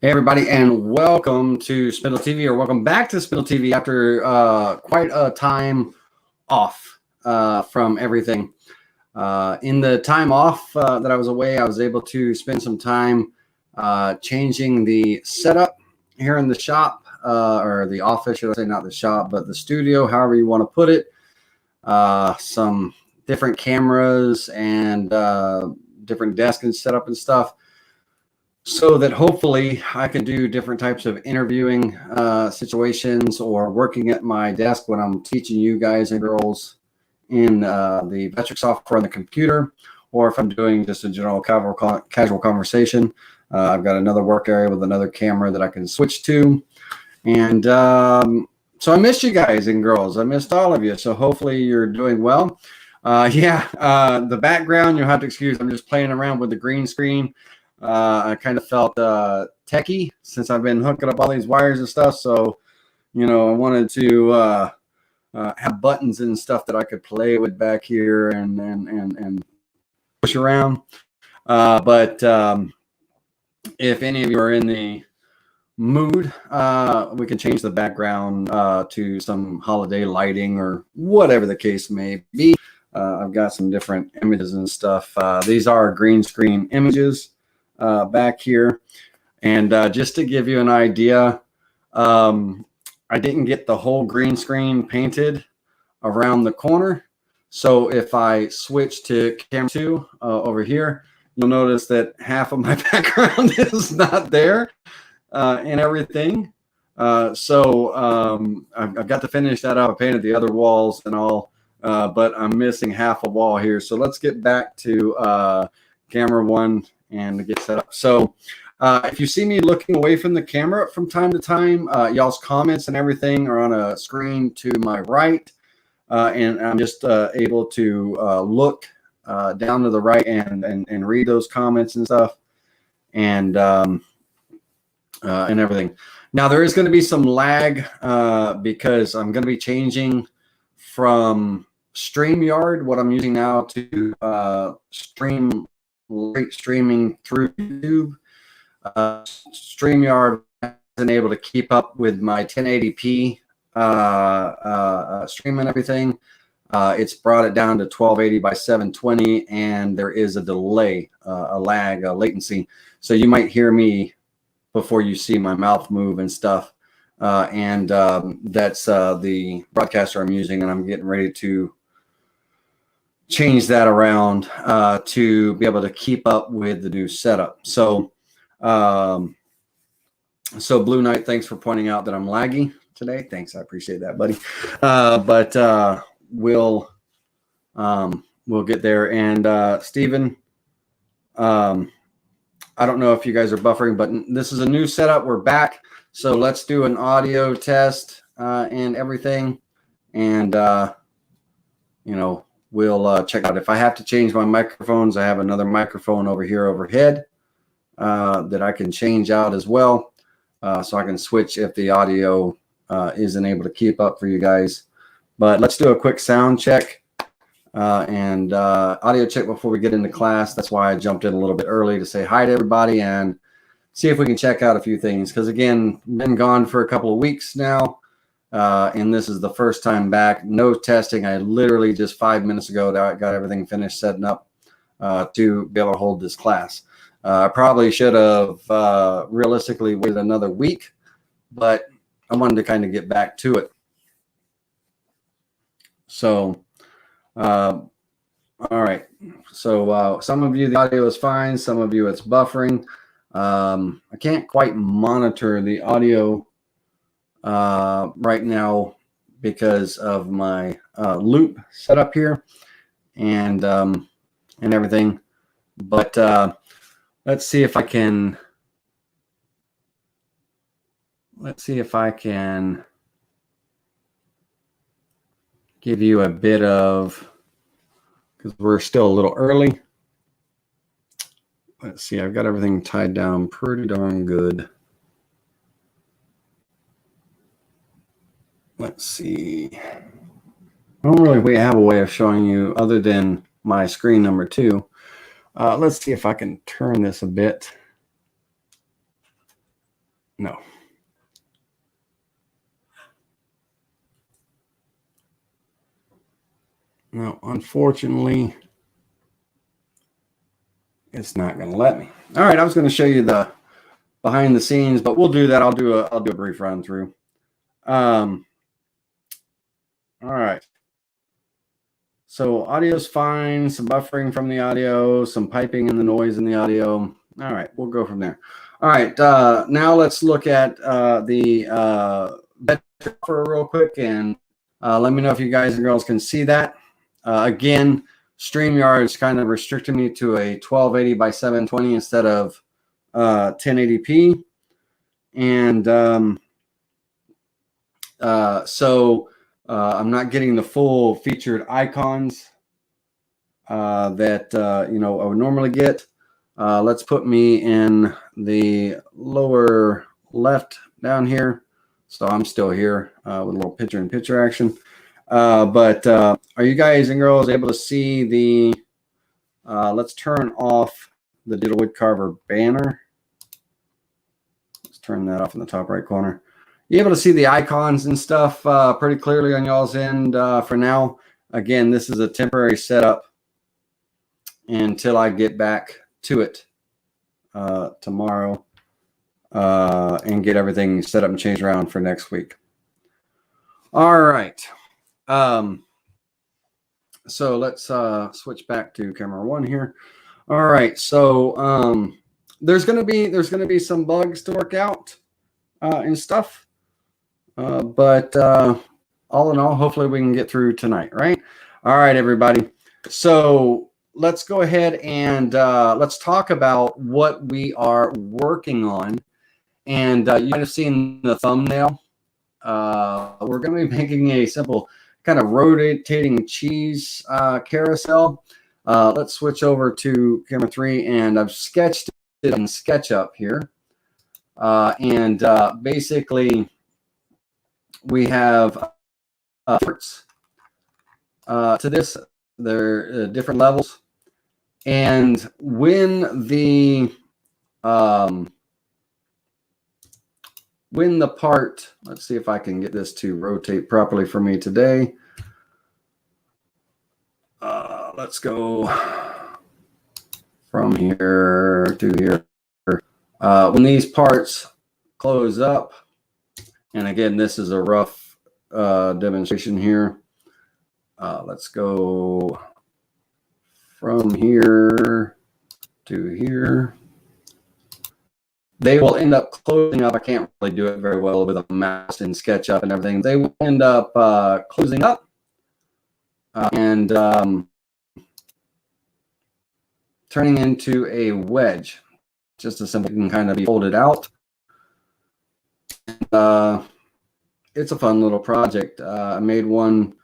Hey everybody, and welcome to Spindle TV, or welcome back to Spindle TV after quite a time off from everything. In the time off that I was away, I was able to spend some time changing the setup here in the shop, or the office, should I say, not the shop, but the studio, however you want to put it. Some different cameras and different desk and setup and stuff, so that hopefully I can do different types of interviewing situations, or working at my desk when I'm teaching you guys and girls in the Vectric software on the computer, or if I'm doing just a general casual conversation. I've got another work area with another camera that I can switch to. And so I missed you guys and girls. I missed all of you. So hopefully you're doing well. The background, you'll have to excuse. I'm just playing around with the green screen. I kind of felt techie since I've been hooking up all these wires and stuff. So, I wanted to have buttons and stuff that I could play with back here and push around. But if any of you are in the mood, we can change the background to some holiday lighting or whatever the case may be. I've got some different images and stuff. These are green screen images back here. And just to give you an idea, I didn't get the whole green screen painted around the corner. So if I switch to camera 2 over here, you'll notice that half of my background is not there and everything. So I've got to finish that up. I painted the other walls and all, but I'm missing half a wall here. So let's get back to camera 1 and to get set up. So if you see me looking away from the camera from time to time, y'all's comments and everything are on a screen to my right, and I'm just able to look down to the right and read those comments and stuff, and everything. Now there is going to be some lag because I'm going to be changing from StreamYard, what I'm using now, to streaming through YouTube. StreamYard isn't able to keep up with my 1080p stream and everything. It's brought it down to 1280 by 720, and there is a delay, a lag, a latency. So you might hear me before you see my mouth move and stuff. That's the broadcaster I'm using, and I'm getting ready to change that around to be able to keep up with the new setup. So Blue Knight, thanks for pointing out that I'm laggy today. Thanks, I appreciate that, buddy. But we'll get there. And Steven, I don't know if you guys are buffering, but this is a new setup. We're back, so let's do an audio test and everything, and we'll check out. If I have to change my microphones, I have another microphone over here overhead that I can change out as well. So I can switch if the audio isn't able to keep up for you guys. But let's do a quick sound check and audio check before we get into class. That's why I jumped in a little bit early to say hi to everybody and see if we can check out a few things. Because again, been gone for a couple of weeks now. And this is the first time back. No testing. I literally just 5 minutes ago got everything finished setting up to be able to hold this class. I probably should have realistically waited another week, but I wanted to kind of get back to it. So, all right. So some of you, the audio is fine. Some of you, it's buffering. I can't quite monitor the audio right now because of my loop setup here and everything. But let's see if I can. Give you a bit of, because we're still a little early. Let's see. I've got everything tied down pretty darn good. Let's see. I don't really have a way of showing you other than my screen number 2. Let's see if I can turn this a bit. No. No, unfortunately, it's not going to let me. All right, I was going to show you the behind the scenes, but we'll do that. I'll do a brief run through. All right. So audio's fine, some buffering from the audio, some piping and the noise in the audio. All right, we'll go from there. All right, now let's look at the Vectric for real quick, and let me know if you guys and girls can see that. Again, StreamYard is kind of restricting me to a 1280 by 720 instead of 1080p. And so I'm not getting the full featured icons that you know, I would normally get. Let's put me in the lower left down here. So I'm still here with a little picture-in-picture action. But are you guys and girls able to see the, let's turn off the Digital Woodcarver banner. Let's turn that off in the top right corner. You able to see the icons and stuff pretty clearly on y'all's end for now. Again, this is a temporary setup until I get back to it tomorrow and get everything set up and changed around for next week. All right. So let's switch back to camera one here. All right. So there's gonna be some bugs to work out and stuff, but all in all, hopefully we can get through tonight. Right. All right, everybody. So let's go ahead and let's talk about what we are working on. And you might have seen the thumbnail. We're going to be making a simple kind of rotating cheese carousel. Let's switch over to camera 3, and I've sketched it in SketchUp here. And basically, we have parts to this. They're different levels. And when the part, let's see if I can get this to rotate properly for me today. Let's go from here to here. When these parts close up, and again, this is a rough demonstration here. Let's go from here to here. They will end up closing up. I can't really do it very well with a mouse and SketchUp and everything. They will end up closing up and turning into a wedge. Just as simple, can kind of be folded out. It's a fun little project. I made one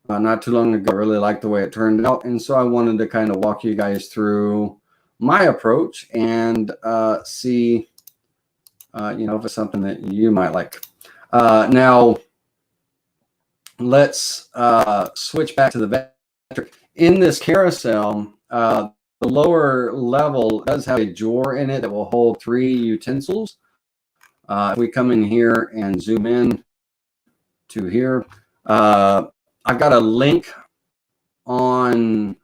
not too long ago. I really liked the way it turned out, and so I wanted to kind of walk you guys through my approach and see you know, if it's something that you might like. Now let's switch back to the Vectric. In this carousel, the lower level does have a drawer in it that will hold 3 utensils. If we come in here and zoom in to here, I've got a link on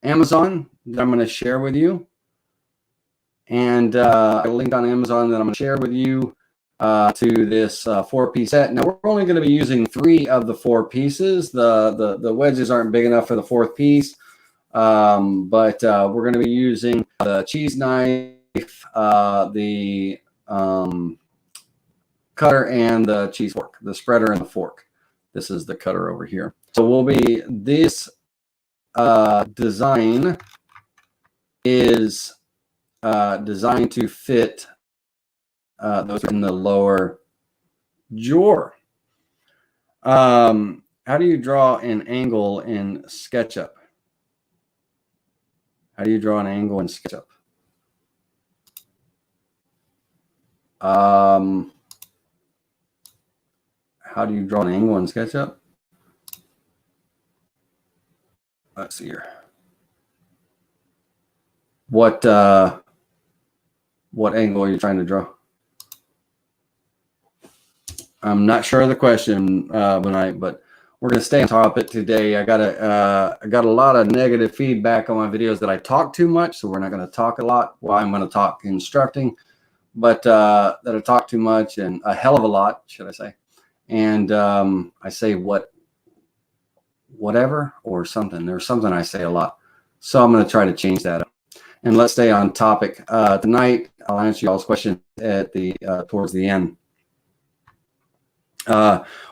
Amazon that I'm going to share with you. And a link on Amazon that I'm going to share with you to this 4-piece set. Now, we're only going to be using 3 of the 4 pieces. The wedges aren't big enough for the 4th piece, but we're going to be using the cheese knife, the cutter, and the cheese fork, the spreader and the fork. This is the cutter over here. So this design is designed to fit those in the lower drawer. How do you draw an angle in SketchUp? How do you draw an angle in SketchUp? How do you draw an angle in SketchUp? Let's see here. What angle are you trying to draw? I'm not sure of the question tonight, but we're going to stay on topic today. I got a lot of negative feedback on my videos that I talk too much, so we're not going to talk a lot. Well, I'm going to talk instructing, but that I talk too much, and a hell of a lot, should I say. And I say whatever or something. There's something I say a lot. So I'm going to try to change that up. And let's stay on topic. Tonight, I'll answer y'all's question at the towards the end.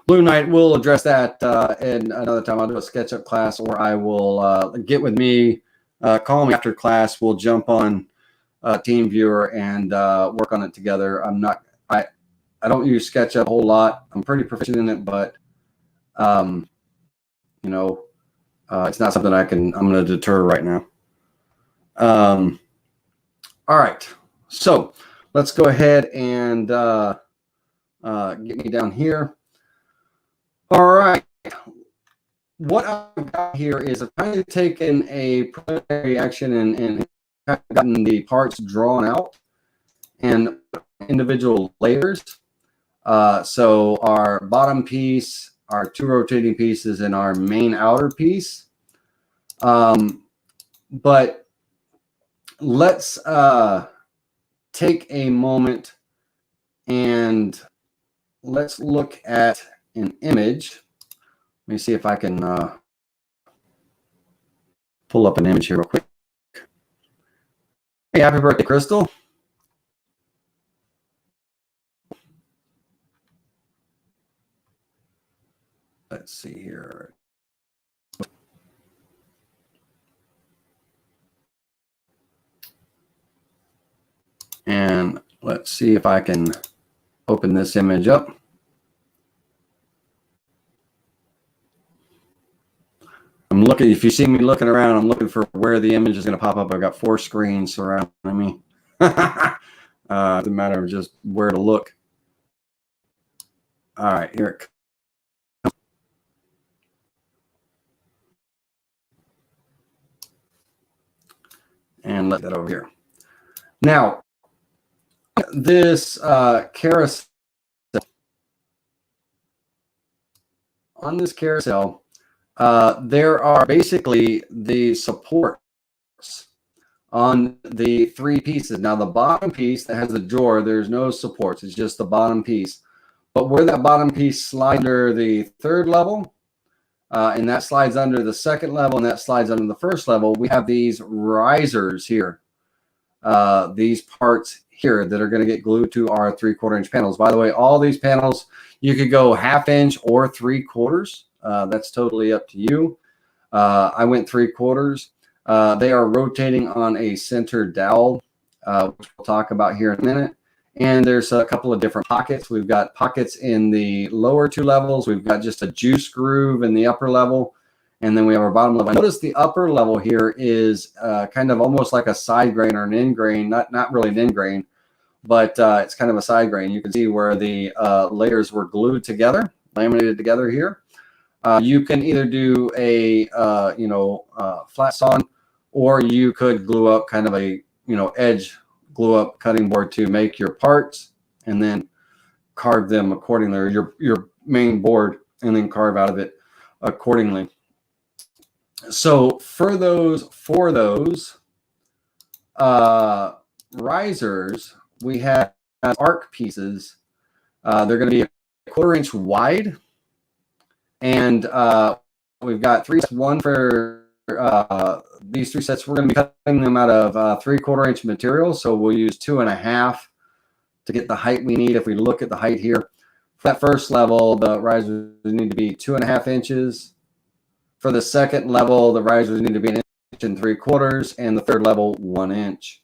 Blue Knight, we'll address that in another time. I'll do a SketchUp class, or I will get with me, call me after class. We'll jump on TeamViewer and work on it together. I don't use SketchUp a whole lot. I'm pretty proficient in it, but you know, it's not something I'm going to deter right now. All right, so let's go ahead and get me down here. All right, what I've got here is I've kind of taken a preliminary action and gotten the parts drawn out and individual layers. So our bottom piece, our two rotating pieces, and our main outer piece. But let's take a moment and let's look at an image. Let me see if I can pull up an image here real quick. Hey, happy birthday, Crystal. Let's see here. And let's see if I can open this image up. I'm looking, if you see me looking around, I'm looking for where the image is going to pop up. I've got 4 screens surrounding me. It's a matter of just where to look. All right, here it comes. And let that over here. Now, this carousel, on this carousel, there are basically the supports on the 3 pieces. Now, the bottom piece that has the drawer, there's no supports. It's just the bottom piece. But where that bottom piece slides under the 3rd level, and that slides under the 2nd level, and that slides under the 1st level, we have these risers here. These parts here that are going to get glued to our 3/4 inch panels. By the way, all these panels, you could go 1/2 inch or 3/4. That's totally up to you. I went 3/4. They are rotating on a center dowel, which we'll talk about here in a minute. And there's a couple of different pockets. We've got pockets in the lower 2 levels. We've got just a juice groove in the upper level. And then we have our bottom level. Notice the upper level here is kind of almost like a side grain or an end grain. Not really an end grain, but it's kind of a side grain. You can see where the layers were glued together, laminated together here. You can either do a flat sawn, or you could glue up kind of a edge glue up cutting board to make your parts, and then carve them accordingly, or your main board, and then carve out of it accordingly. So for those risers, we have arc pieces. They're going to be a 1/4 inch wide, and we've got 3 sets. One for these 3 sets. We're going to be cutting them out of 3/4 inch material, so we'll use 2.5 to get the height we need. If we look at the height here, for that 1st level, the risers need to be 2.5 inches. For the 2nd level, the risers need to be 1 inch 3/4, and the 3rd level 1 inch.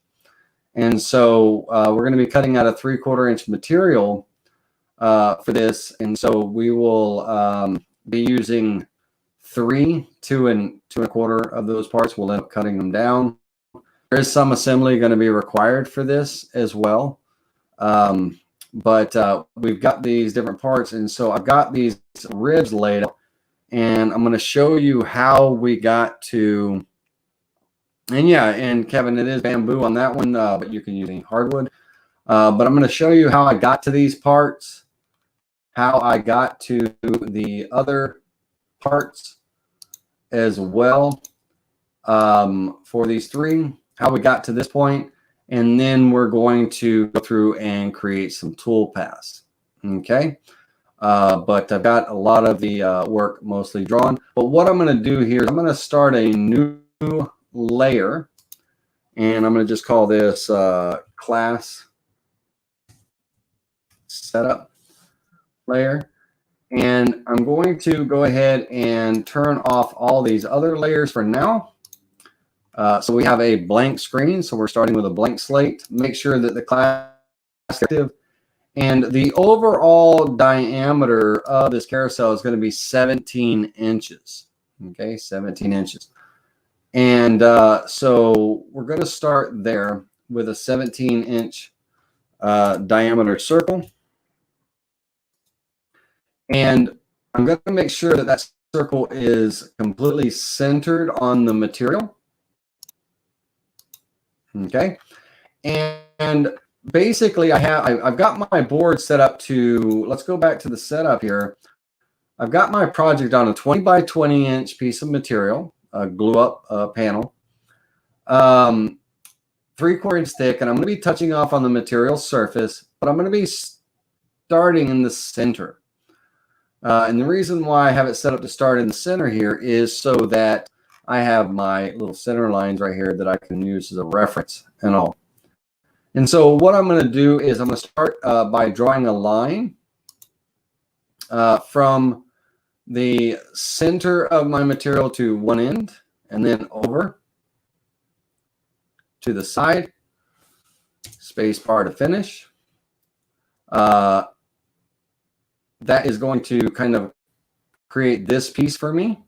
And so we're going to be cutting out a 3/4 inch material for this, and so we will be using 3, 2 and 2 1/4 of those parts. We'll end up cutting them down. There is some assembly going to be required for this as well, but we've got these different parts, and so I've got these ribs laid out. And I'm going to show you how we got to, and yeah, and Kevin, it is bamboo on that one, but you can use any hardwood. But I'm going to show you how I got to these parts. how I got to the other parts as well for these three, how we got to this point, and then we're going to go through and create some tool paths. Okay. But I've got a lot of the work mostly drawn. But what I'm going to do here is I'm going to start a new layer, and I'm going to just call this class setup layer. And I'm going to go ahead and turn off all these other layers for now. So we have a blank screen. So we're starting with a blank slate. Make sure that the class is active. And the overall diameter of this carousel is going to be 17 inches. Okay, 17 inches. And so we're going to start there with a 17-inch diameter circle. And I'm going to make sure that that circle is completely centered on the material. Okay. And basically I've got my board set up to, let's go back to the setup here. I've got my project on a 20 by 20 inch piece of material, a glue up panel, 3/4 inch thick, and I'm going to be touching off on the material surface, but I'm going to be starting in the center. And the reason why I have it set up to start in the center here is so that I have my little center lines right here that I can use as a reference and all. And so what I'm going to do is I'm going to start by drawing a line from the center of my material to one end, and then over to the side, space bar to finish. That is going to kind of create this piece for me.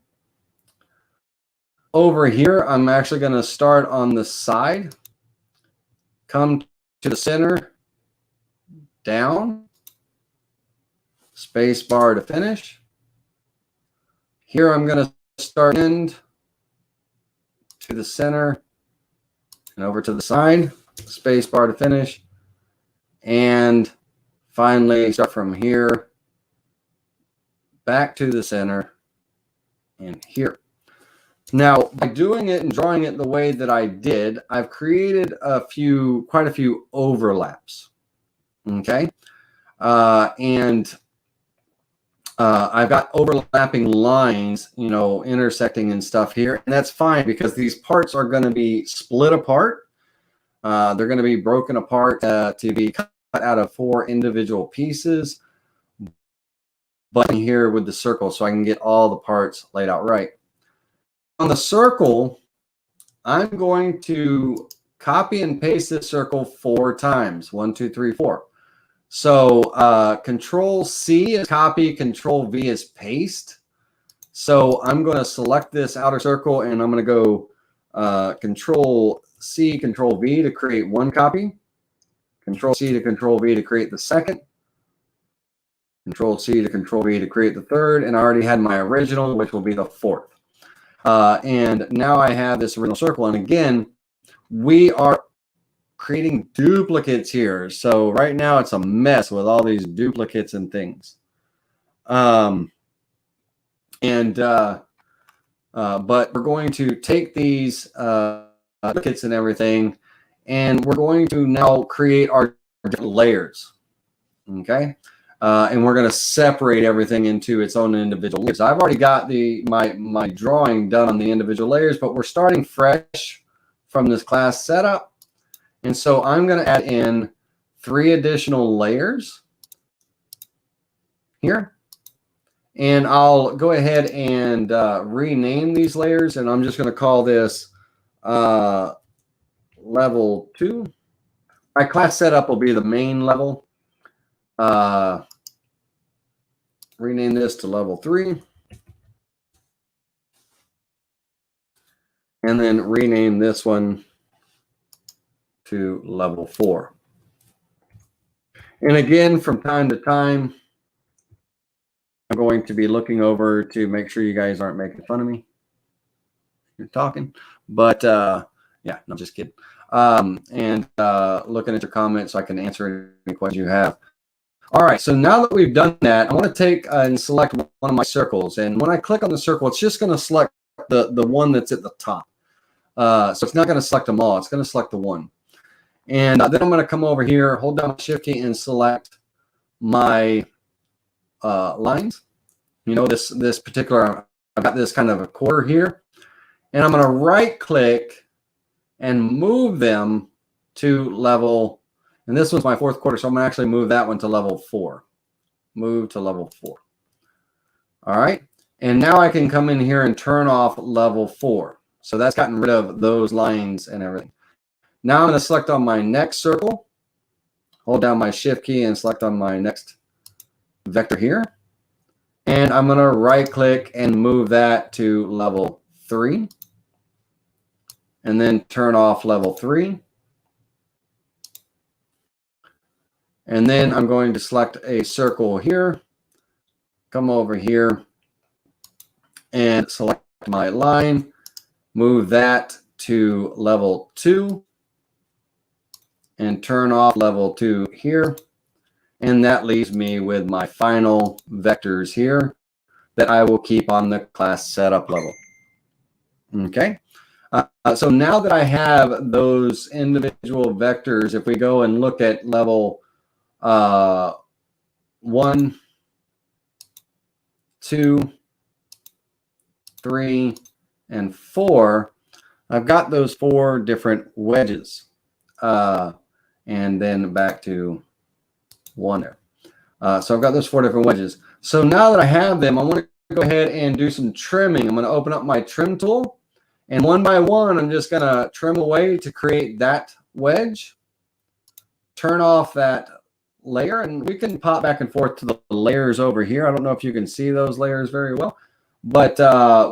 Over here, I'm actually going to start on the side, come to the center, down, space bar to finish. Here I'm going to start end to the center and over to the side, space bar to finish, and finally start from here back to the center and here. Now, by doing it and drawing it the way that I did, I've created quite a few overlaps. Okay. And I've got overlapping lines, you know, intersecting and stuff here. And that's fine because these parts are going to be split apart. They're going to be broken apart to be cut out of 4 individual pieces. But here with the circle, so I can get all the parts laid out right. On the circle, I'm going to copy and paste this circle 4 times. 1, 2, 3, 4. So Control C is copy, Control V is paste. So I'm going to select this outer circle, and I'm going to go Control C, Control V to create 1 copy. Control C to Control V to create the second. Control C to Control V to create the third. And I already had my original, which will be the 4th. And now I have this original circle. And again, we are creating duplicates here. So right now it's a mess with all these duplicates and things. But we're going to take these duplicates and everything, and we're going to now create our layers. Okay. And we're going to separate everything into its own individual layers. I've already got my drawing done on the individual layers, but we're starting fresh from this class setup. And so I'm going to add in 3 additional layers here. And I'll go ahead and rename these layers. And I'm just going to call this level 2. My class setup will be the main level. Rename this to level 3. And then rename this one to level 4. And again, from time to time, I'm going to be looking over to make sure you guys aren't making fun of me. You're talking. But yeah, no, just kidding. And looking at your comments so I can answer any questions you have. All right, so now that we've done that, I want to take and select one of my circles. And when I click on the circle, it's just going to select the one that's at the top. So it's not going to select them all. It's going to select the one. And then I'm going to come over here, hold down the Shift key, and select my lines. You know, this particular, I've got this kind of a quarter here. And I'm going to right-click and move them to level, and this one's my fourth quarter, so I'm going to actually move that one to level 4. Move to level 4. All right. And now I can come in here and turn off level 4. So that's gotten rid of those lines and everything. Now I'm going to select on my next circle, hold down my Shift key and select on my next vector here. And I'm going to right-click and move that to level 3. And then turn off level 3. And then I'm going to select a circle here, come over here and select my line, move that to level 2, and turn off level 2 here. And that leaves me with my final vectors here that I will keep on the class setup level. Okay. So now that I have those individual vectors, if we go and look at level 1, 2, 3, and 4, I've got those 4 different wedges. And then back to 1 there. So I've got those 4 different wedges. So now that I have them, I want to go ahead and do some trimming. I'm going to open up my trim tool. And one by one, I'm just going to trim away to create that wedge. Turn off that layer, and we can pop back and forth to the layers over here. I don't know if you can see those layers very well, but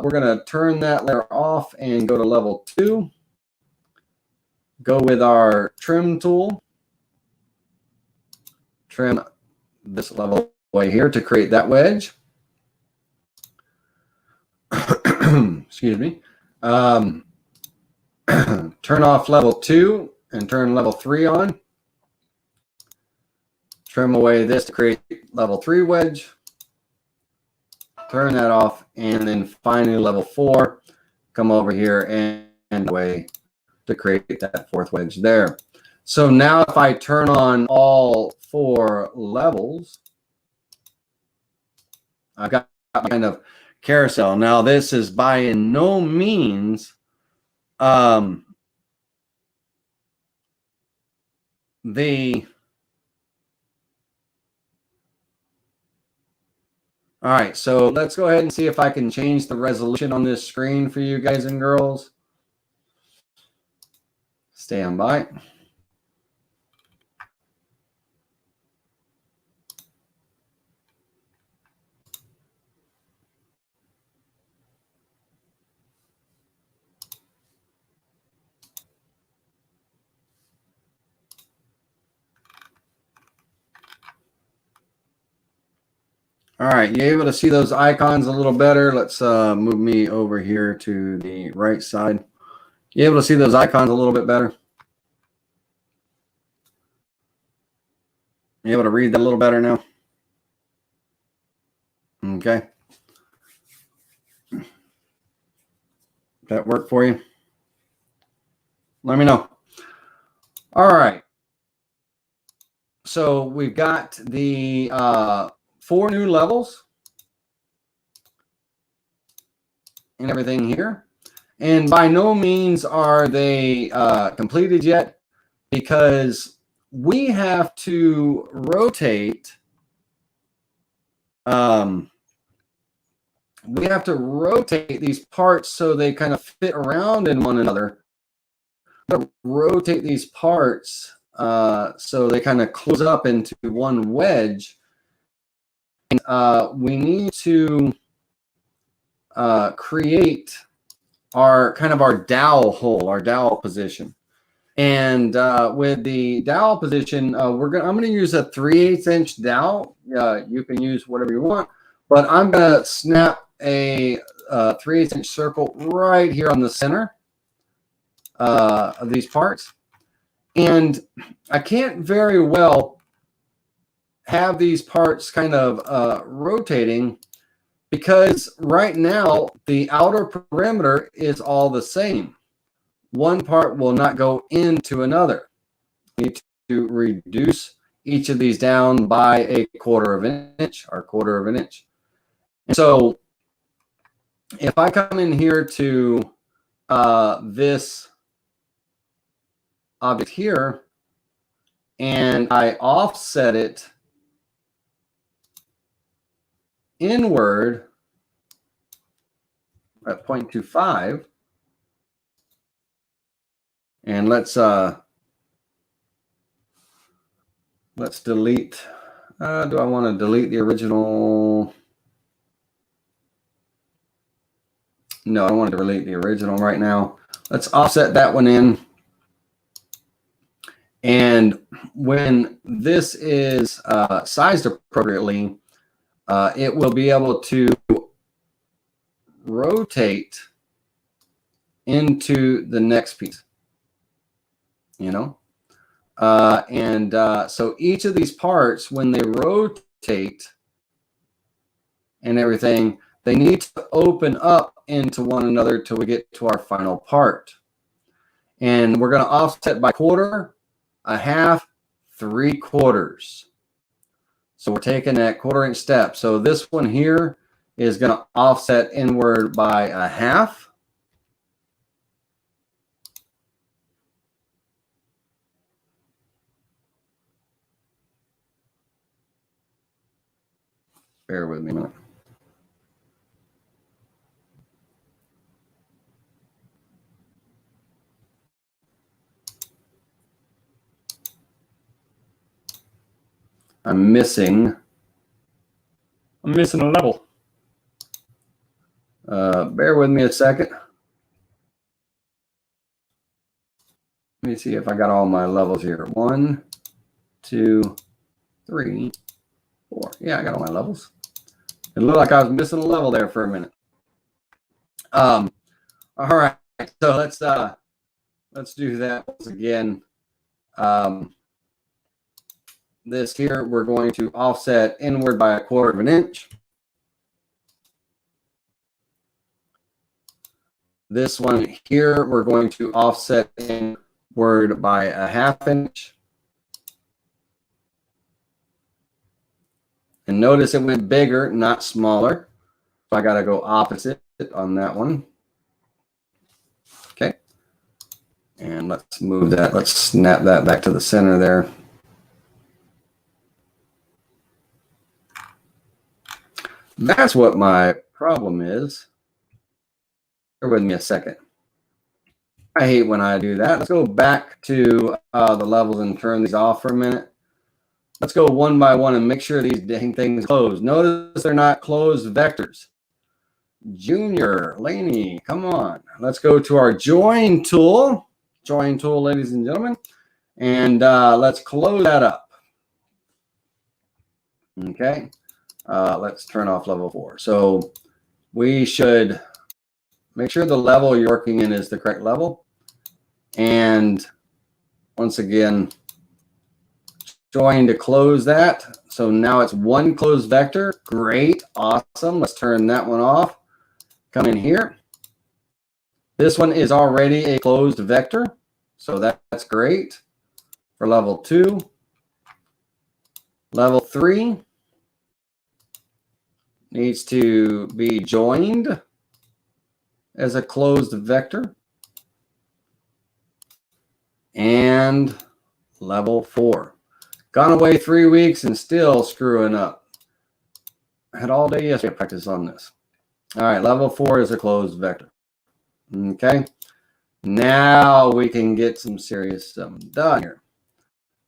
we're going to turn that layer off and go to level 2. Go with our trim tool. Trim this level way here to create that wedge. Excuse me. Turn off level 2 and turn level 3 on. Trim away this to create level 3 wedge. Turn that off, and then finally level 4. Come over here and away to create that 4th wedge there. So now if I turn on all 4 levels, I've got kind of carousel. Now this is by no means all right, so let's go ahead and see if I can change the resolution on this screen for you guys and girls. Stand by. All right, you able to see those icons a little better? Let's move me over here to the right side. You able to see those icons a little bit better? You able to read that a little better now? Okay. That work for you? Let me know. All right. So we've got the 4 new levels and everything here. And by no means are they completed yet, because we have to rotate. We have to rotate these parts so they kind of fit around in one another. Rotate these parts so they kind of close up into one wedge. And, we need to create our kind of our dowel hole, our dowel position. And with the dowel position, I'm going to use a 3/8 inch dowel. You can use whatever you want, but I'm going to snap a 3/8 inch circle right here on the center of these parts. And I can't very well have these parts kind of rotating, because right now the outer perimeter is all the same. One part will not go into another. You need to reduce each of these down by a quarter of an inch or quarter of an inch. And so if I come in here to this object here and I offset it inward at 0.25, and let's delete. Do I want to delete the original? No, I don't want to delete the original right now. Let's offset that one in. And when this is sized appropriately, it will be able to rotate into the next piece, you know? So each of these parts, when they rotate and everything, they need to open up into one another till we get to our final part. And we're going to offset by quarter, a half, 3/4. So we're taking that 1/4 inch step. So this one here is going to offset inward by a half. Bear with me a minute. I'm missing a level. Bear with me a second. Let me see if I got all my levels here. 1, 2, 3, 4. Yeah, I got all my levels. It looked like I was missing a level there for a minute. All right, so let's do that once again. This here, we're going to offset inward by a 1/4 of an inch. This one here, we're going to offset inward by a 1/2 inch. And notice it went bigger, not smaller. So I got to go opposite on that one. Okay. And let's move that. Let's snap that back to the center there. That's what my problem is. Bear with me a second. I hate when I do that. Let's go back to the levels and turn these off for a minute. Let's go one by one and make sure these dang things close. Notice they're not closed vectors. Junior, Laney, come on. Let's go to our join tool. Join tool, ladies and gentlemen. And let's close that up. Okay. Let's turn off level 4. So we should make sure the level you're working in is the correct level. And once again, join to close that. So now it's one closed vector. Great. Awesome. Let's turn that one off. Come in here. This one is already a closed vector. So that's great for level 2. Level 3 needs to be joined as a closed vector. And level 4. Gone away 3 weeks and still screwing up. I had all day yesterday to practice on this. All right, level 4 is a closed vector. Okay. Now we can get some serious stuff done here.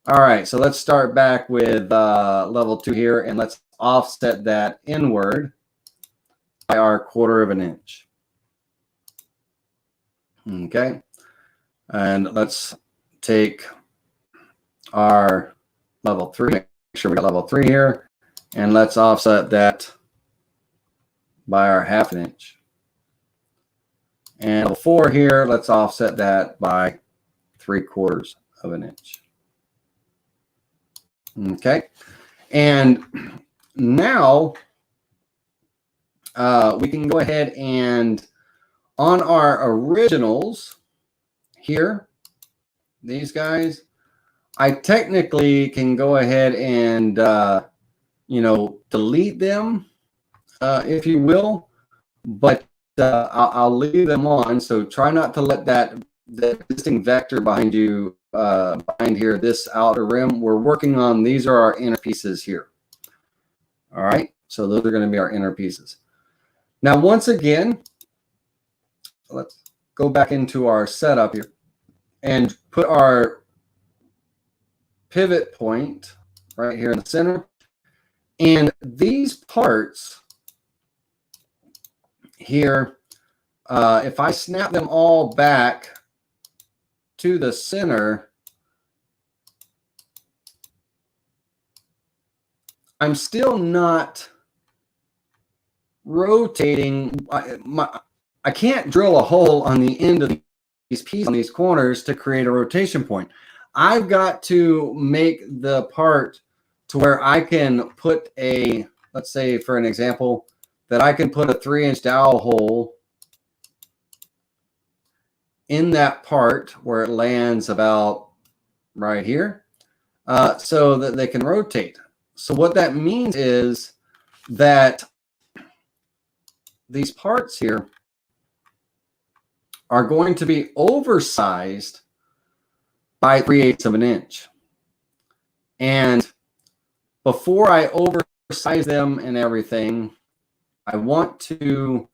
All right, so let's start back with level 2 here, and let's offset that inward by our 1/4 of an inch. Okay, and let's take our level 3, make sure we got level 3 here, and let's offset that by our 1/2 inch. And level 4 here, let's offset that by 3/4 of an inch. Okay, And now we can go ahead and on our originals here, these guys, I technically can go ahead and, delete them, if you will, but I'll leave them on. So try not to let that existing vector behind you, behind here, this outer rim. We're working on, these are our inner pieces here. All right, so those are going to be our inner pieces. Now, once again, let's go back into our setup here and put our pivot point right here in the center. And these parts here, if I snap them all back to the center, I'm still not rotating. I can't drill a hole on the end of these pieces on these corners to create a rotation point. I've got to make the part to where I can put a, let's say for an example, that I can put a 3-inch dowel hole in that part where it lands about right here, so that they can rotate. So what that means is that these parts here are going to be oversized by 3/8 of an inch. And before I oversize them and everything, I want to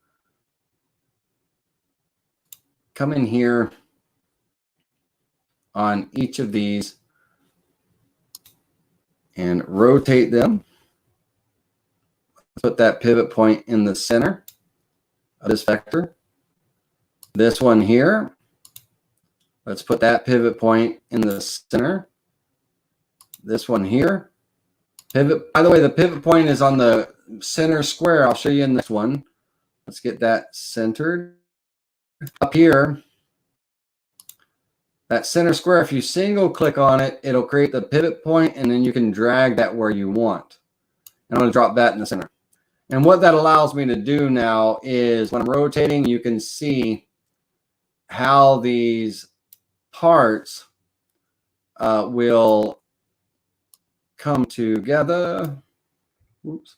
come in here on each of these and rotate them. Put that pivot point in the center of this vector. This one here, let's put that pivot point in the center. This one here, pivot. By the way, the pivot point is on the center square. I'll show you in this one. Let's get that centered. Up here, that center square, if you single click on it, it'll create the pivot point, and then you can drag that where you want. And I'm going to drop that in the center. And what that allows me to do now is when I'm rotating, you can see how these parts will come together. Oops.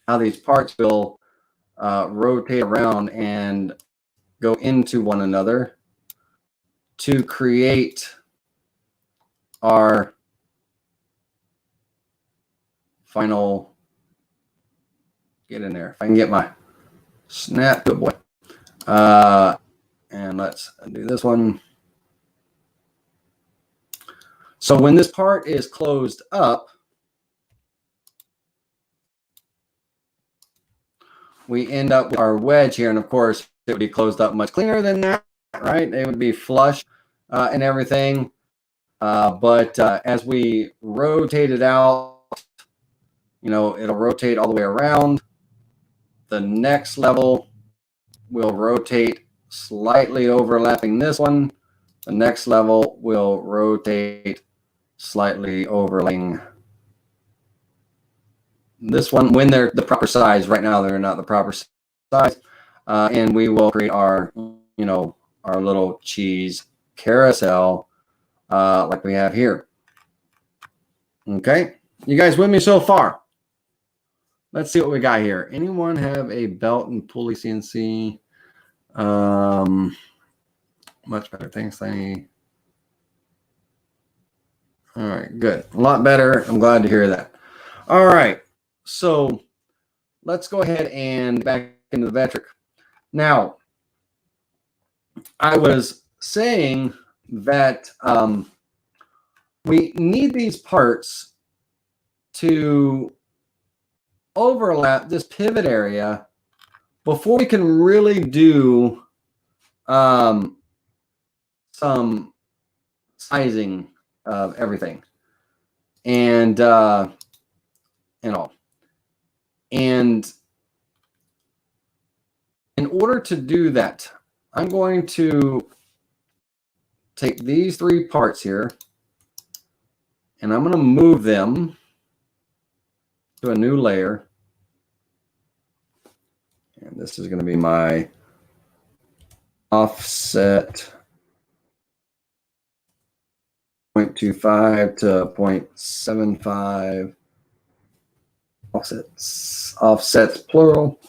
How these parts will rotate around and go into one another to create our final, get in there. If I can get my snap, good boy. And let's do this one. So when this part is closed up, we end up with our wedge here. And of course, it would be closed up much cleaner than that, right? It would be flush and everything. But as we rotate it out, it'll rotate all the way around. The next level will rotate slightly overlapping this one. The next level will rotate slightly overlaying this one when they're the proper size. Right now, they're not the proper size. And we will create our, our little cheese carousel like we have here. Okay. You guys with me so far? Let's see what we got here. Anyone have a belt and pulley CNC? Much better. Thanks, Lenny. All right, good. A lot better. I'm glad to hear that. All right. So let's go ahead and back into the Vectric. Now, I was saying that we need these parts to overlap this pivot area before we can really do some sizing of everything and all. And in order to do that, I'm going to take these three parts here And I'm going to move them to a new layer. And this is going to be my offset 0.25 to 0.75 offsets plural.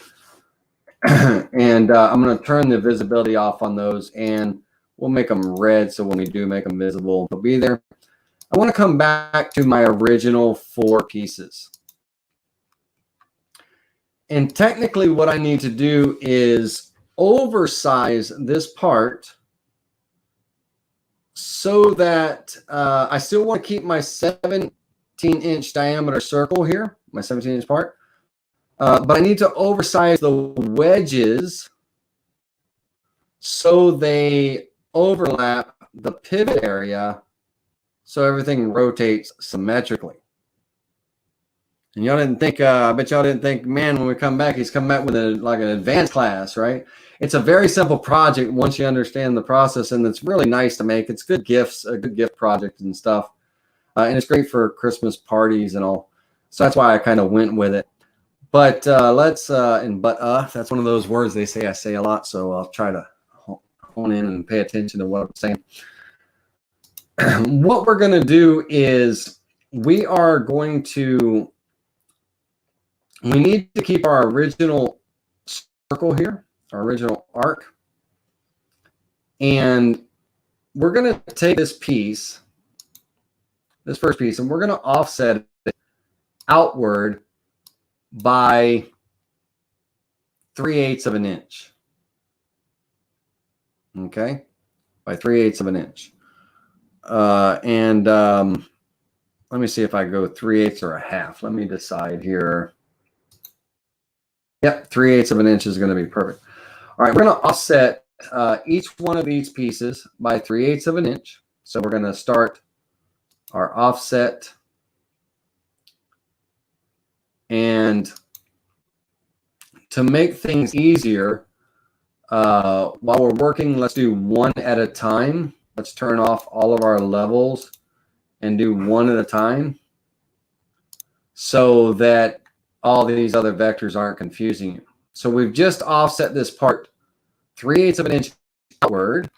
And I'm going to turn the visibility off on those, and we'll make them red so when we do make them visible, they'll be there. I want to come back to my original 4 pieces. And technically what I need to do is oversize this part so that I still want to keep my 17-inch diameter circle here, my 17-inch part. But I need to oversize the wedges so they overlap the pivot area so everything rotates symmetrically. And y'all didn't think, I bet y'all didn't think, man, when we come back, he's come back with like an advanced class, right? It's a very simple project once you understand the process, and it's really nice to make. It's good gifts, a good gift project and stuff. And it's great for Christmas parties and all. So that's why I kind of went with it. But that's one of those words they say I say a lot, so I'll try to hone in and pay attention to what I'm saying. What we're going to do is we need to keep our original circle here, our original arc. And we're going to take this piece, this first piece, and we're going to offset it outward by 3/8 of an inch. Okay, by 3/8 of an inch. Let me see if I go 3/8 or a half. Let me decide here. Yep, 3/8 of an inch is going to be perfect. All right, we're going to offset each one of these pieces by 3/8 of an inch. So we're going to start our offset. And to make things easier, while we're working, let's do one at a time. Let's turn off all of our levels and do one at a time so that all these other vectors aren't confusing you. So we've just offset this part 3/8 of an inch outward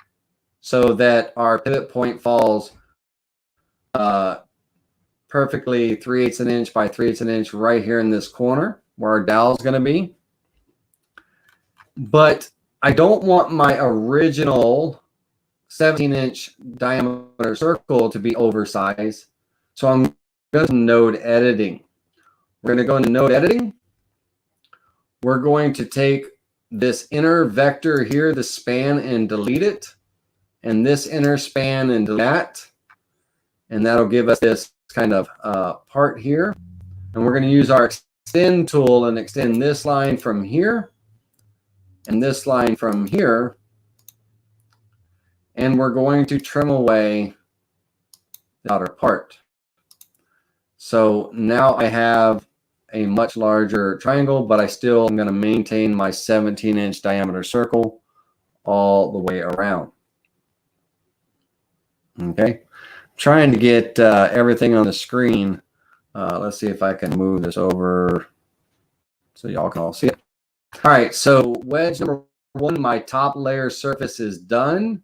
so that our pivot point falls perfectly 3/8 an inch by 3/8 an inch right here in this corner where our dowel is going to be. But I don't want my original 17-inch diameter circle to be oversized. So I'm going to node editing. We're going to go into node editing. We're going to take this inner vector here, the span, and delete it. And this inner span and delete that. And that'll give us this kind of part here. And we're going to use our extend tool and extend this line from here and this line from here. And we're going to trim away the outer part. So now I have a much larger triangle, but I still am going to maintain my 17-inch diameter circle all the way around. Okay, trying to get everything on the screen. Let's see if I can move this over so y'all can all see it. All right, so wedge number 1, my top layer surface is done.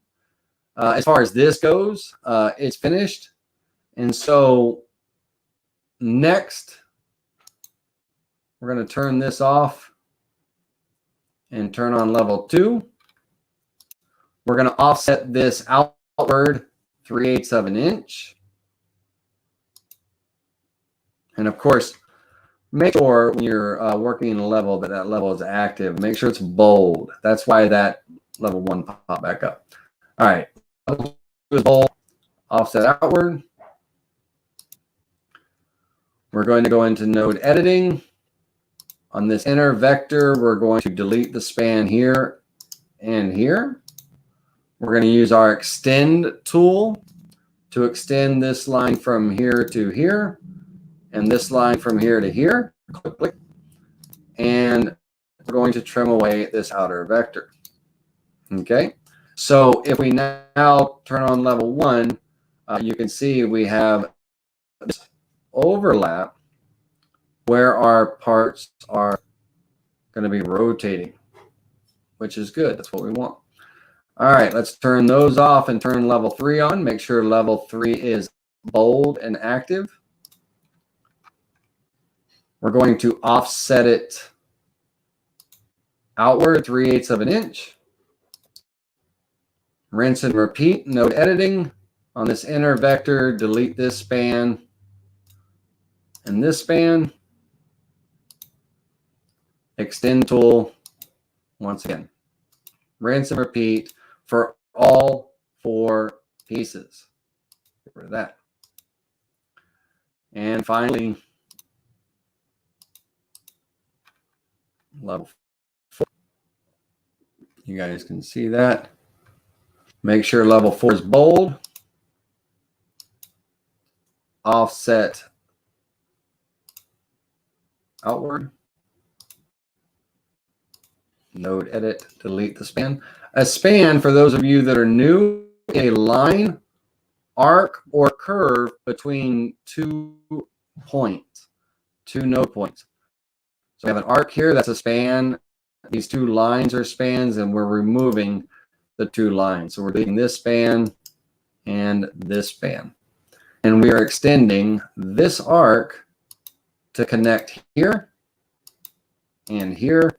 As far as this goes, it's finished. And so next, we're going to turn this off and turn on level 2. We're going to offset this outward 3/8 of an inch. And of course, make sure when you're working in a level that that level is active. Make sure it's bold. That's why that level 1 popped back up. All right, level 2 is bold, offset outward. We're going to go into node editing. On this inner vector, we're going to delete the span here and here. We're going to use our extend tool to extend this line from here to here and this line from here to here. Click, click. And we're going to trim away this outer vector. Okay, so if we now turn on level 1, you can see we have overlap where our parts are going to be rotating, which is good. That's what we want. All right, let's turn those off and turn level 3 on. Make sure level 3 is bold and active. We're going to offset it outward 3/8 of an inch. Rinse and repeat. Node editing. On this inner vector, delete this span and this span. Extend tool once again. Rinse and repeat for all 4 pieces. Get rid of that. And finally, level 4. You guys can see that. Make sure level 4 is bold. Offset outward. Node edit, delete the span. A span, for those of you that are new, a line, arc, or curve between 2 points, 2 node points. So we have an arc here, that's a span. These 2 lines are spans, and we're removing the 2 lines. So we're deleting this span and this span. And we are extending this arc to connect here and here.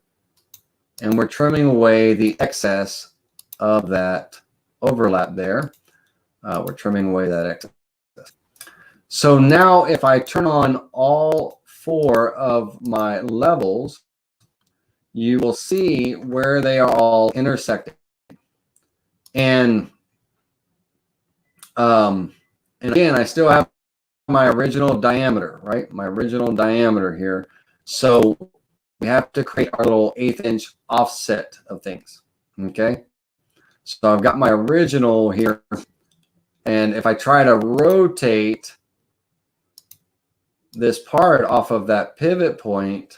And we're trimming away the excess of that overlap there. We're trimming away that excess. So now if I turn on all 4 of my levels, you will see where they are all intersecting. And again, I still have my original diameter, right? My original diameter here. So we have to create our little 1/8 inch offset of things, okay? So I've got my original here, and if I try to rotate this part off of that pivot point,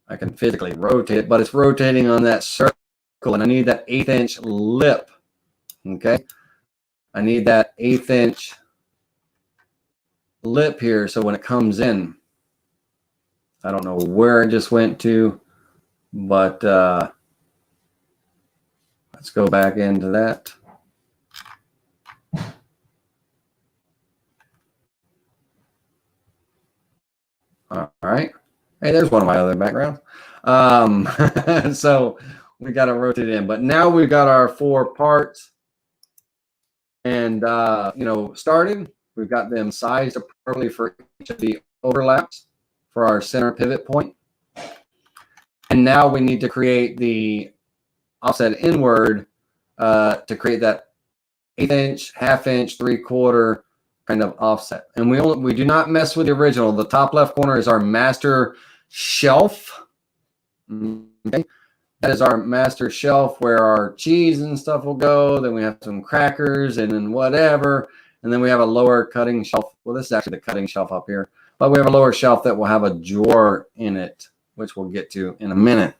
I can physically rotate it, but it's rotating on that circle, and I need that 1/8 inch lip, okay? I need that 1/8 inch lip here, so when it comes in, I don't know where it just went to, but let's go back into that. All right. Hey, there's one of my other backgrounds. So we got to rotate it in, but now we've got our 4 parts and, started. We've got them sized appropriately for each of the overlaps for our center pivot point. And now we need to create the offset inward to create that 1/8 inch, 1/2 inch, 3/4 kind of offset. And we do not mess with the original. The top left corner is our master shelf. Okay. That is our master shelf where our cheese and stuff will go. Then we have some crackers and then whatever. And then we have a lower cutting shelf. Well, this is actually the cutting shelf up here. But we have a lower shelf that will have a drawer in it, which we'll get to in a minute.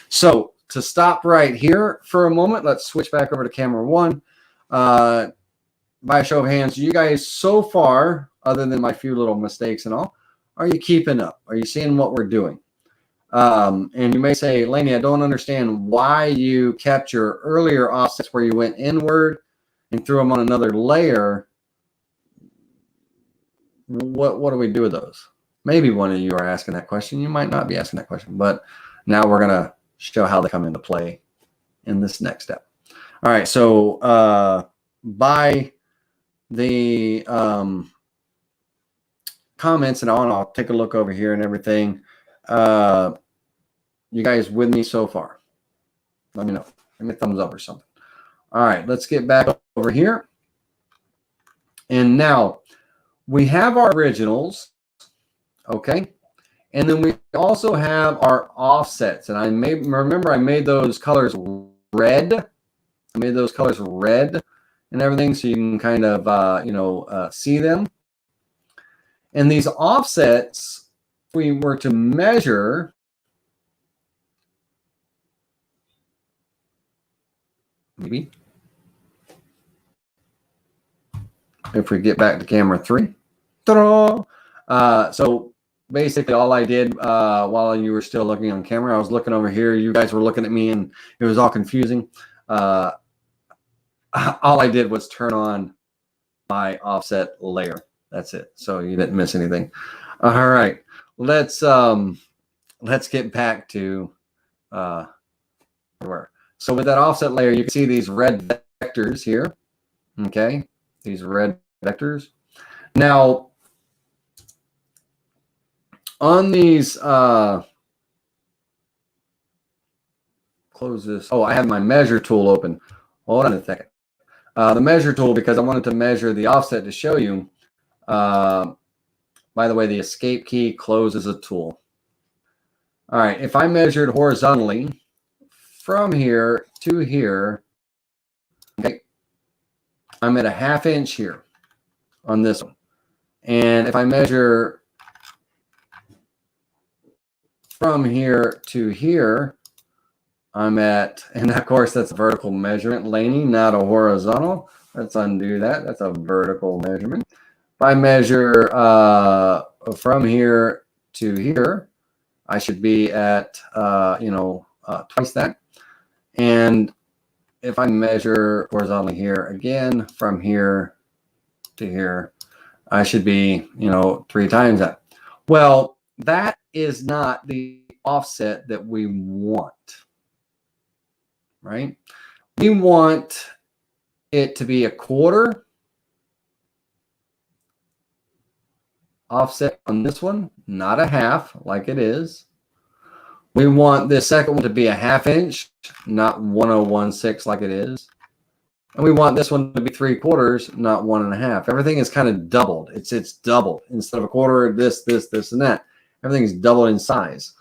So to stop right here for a moment, let's switch back over to camera 1. By a show of hands, you guys so far, other than my few little mistakes and all, are you keeping up? Are you seeing what we're doing? And you may say, Laney, I don't understand why you kept your earlier offsets where you went inward and threw them on another layer. What do we do with those? Maybe one of you are asking that question. You might not be asking that question, but now we're going to show how they come into play in this next step. All right, so by the comments and on, I'll take a look over here and everything. You guys with me so far? Let me know. Give me a thumbs up or something. All right, let's get back over here. And now we have our originals, okay? And then we also have our offsets. And I made those colors red. I made those colors red and everything so you can kind of, see them. And these offsets, if we were to measure, maybe, if we get back to camera 3, So basically all I did while you were still looking on camera, I was looking over here. You guys were looking at me and it was all confusing. All I did was turn on my offset layer. That's it. So you didn't miss anything. All right. Let's get back to where. So with that offset layer, you can see these red vectors here. Okay. These red vectors. Now, on these, close this. Oh, I have my measure tool open. Hold on a second. The measure tool, because I wanted to measure the offset to show you. By the way, the escape key closes a tool. All right, if I measured horizontally from here to here, okay, I'm at a 1/2 inch here on this one. And if I measure from here to here, I'm at, and of course that's a vertical measurement, Laney, not a horizontal. Let's undo that. That's a vertical measurement. If I measure from here to here, I should be at, twice that. And if I measure horizontally here again, from here to here, I should be, 3 times that. Well, that is not the offset that we want, right? We want it to be a 1/4 offset on this one, not a 1/2 like it is. We want this second one to be a 1/2 inch, not 1/016 like it is. And we want this one to be 3/4, not 1 1/2. Everything is kind of doubled. It's doubled. Instead of a 1/4, this, and that. Everything is doubled in size.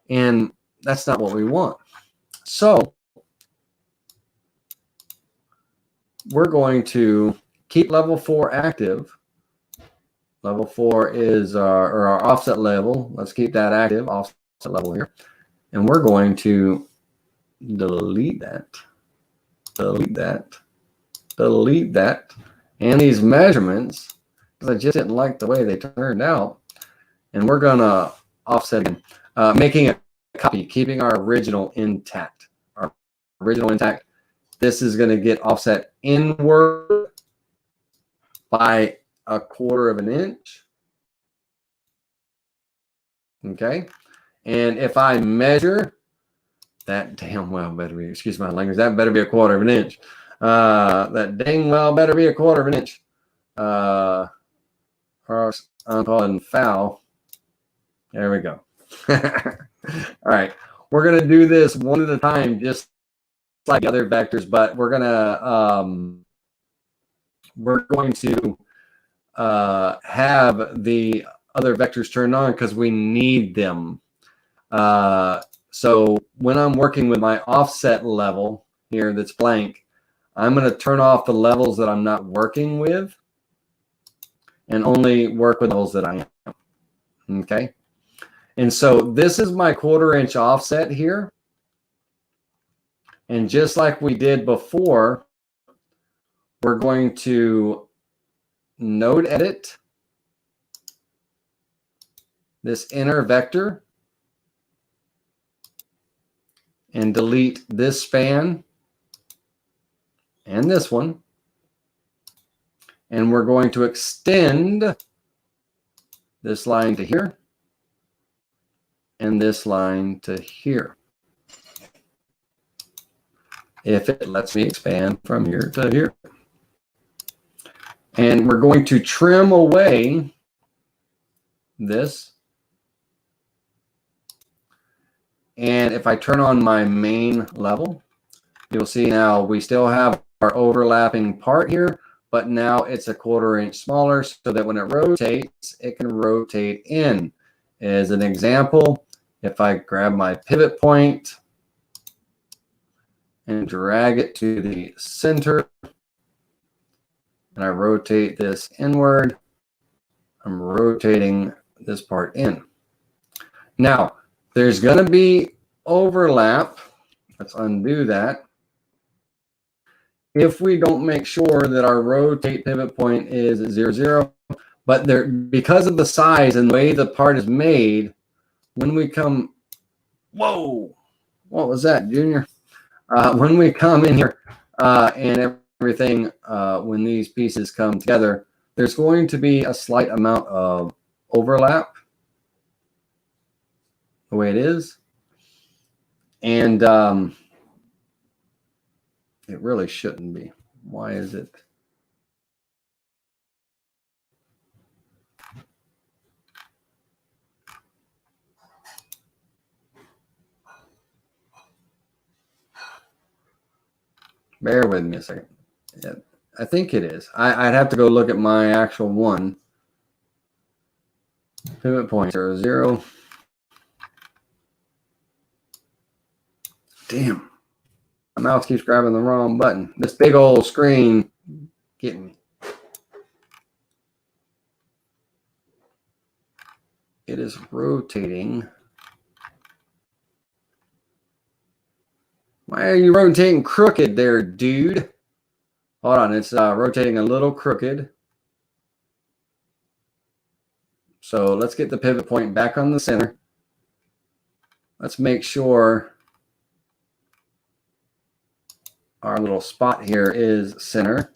And that's not what we want. So we're going to keep level 4 active. Level 4 is our offset level. Let's keep that active, offset level here. And we're going to delete that, and these measurements, because I just didn't like the way they turned out. And we're going to offset again, making a copy, keeping our original intact. This is going to get offset inward by a 1/4 of an inch. Okay. And if I measure, that damn well better be, excuse my language, that better be a 1/4 of an inch. That dang well better be a 1/4 of an inch. Or I'm calling foul. There we go. All right. We're going to do this one at a time, just like the other vectors, but we're going to have the other vectors turned on because we need them. So when I'm working with my offset level here that's blank, I'm going to turn off the levels that I'm not working with and only work with those that I am. Okay. And so this is my 1/4 inch offset here. And just like we did before, we're going to node edit this inner vector and delete this span and this one. And we're going to extend this line to here and this line to here, if it lets me expand from here to here. And we're going to trim away this. And if I turn on my main level, you'll see now we still have our overlapping part here, but now it's a 1/4 inch smaller so that when it rotates, it can rotate in. As an example, if I grab my pivot point and drag it to the center, and I rotate this inward, I'm rotating this part in. Now, there's going to be overlap. Let's undo that. If we don't make sure that our rotate pivot point is 0, 0, But there, because of the size and the way the part is made, when we come, whoa, what was that, Junior? When we come in here and everything, when these pieces come together, there's going to be a slight amount of overlap the way it is. And it really shouldn't be. Why is it? Bear with me a second. Yeah, I think it is. I'd have to go look at my actual one. Pivot point 0, 0. Damn. My mouse keeps grabbing the wrong button. This big old screen getting me. It is rotating. Why are you rotating crooked there, dude? Hold on, it's rotating a little crooked. So let's get the pivot point back on the center. Let's make sure our little spot here is center.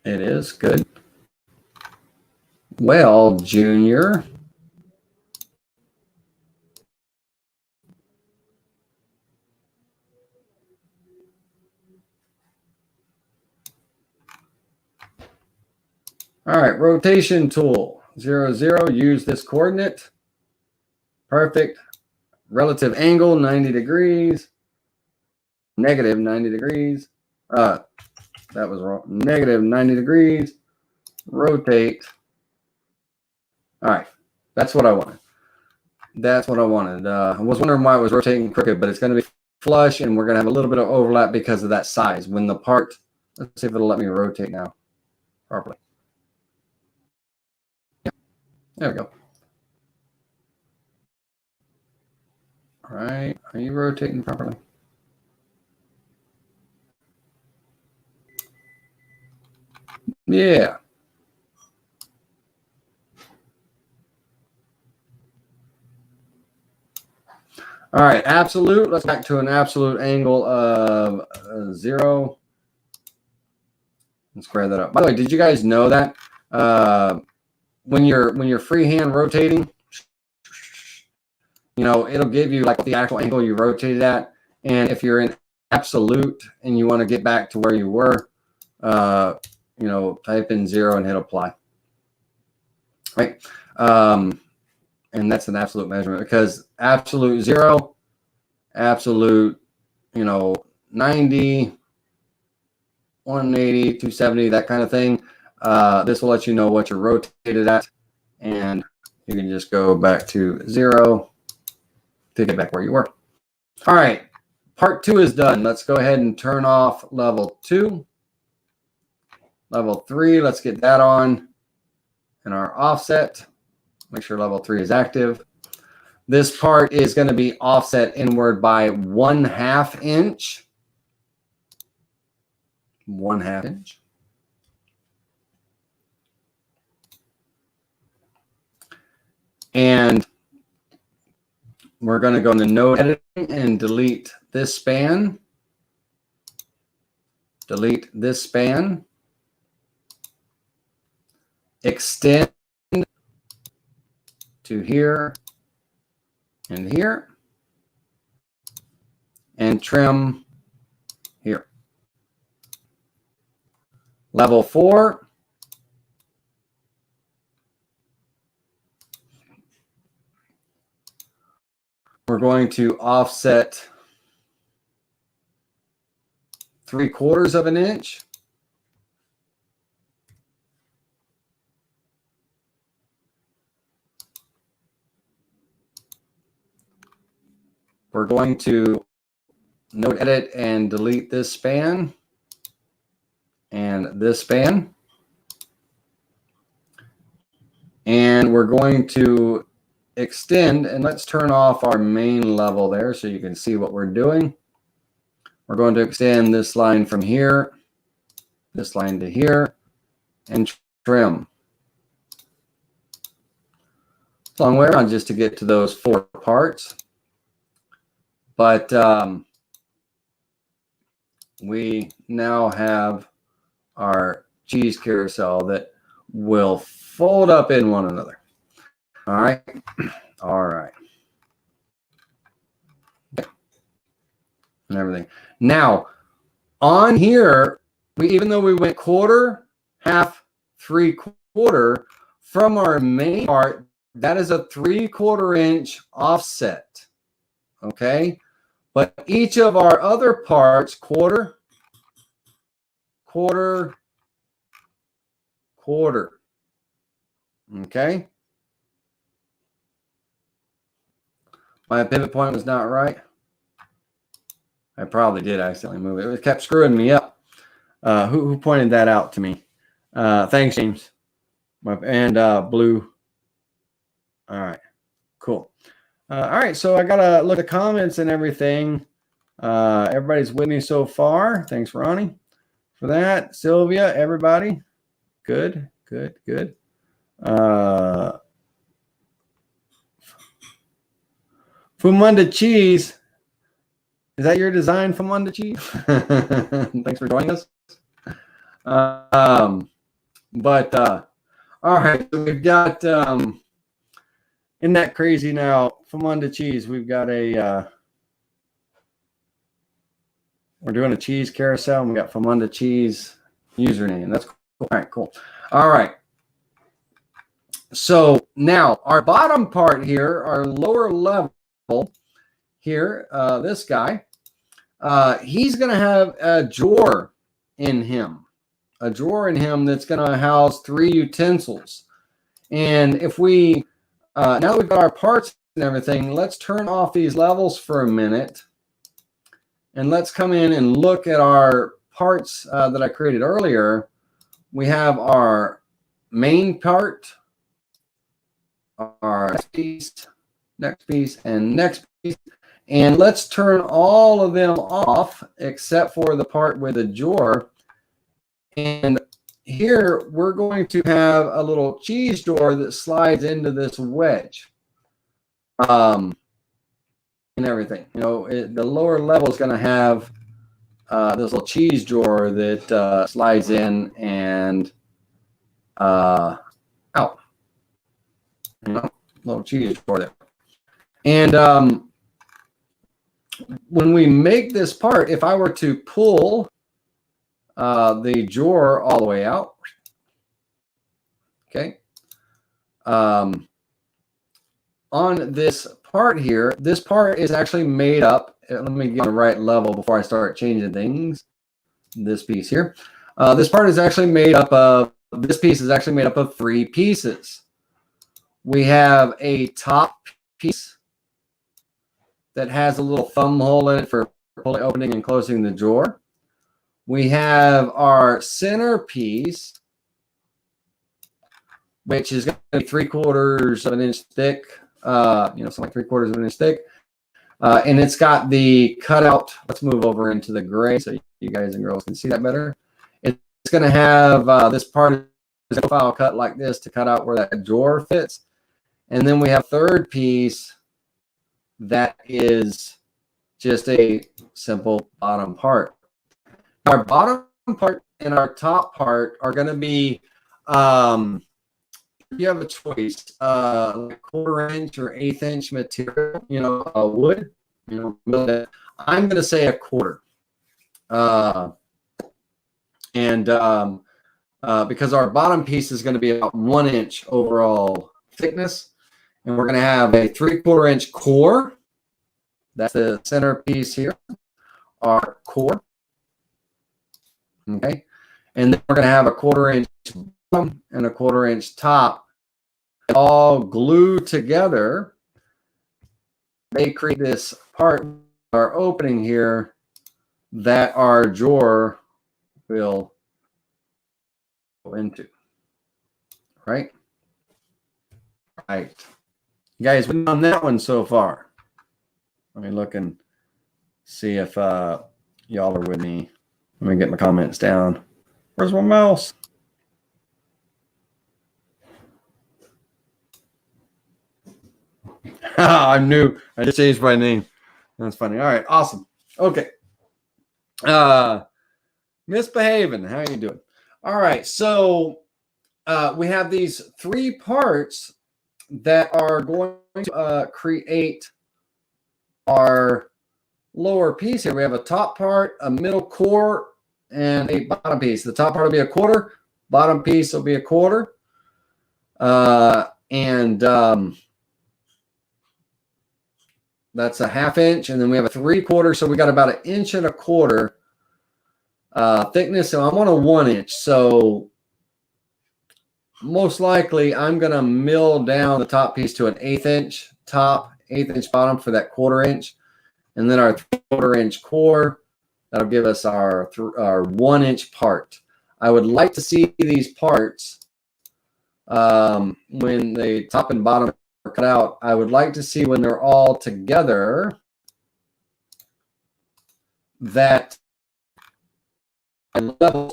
It is good. Well, Junior. All right, rotation tool, 0, 0, use this coordinate. Perfect. Relative angle, 90 degrees. Negative 90 degrees. That was wrong. Negative 90 degrees. Rotate. All right, that's what I wanted. That's what I wanted. I was wondering why it was rotating crooked, but it's going to be flush, and we're going to have a little bit of overlap because of that size. When the part, let's see if it'll let me rotate now properly. There we go. All right. Are you rotating properly? Yeah. All right. Absolute. Let's back to an absolute angle of 0. Let's square that up. By the way, did you guys know that when you're freehand rotating, you know, it'll give you like the actual angle you rotated at. And if you're in absolute and you want to get back to where you were, you know, type in 0 and hit apply. Right. And that's an absolute measurement, because absolute 0, absolute, you know, 90, 180, 270, that kind of thing. This will let you know what you're rotated at, and you can just go back to 0 to get back where you were. All right, part 2 is done. Let's go ahead and turn off level 2. Level 3, let's get that on. And our offset, make sure level 3 is active. This part is going to be offset inward by 1/2 inch. 1/2 inch. And we're going to go into node editing and delete this span. Delete this span. Extend to here and here. And trim here. Level 4. We're going to offset 3/4 of an inch. We're going to node edit and delete this span and this span. And we're going to extend, and let's turn off our main level there so you can see what we're doing. We're going to extend this line from here this line to here, and trim. It's a long way around just to get to those 4 parts. But we now have our cheese carousel that will fold up in one another. All right. All right. Okay. And everything. Now, on here, even though we went quarter, half, 3/4 from our main part, that is a 3/4 inch offset. Okay. But each of our other parts, quarter, quarter, quarter. Okay. My pivot point was not right. I probably did accidentally move it. It kept screwing me up. Who pointed that out to me? Thanks, James. And Blue. All right. Cool. All right. So I got to look at the comments and everything. Everybody's with me so far. Thanks, Ronnie, for that. Sylvia, everybody. Good, good, good. Fumunda Cheese. Is that your design, Fumunda Cheese? Thanks for joining us. All right, so we've got isn't that crazy now? Fumunda Cheese, we've got a we're doing a cheese carousel, and we got Fumunda Cheese username. That's cool. All right, cool. All right. So now our bottom part here, our lower level here, this guy, he's going to have a drawer in him. A drawer in him that's going to house 3 utensils. And if we, now that we've got our parts and everything, let's turn off these levels for a minute. And let's come in and look at our parts that I created earlier. We have our main part, our next piece, and next piece. And let's turn all of them off except for the part with the drawer. And here we're going to have a little cheese drawer that slides into this wedge. And everything. You know, the lower level is going to have this little cheese drawer that slides in and out. You know, little cheese drawer there. And when we make this part, if I were to pull the drawer all the way out, okay, on this part here, this part is actually made up. Let me get on the right level before I start changing things. This piece here, this part is actually made up of. This piece is actually made up of 3 pieces. We have a top piece that has a little thumb hole in it for opening and closing the drawer. We have our center piece, which is going to be 3/4 of an inch thick, you know, something like 3/4 of an inch thick. And it's got the cutout. Let's move over into the gray so you guys and girls can see that better. It's going to have this part is a file cut like this to cut out where that drawer fits. And then we have third piece that is just a simple bottom part. Our bottom part and our top part are going to be, you have a choice, like 1/4 inch or 1/8 inch material, you know, wood, you know, I'm going to say 1/4. Because our bottom piece is going to be about 1 inch overall thickness. And we're going to have a 3/4 inch core. That's the center piece here, our core. Okay. And then we're going to have a 1/4 inch bottom and a 1/4 inch top. All glued together. They create this part, our opening here, that our drawer will go into. Right? Right. Guys, we've done that one so far. Let me look and see if y'all are with me. Let me get my comments down. Where's my mouse? I'm new. I just changed my name. That's funny. All right, awesome. Okay. Misbehaving. How are you doing? All right, so we have these 3 parts that are going to create our lower piece here. We have a top part, a middle core, and a bottom piece. The top part will be a quarter, bottom piece will be a quarter. That's a 1/2 inch, and then we have a 3/4, so we got about 1 1/4 inch thickness. So I'm on a 1 inch, so most likely I'm going to mill down the top piece to an 1/8 inch top, 1/8 inch bottom for that 1/4 inch, and then our 3/4 inch core. That'll give us our 1 inch part. I would like to see these parts when the top and bottom are cut out. I would like to see when they're all together that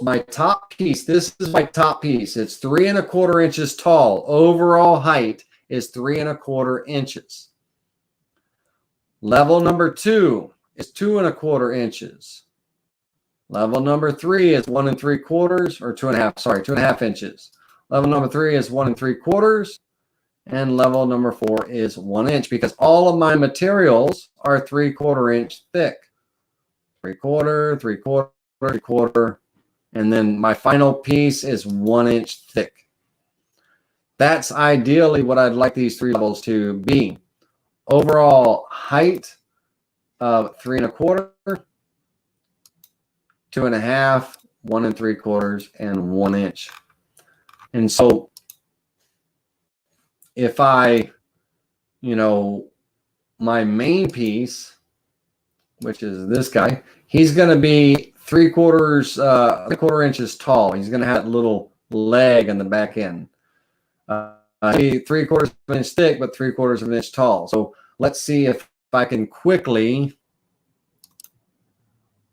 my top piece. This is my top piece. It's 3 1/4 inches tall. Overall height is 3 1/4 inches. Level number 2 is 2 1/4 inches. Level number 3 is 1 3/4 or 2.5. Sorry, 2.5 inches. Level number 3 is 1 3/4, and level number 4 is 1 inch, because all of my materials are 3/4 inch thick. 3/4, 3/4, 3/4, and then my final piece is 1 inch thick. That's ideally what I'd like these 3 levels to be. Overall height of 3 1/4, 2.5, 1 3/4, and 1 inch. And so if I, my main piece, which is this guy, he's going to be 3/4 inches tall. He's going to have a little leg in the back end. Be 3/4 of an inch thick, but 3/4 of an inch tall. So let's see if I can quickly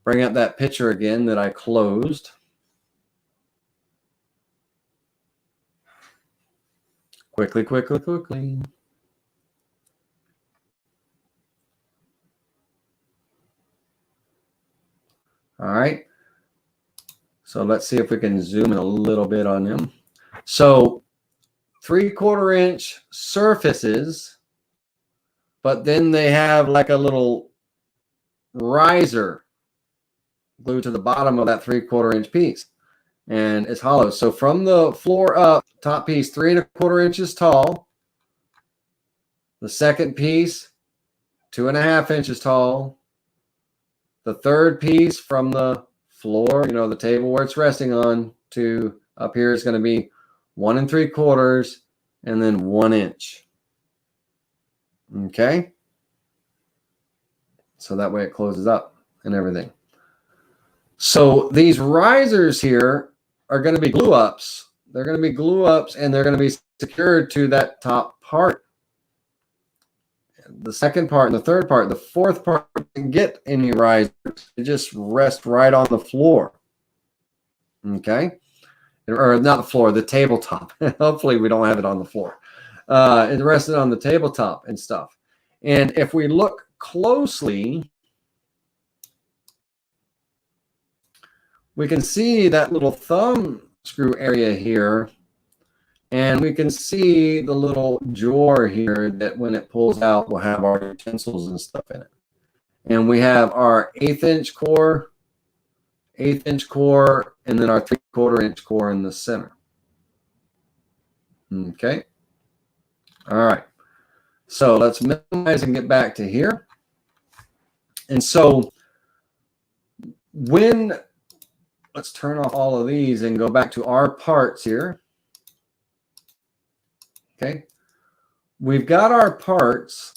bring up that picture again that I closed. Quickly. All right. So let's see if we can zoom in a little bit on him. So 3/4 inch surfaces, but then they have like a little riser glued to the bottom of that 3/4 inch piece, and it's hollow. So from the floor up, top piece 3 1/4 inches tall. The second piece 2.5 inches tall. The third piece from the floor, the table where it's resting on, to up here is going to be 1 3/4, and then 1 inch. Okay. So that way it closes up and everything. So these risers here are going to be glue ups. They're going to be glue ups, and they're going to be secured to that top part. The second part and the third part, the fourth part didn't get any risers. It just rests right on the floor. Okay. Or not the floor, the tabletop. Hopefully we don't have it on the floor. It rested on the tabletop and stuff. And if we look closely, we can see that little thumb screw area here, and we can see the little drawer here that when it pulls out, we'll have our utensils and stuff in it. And we have our 1/8 inch core, 1/8 inch core, and then our 3/4 inch core in the center. Okay. All right. So let's minimize and get back to here. And so let's turn off all of these and go back to our parts here. Okay. We've got our parts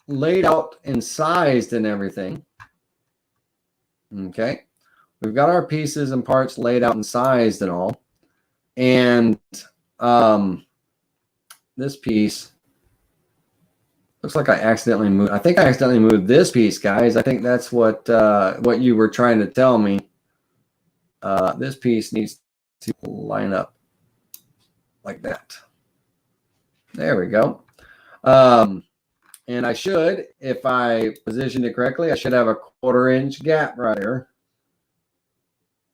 laid out and sized and everything. Okay. We've got our pieces and parts laid out and sized and all. And this piece looks like I accidentally moved. I think I accidentally moved this piece, guys. I think that's what you were trying to tell me. this piece needs to line up like that. There we go. And I should, if I positioned it correctly, I should have a 1/4 inch gap right here.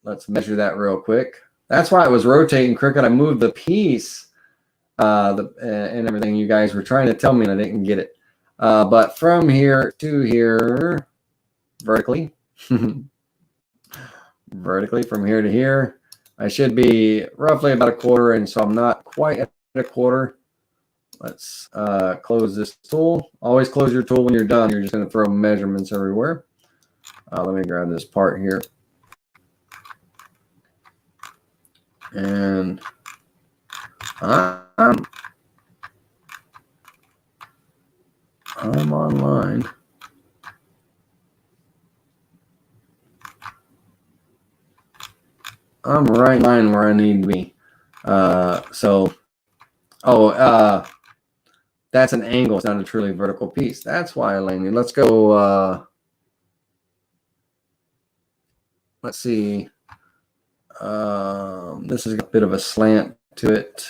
Let's measure that real quick. That's why it was rotating crooked. I moved the piece and everything. You guys were trying to tell me and I didn't get it. But from here to here, vertically, vertically from here to here, I should be roughly about a 1/4 inch. So I'm not quite at a 1/4. Let's close this tool. Always close your tool when you're done. You're just going to throw measurements everywhere. Let me grab this part here. And I'm online. I'm right in line where I need to be. That's an angle. It's not a truly vertical piece. That's why I landed. Let's go. Let's see. This is a bit of a slant to it.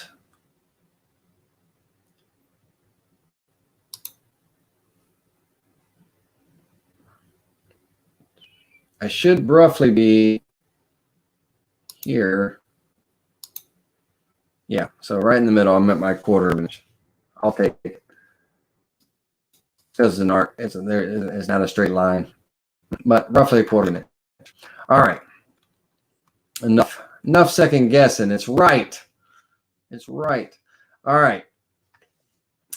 I should roughly be here. Yeah, so right in the middle, I'm at my 1/4 inch. I'll take it. Because it's an arc, it's not a straight line, but roughly a 1/4 inch. All right. Enough second guessing. It's right. It's right. All right.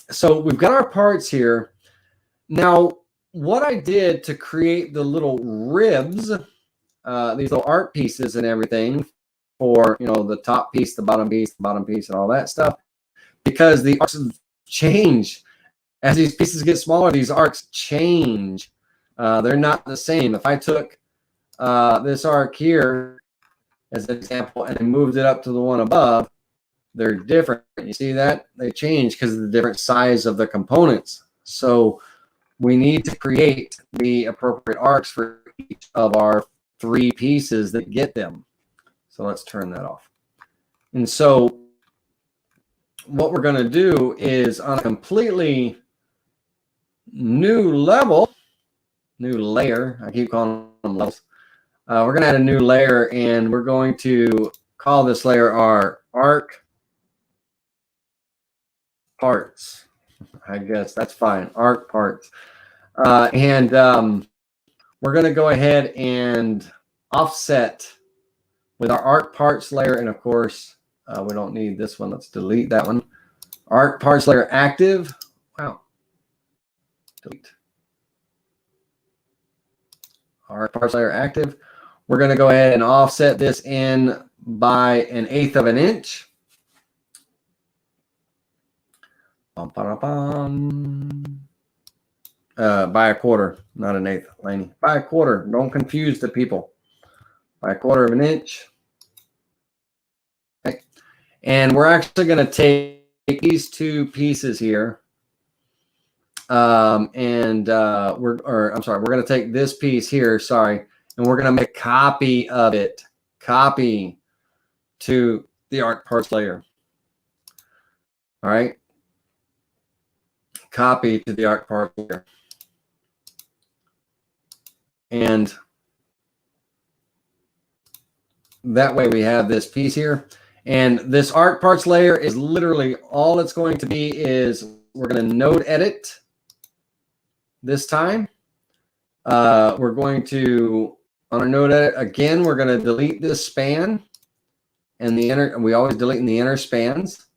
So we've got our parts here. Now, what I did to create the little ribs, these little art pieces and everything for, the top piece, the bottom piece, and all that stuff, because the arcs change. As these pieces get smaller, these arcs change. They're not the same. If I took this arc here as an example and then moved it up to the one above, they're different. You see that? They change because of the different size of the components. So we need to create the appropriate arcs for each of our 3 pieces that get them. So let's turn that off. And so what we're going to do is on a completely new level, new layer, I keep calling them levels. We're going to add a new layer, and we're going to call this layer our arc parts. I guess that's fine. Arc parts. We're going to go ahead and offset with our arc parts layer. And of course, we don't need this one. Let's delete that one. Arc parts layer active. Wow. Delete. Arc parts layer active. We're going to go ahead and offset this in by 1/8 of an inch. By a 1/4, not 1/8, Laney. By a 1/4. Don't confuse the people. By a 1/4 of an inch. Okay. And we're actually going to take these 2 pieces here. We're going to take this piece here, and we're going to make a copy of it. Copy to the arc parts layer. All right. Copy to the arc parts layer. And that way we have this piece here. And this arc parts layer is literally all it's going to be is we're going to node edit this time. We're going to, on our node edit, again, we're going to delete this span and the inner, we always delete in the inner spans.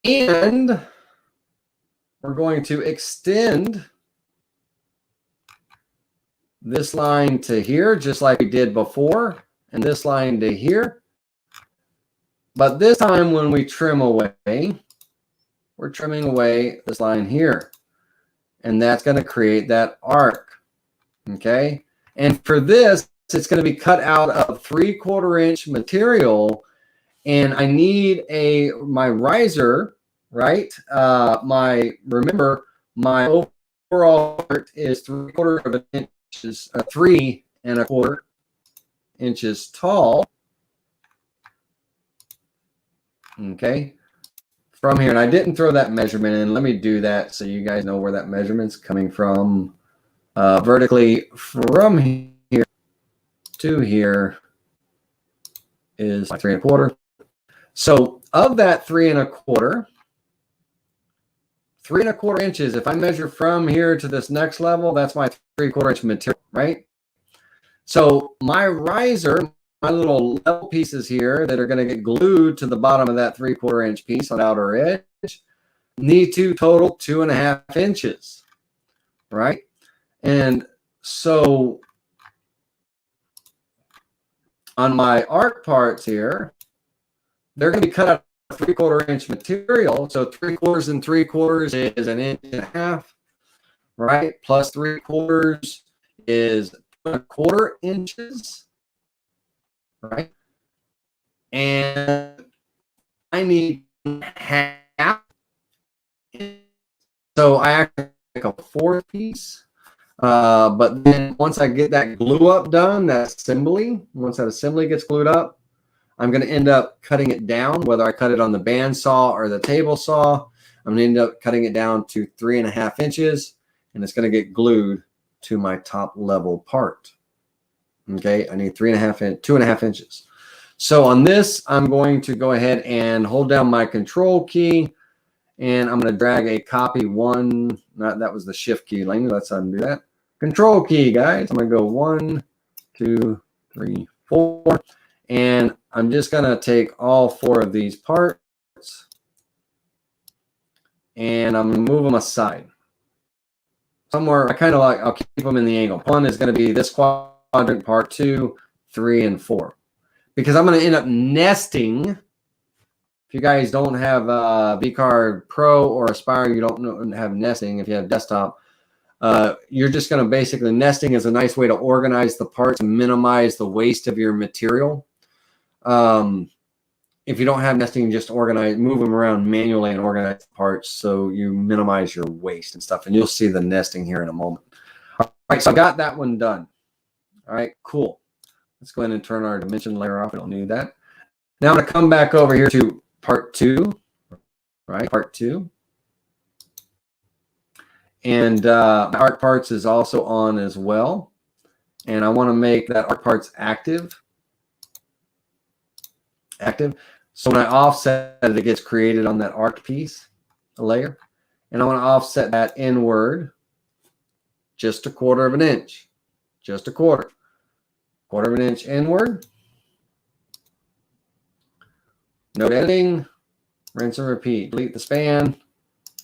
And we're going to extend this line to here, just like we did before, and this line to here. But this time when we trim away, we're trimming away this line here. And that's going to create that arc. Okay? And for this, it's going to be cut out of 3/4 inch material. And I need my riser, right? Remember, my overall part is 3/4 of an inch, is 3 1/4. inches tall. Okay, from here, and I didn't throw that measurement in. Let me do that so you guys know where that measurement's coming from. Vertically from here to here is 3 1/4. So of that 3 1/4, 3 1/4 inches, if I measure from here to this next level, that's my 3 1/4 inch material, right? So my riser, my little level pieces here that are going to get glued to the bottom of that 3 1/4 inch piece on the outer edge need to total 2 1/2 inches, right? And so on my arc parts here, they're going to be cut out of 3 1/4 inch material. So 3 quarters and 3 quarters is 1 1/2 inches, right? Plus 3 quarters is 2 1/4 inches, right? And I need half. So I actually make a 4th piece. But then once I get that glue up done, that assembly, once that assembly gets glued up, I'm going to end up cutting it down, whether I cut it on the bandsaw or the table saw. I'm going to end up cutting it down to 3 1/2 inches, and it's going to get glued to my top level part. Okay, I need 2 1/2 inches. So on this, I'm going to go ahead and hold down my control key, and I'm going to drag a copy one. That was the shift key, Laney. Let's undo that. Control key, guys. I'm going to go 1, 2, 3, 4. And I'm just going to take all 4 of these parts, and I'm going to move them aside. Somewhere, I kind of like, I'll keep them in the angle. One is going to be this quadrant, part 2, 3, and 4. Because I'm going to end up nesting. If you guys don't have VCard Pro or Aspire, you don't have nesting. If you have desktop, you're just going to basically, nesting is a nice way to organize the parts and minimize the waste of your material. If you don't have nesting, just move them around manually and organize the parts so you minimize your waste and stuff. And you'll see the nesting here in a moment. All right, so I got that one done. All right, cool. Let's go ahead and turn our dimension layer off. We don't need that. Now I'm going to come back over here to part 2, right? Part 2. And my arc parts is also on as well. And I want to make that arc parts active. So when I offset it, it gets created on that arc piece, a layer. And I want to offset that inward just 1/4 inch. Just 1/4 inch inward. No editing. Rinse and repeat. Delete the span.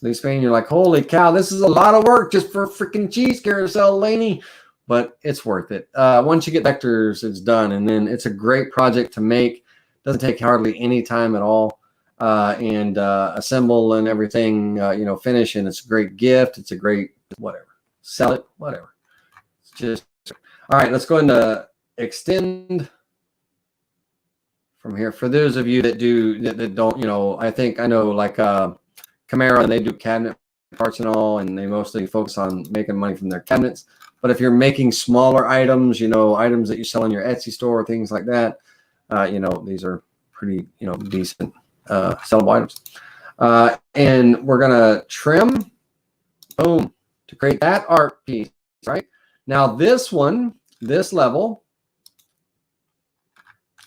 Delete span. You're like, holy cow, this is a lot of work just for freaking cheese carousel, Laney. But it's worth it. Once you get vectors, it's done. And then it's a great project to make. Doesn't take hardly any time at all. And assemble and everything, finish. And it's a great gift. It's a great whatever. Sell it, whatever. It's just all right. Let's go into extend from here. For those of you that don't, I know like Camaro, and they do cabinet parts and all, and they mostly focus on making money from their cabinets. But if you're making smaller items, items that you sell in your Etsy store, things like that, these are pretty, decent sellable items. And we're gonna trim, boom, to create that arc piece, right? Now this one, this level,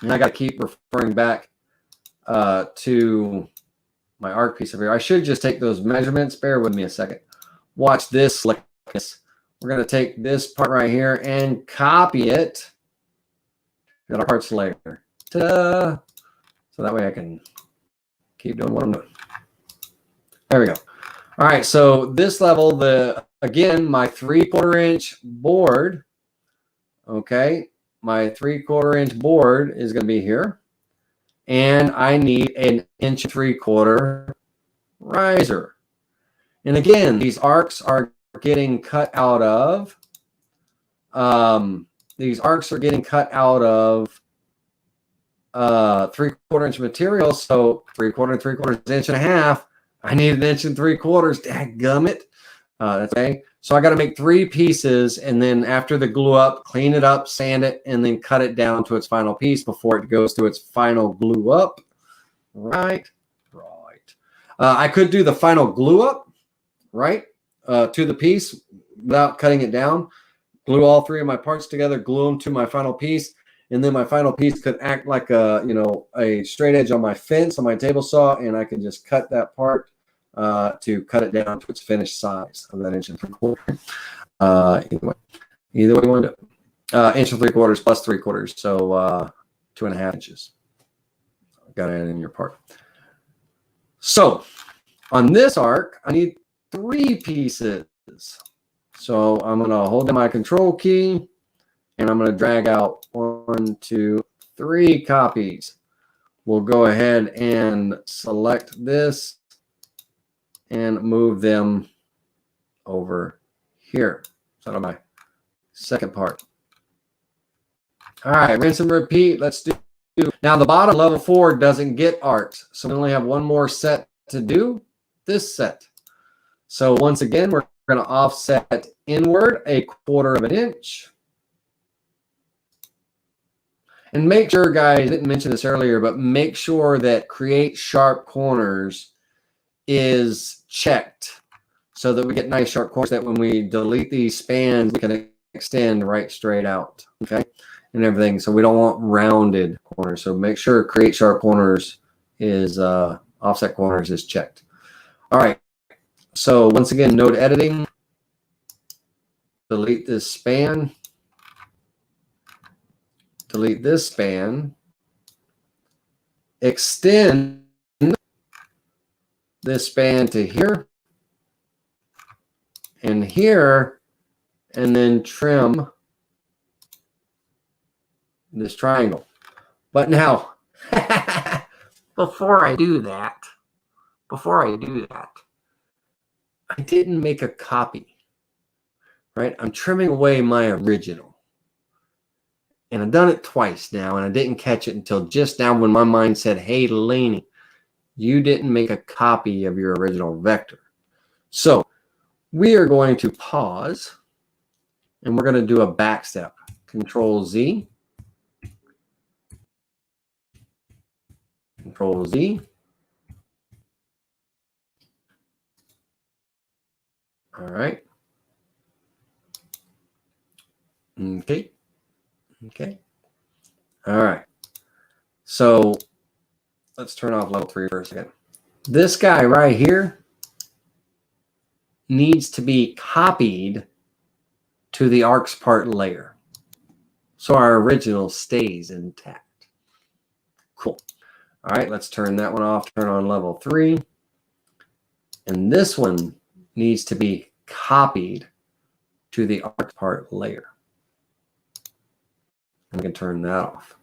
and I got to keep referring back to my arc piece over here. I should just take those measurements. Bear with me a second. Watch this. We're going to take this part right here and copy it. Got our parts layer. Ta-da! So that way I can keep doing what I'm doing. There we go. All right. So this level, again, my 3 1/4 inch board. Okay. My 3 1/4 inch board is going to be here. And I need an 1 3/4 inch riser. And again, these arcs are getting cut out of, 3 1/4 inch material. So 3 1/4 and 3/4 inch and a half. I need an 1 3/4 inch. Dadgummit. That's okay. So I got to make 3 pieces, and then after the glue up, clean it up, sand it, and then cut it down to its final piece before it goes to its final glue up. Right. I could do the final glue up, right, to the piece without cutting it down. Glue all 3 of my parts together, glue them to my final piece, and then my final piece could act like a straight edge on my fence on my table saw, and I can just cut that part to cut it down to its finished size of that 1 3/4. Either way you want to do it. 1 3/4 plus 3/4, so 2.5 inches. Got to add in your part. So on this arc, I need 3 pieces. So I'm going to hold down my control key, and I'm going to drag out 1, 2, 3 copies. We'll go ahead and select this and move them over here. So that's my second part. All right, rinse and repeat. Let's do. Now the bottom level 4 doesn't get arcs, so we only have 1 more set to do. This set. So once again, we're going to offset inward 1/4 inch. And make sure, guys, I didn't mention this earlier, but make sure that create sharp corners is checked so that we get nice sharp corners that when we delete these spans, we can extend right straight out, okay, and everything. So we don't want rounded corners. So make sure create sharp corners is offset corners is checked. All right. So once again, node editing, delete this span, delete this span, extend this span to here and here, and then trim this triangle. But now, before I do that, I didn't make a copy, right? I'm trimming away my original. And I've done it twice now, and I didn't catch it until just now when my mind said, hey, Laney, you didn't make a copy of your original vector. So we are going to pause, and we're going to do a back step. Control Z. Control Z. All right. Okay. Okay. All right. So let's turn off level 3 for a second. This guy right here needs to be copied to the arcs part layer, so our original stays intact. Cool. All right, let's turn that one off, turn on level 3. And this one needs to be copied to the arc part layer. I'm going to turn that off.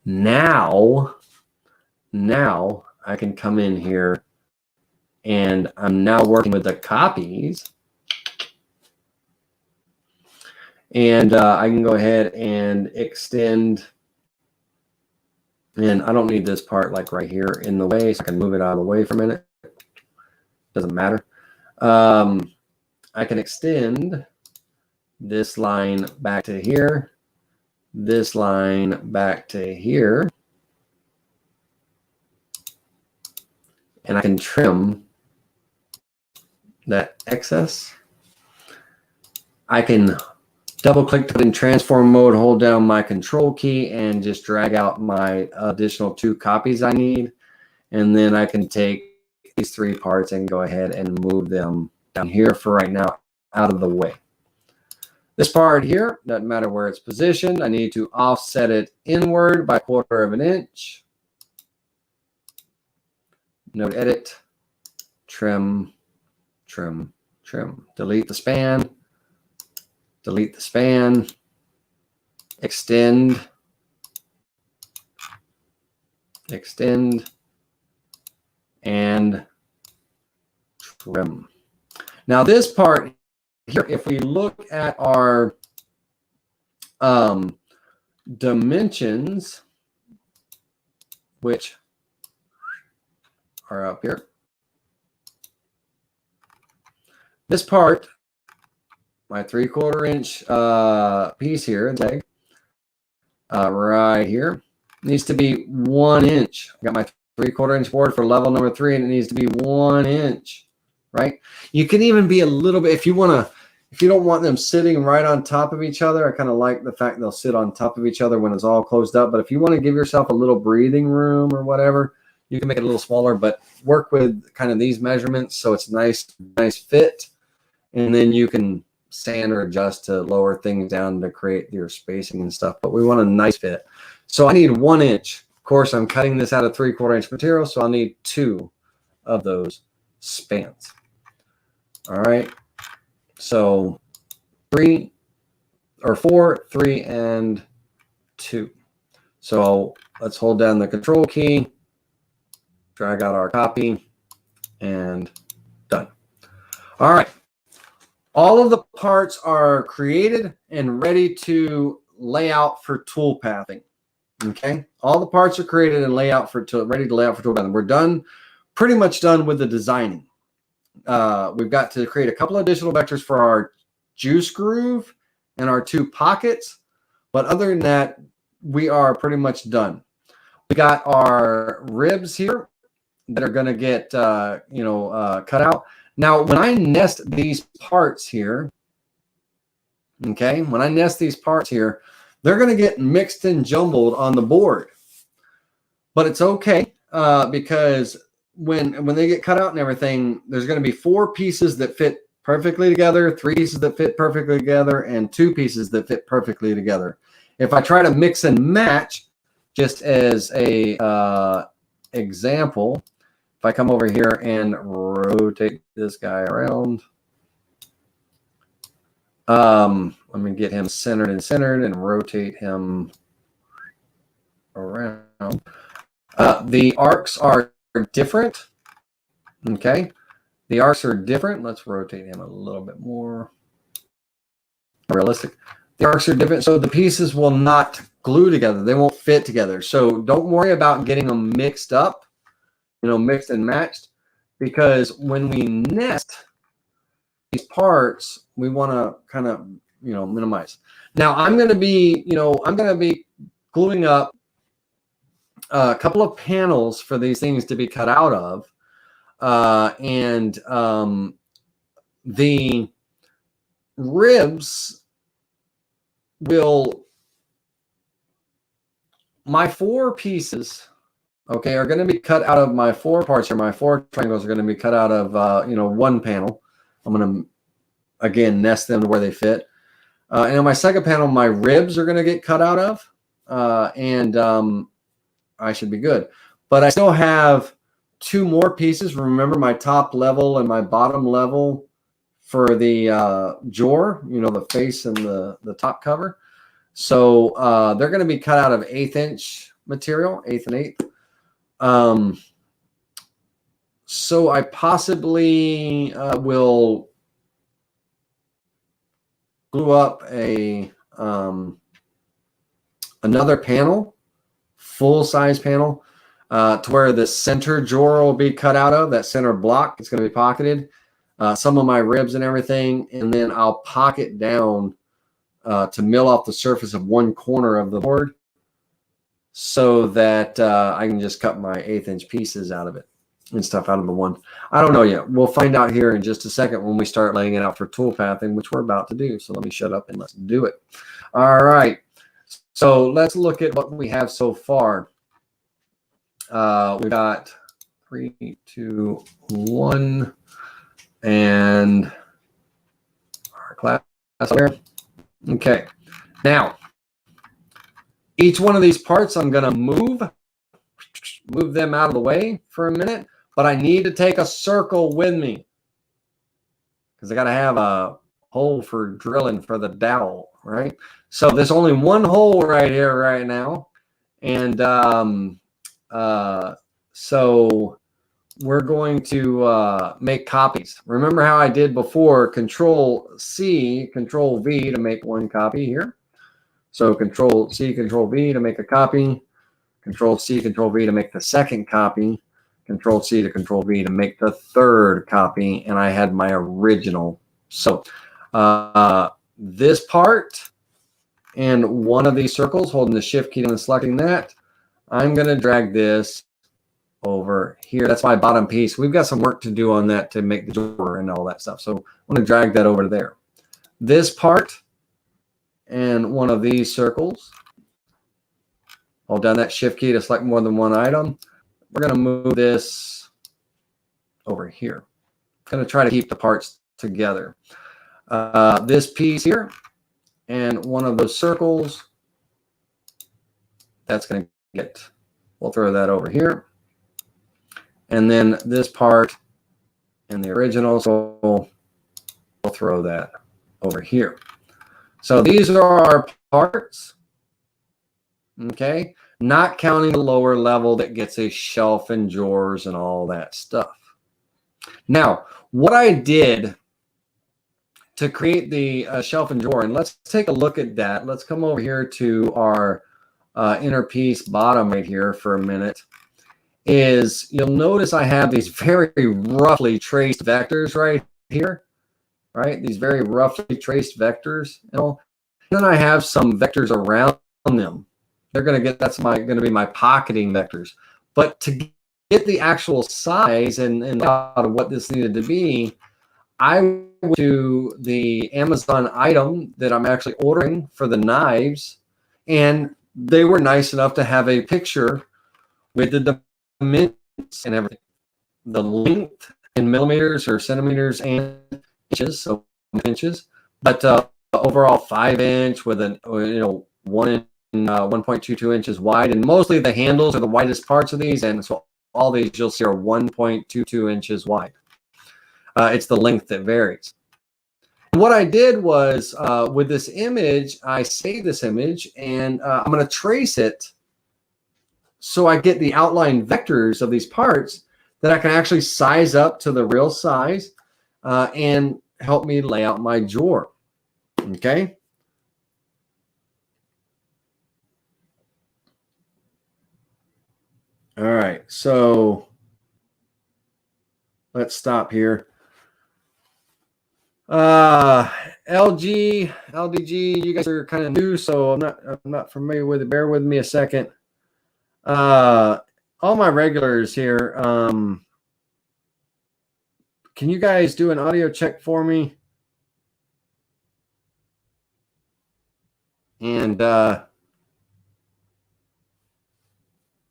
Now I can come in here, and I'm now working with the copies. And I can go ahead and extend. And I don't need this part like right here in the way, so I can move it out of the way for a minute. Doesn't matter. I can extend this line back to here, this line back to here, and I can trim that excess. I can double click to put in transform mode, hold down my control key, and just drag out my additional 2 copies I need. And then I can take these 3 parts and go ahead and move them down here for right now out of the way. This part here, doesn't matter where it's positioned. I need to offset it inward by 1/4 inch. Node edit, trim, trim, trim. Delete the span. Delete the span, extend, extend, and trim. Now this part here, if we look at our dimensions, which are up here, this part, my 3/4 inch piece here, tag, right here, needs to be 1 inch. I got my 3/4 inch board for level number 3, and it needs to be 1 inch, right? You can even be a little bit, if you don't want them sitting right on top of each other. I kind of like the fact they'll sit on top of each other when it's all closed up. But if you want to give yourself a little breathing room or whatever, you can make it a little smaller, but work with kind of these measurements so it's nice fit. And then you can sand or adjust to lower things down to create your spacing and stuff. But we want a nice fit. So I need 1 inch. Of course, I'm cutting this out of 3/4 inch material, so I'll need 2 of those spans. All right. So 3 or 4, 3, and 2. So let's hold down the control key, drag out our copy, and done. All right. All of the parts are created and ready to lay out for tool pathing. Okay. All the parts are created and ready to lay out for tool pathing. We're done, pretty much done with the designing. We've got to create a couple additional vectors for our juice groove and our 2 pockets. But other than that, we are pretty much done. We got our ribs here that are going to get, cut out. Now, when I nest these parts here, okay, they're going to get mixed and jumbled on the board. But it's okay because when they get cut out and everything, there's going to be 4 pieces that fit perfectly together, 3 pieces that fit perfectly together, and 2 pieces that fit perfectly together. If I try to mix and match, just as a example, if I come over here and rotate this guy around, let me get him centered and rotate him around. The arcs are different. Okay. The arcs are different. Let's rotate him a little bit more realistic. The arcs are different, so the pieces will not glue together. They won't fit together. So don't worry about getting them mixed up, mixed and matched, because when we nest these parts, we want to kind of, minimize. Now I'm going to be gluing up a couple of panels for these things to be cut out of. The ribs my 4 pieces, okay, are going to be cut out of my 4 parts here. My 4 triangles are going to be cut out of, 1 panel. I'm going to, again, nest them to where they fit. And on my second panel, my ribs are going to get cut out of, and I should be good. But I still have 2 more pieces. Remember my top level and my bottom level for the jaw, the face and the top cover. So they're going to be cut out of 1/8 inch material, 1/8 and 1/8. So I possibly will glue up another panel, full-size panel, to where the center drawer will be cut out of, that center block. It's going to be pocketed. Some of my ribs and everything, and then I'll pocket down to mill off the surface of 1 corner of the board so that I can just cut my 1/8 inch pieces out of it and stuff out of the one. I don't know yet. We'll find out here in just a second when we start laying it out for tool pathing, which we're about to do. So let me shut up and let's do it. All right. So let's look at what we have so far. We've got 3, 2, 1, and our class here. Okay. Now, each one of these parts, I'm going to move them out of the way for a minute, but I need to take a circle with me because I got to have a hole for drilling for the dowel, right? So there's only 1 hole right here right now. And so we're going to make copies. Remember how I did before, Control C, Control V to make 1 copy here. So Control C, Control V to make a copy. Control C, Control V to make the second copy. Control C to Control V to make the third copy, and I had my original. So this part and one of these circles, holding the Shift key and selecting that, I'm going to drag this over here. That's my bottom piece. We've got some work to do on that to make the drawer and all that stuff. So I'm going to drag that over there. This part and one of these circles, hold down that Shift key to select more than one item. We're going to move this over here. I'm going to try to keep the parts together. This piece here and one of those circles, that's going to get, we'll throw that over here. And then this part and the original, so we'll throw that over here. So these are our parts, okay? Not counting the lower level that gets a shelf and drawers and all that stuff. Now, what I did to create the shelf and drawer, and let's take a look at that. Let's come over here to our inner piece bottom right here for a minute. Is you'll notice I have these very roughly traced vectors right here, right? These very roughly traced vectors. And then I have some vectors around them. They're going to get, that's going to be my pocketing vectors. But to get the actual size and of what this needed to be, I went to the Amazon item that I'm actually ordering for the knives, and they were nice enough to have a picture with the dimensions and everything, the length in millimeters or centimeters and inches, so inches, but overall 5-inch with an 1.22 inches wide, and mostly the handles are the widest parts of these, and so all these you'll see are 1.22 inches wide. It's the length that varies. And what I did was with this image, I saved this image, and I'm going to trace it so I get the outline vectors of these parts that I can actually size up to the real size and help me lay out my drawer. Okay. All right. So let's stop here. LG, LDG, you guys are kind of new, so I'm not familiar with it. Bear with me a second. All my regulars here, can you guys do an audio check for me? And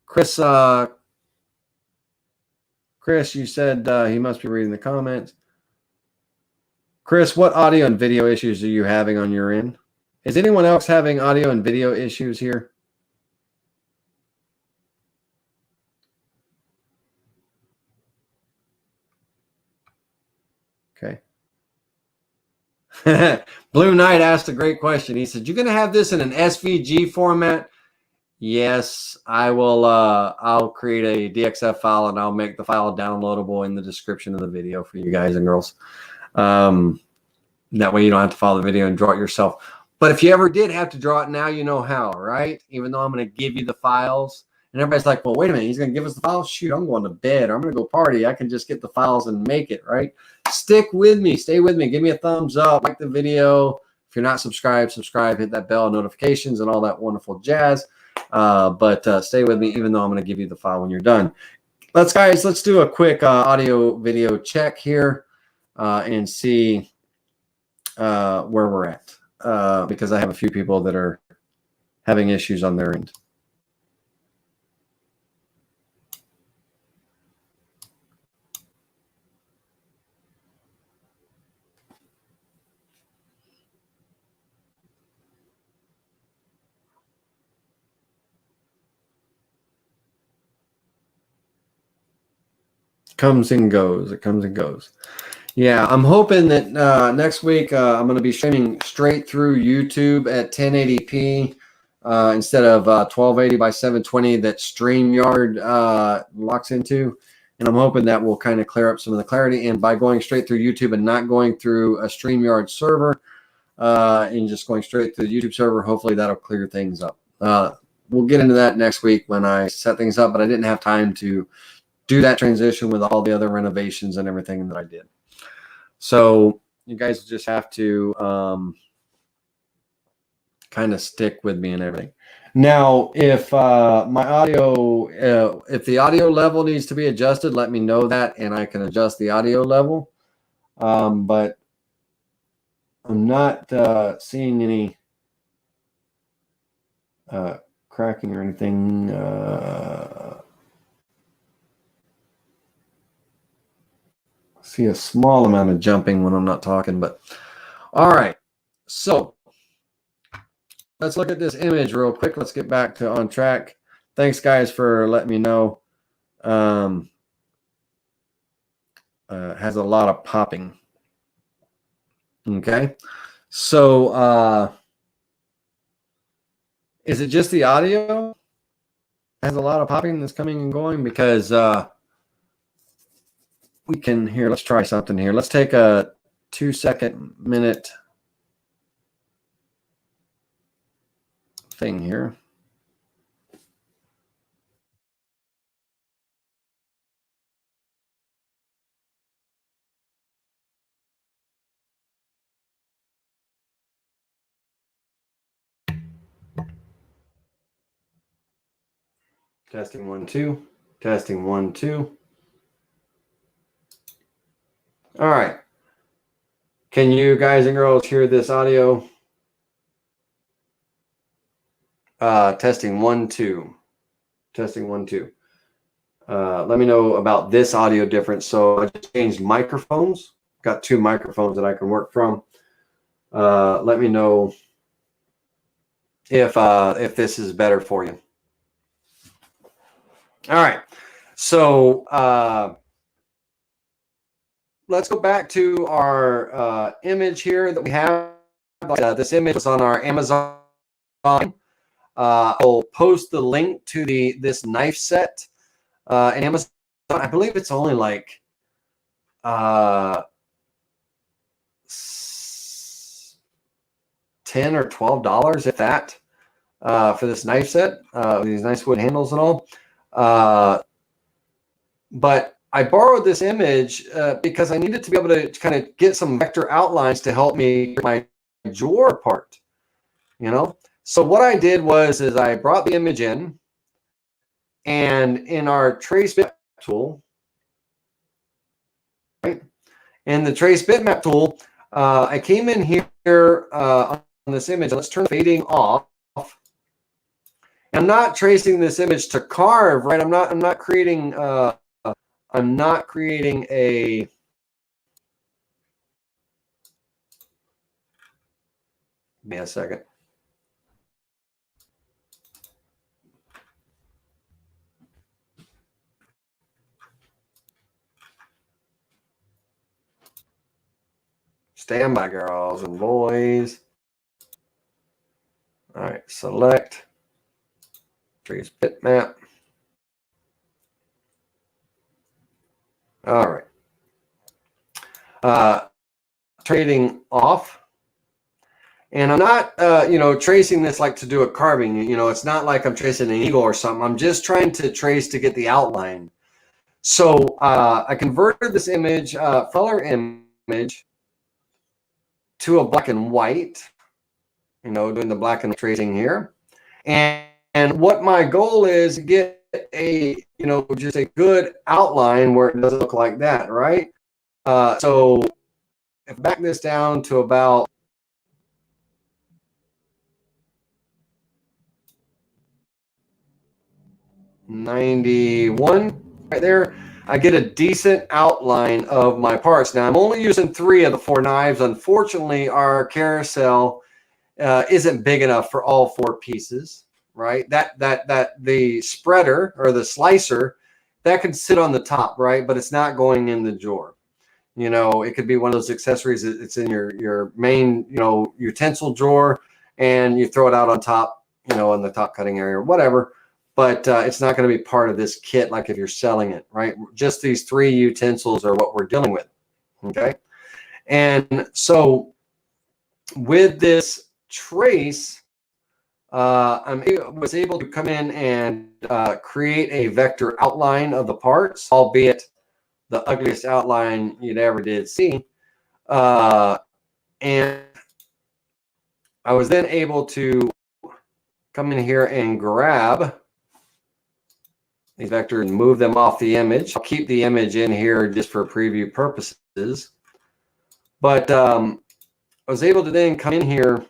Chris, you said he must be reading the comments. Chris, what audio and video issues are you having on your end? Is anyone else having audio and video issues here? Okay. Blue Knight asked a great question. He said, "You're going to have this in an SVG format?" Yes, I will. I'll create a DXF file and I'll make the file downloadable in the description of the video for you guys and girls. That way you don't have to follow the video and draw it yourself. But if you ever did have to draw it, now you know how, right? Even though I'm going to give you the files. And everybody's like, well, wait a minute. He's going to give us the files? Shoot, I'm going to bed. Or I'm going to go party. I can just get the files and make it, right? Stick with me. Stay with me. Give me a thumbs up. Like the video. If you're not subscribed, subscribe. Hit that bell, notifications, and all that wonderful jazz. But stay with me, even though I'm going to give you the file when you're done. Let's do a quick audio video check here and see where we're at, because I have a few people that are having issues on their end. Comes and goes. It comes and goes. Yeah, I'm hoping that next week I'm going to be streaming straight through YouTube at 1080p instead of 1280 by 720 that StreamYard locks into. And I'm hoping that will kind of clear up some of the clarity. And by going straight through YouTube and not going through a StreamYard server and just going straight through the YouTube server, hopefully that'll clear things up. We'll get into that next week when I set things up, but I didn't have time to do that transition with all the other renovations and everything that I did. So you guys just have to kind of stick with me and everything. Now, if my audio, if the audio level needs to be adjusted, let me know that, and I can adjust the audio level. But I'm not seeing any cracking or anything. See a small amount of jumping when I'm not talking, but all right. So let's look at this image real quick. Let's get back to on track. Thanks, guys, for letting me know. Has a lot of popping. Okay. So is it just the audio has a lot of popping that's coming and going? Because we can here. Let's try something here. Let's take a 2-second minute thing here. Testing 1 2. Testing 1 2. All right. Can you guys and girls hear this audio? Testing 1 2. Testing 1 2. Let me know about this audio difference. So I just changed microphones. Got 2 microphones that I can work from. Let me know if this is better for you. All right. So let's go back to our image here that we have. This image was on our Amazon. I'll post the link to this knife set in Amazon. I believe it's only like $10 or $12, if that, for this knife set, these nice wood handles and all. But I borrowed this image because I needed to be able to kind of get some vector outlines to help me get my drawer apart, you know? So what I did was I brought the image in, and in our trace bitmap tool, right? In the trace bitmap tool, I came in here on this image. Let's turn the fading off. I'm not tracing this image to carve, right? I'm not creating a. Give me a second. Stand by, girls and boys. All right, select trace bitmap. All right. Trading off. And I'm not, tracing this like to do a carving. It's not like I'm tracing an eagle or something. I'm just trying to trace to get the outline. So I converted this image, color image, to a black and white. Doing the black and white tracing here. And what my goal is to get just a good outline where it doesn't look like that, right? So if I back this down to about 91 right there, I get a decent outline of my parts. Now I'm only using 3 of the 4 knives. Unfortunately, our carousel isn't big enough for all 4 pieces, right? That the spreader or the slicer that can sit on the top, right? But it's not going in the drawer. It could be one of those accessories. It's in your main, utensil drawer, and you throw it out on top, in the top cutting area or whatever. But it's not going to be part of this kit like if you're selling it, right? Just these 3 utensils are what we're dealing with, okay? And so with this trace, was able to come in and create a vector outline of the parts, albeit the ugliest outline you'd ever did see. And I was then able to come in here and grab these vectors and move them off the image. I'll keep the image in here just for preview purposes. But I was able to then come in here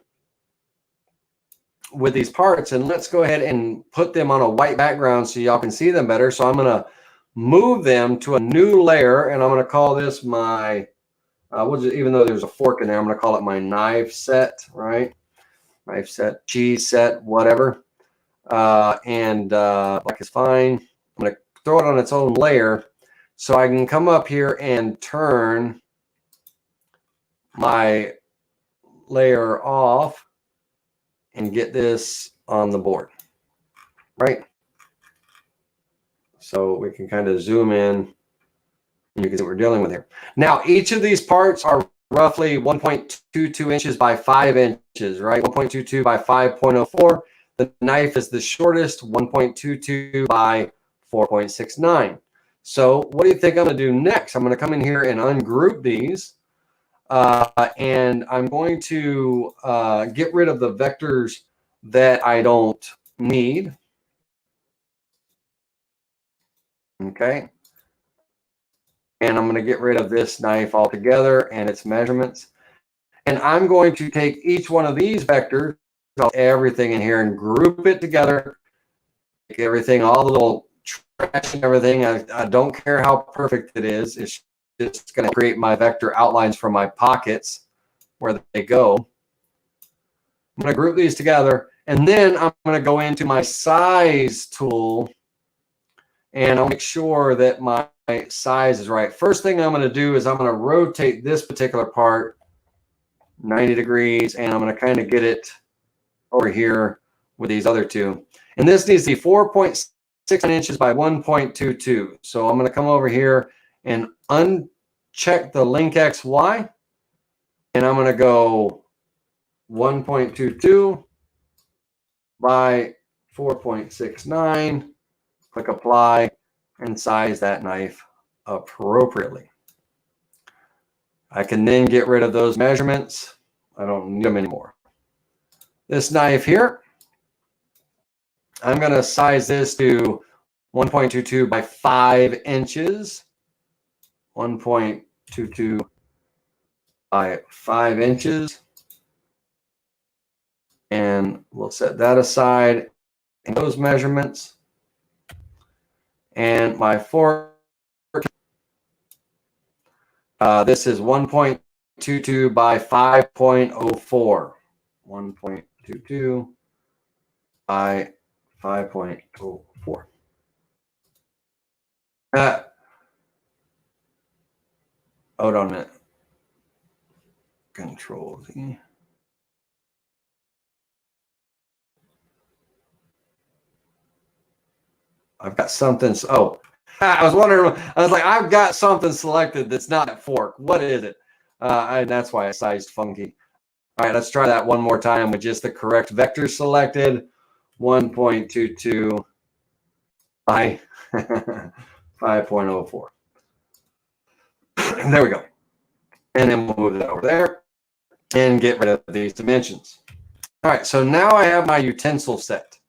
with these parts, and let's go ahead and put them on a white background so y'all can see them better. So I'm going to move them to a new layer, and I'm going to call this my, even though there's a fork in there, I'm going to call it my knife set, right? Knife set, cheese set, whatever. Like it's fine. I'm going to throw it on its own layer so I can come up here and turn my layer off and get this on the board, right? So we can kind of zoom in and you can see what we're dealing with here. Now, each of these parts are roughly 1.22 inches by 5 inches, right? 1.22 by 5.04. The knife is the shortest, 1.22 by 4.69. So what do you think I'm going to do next? I'm going to come in here and ungroup these. And I'm going to get rid of the vectors that I don't need. Okay. And I'm going to get rid of this knife altogether and its measurements. And I'm going to take each one of these vectors, everything in here, and group it together. Take everything, all the little trash and everything. I don't care how perfect it is. It's just going to create my vector outlines for my pockets where they go. I'm going to group these together, and then I'm going to go into my size tool, and I'll make sure that my size is right. First thing I'm going to do is I'm going to rotate this particular part 90 degrees, and I'm going to kind of get it over here with these other two. And this needs to be 4.69 inches by 1.22. So I'm going to come over here and uncheck the link XY, and I'm going to go 1.22 by 4.69, click apply, and size that knife appropriately. I can then get rid of those measurements. I don't need them anymore. This knife here, I'm going to size this to 1.22 by 5 inches. 1.22 by 5 inches. And we'll set that aside and those measurements. And my fork, this is 1.22 by 5.04. 1.22 by 5.04. Hold on a minute. Control Z. I've got something. Oh, I was wondering. I was like, I've got something selected that's not that fork. What is it? And that's why I sized funky. All right, let's try that one more time with just the correct vector selected. 1.22 by 5.04. There we go. And then we'll move that over there and get rid of these dimensions. All right, so now I have my utensil set.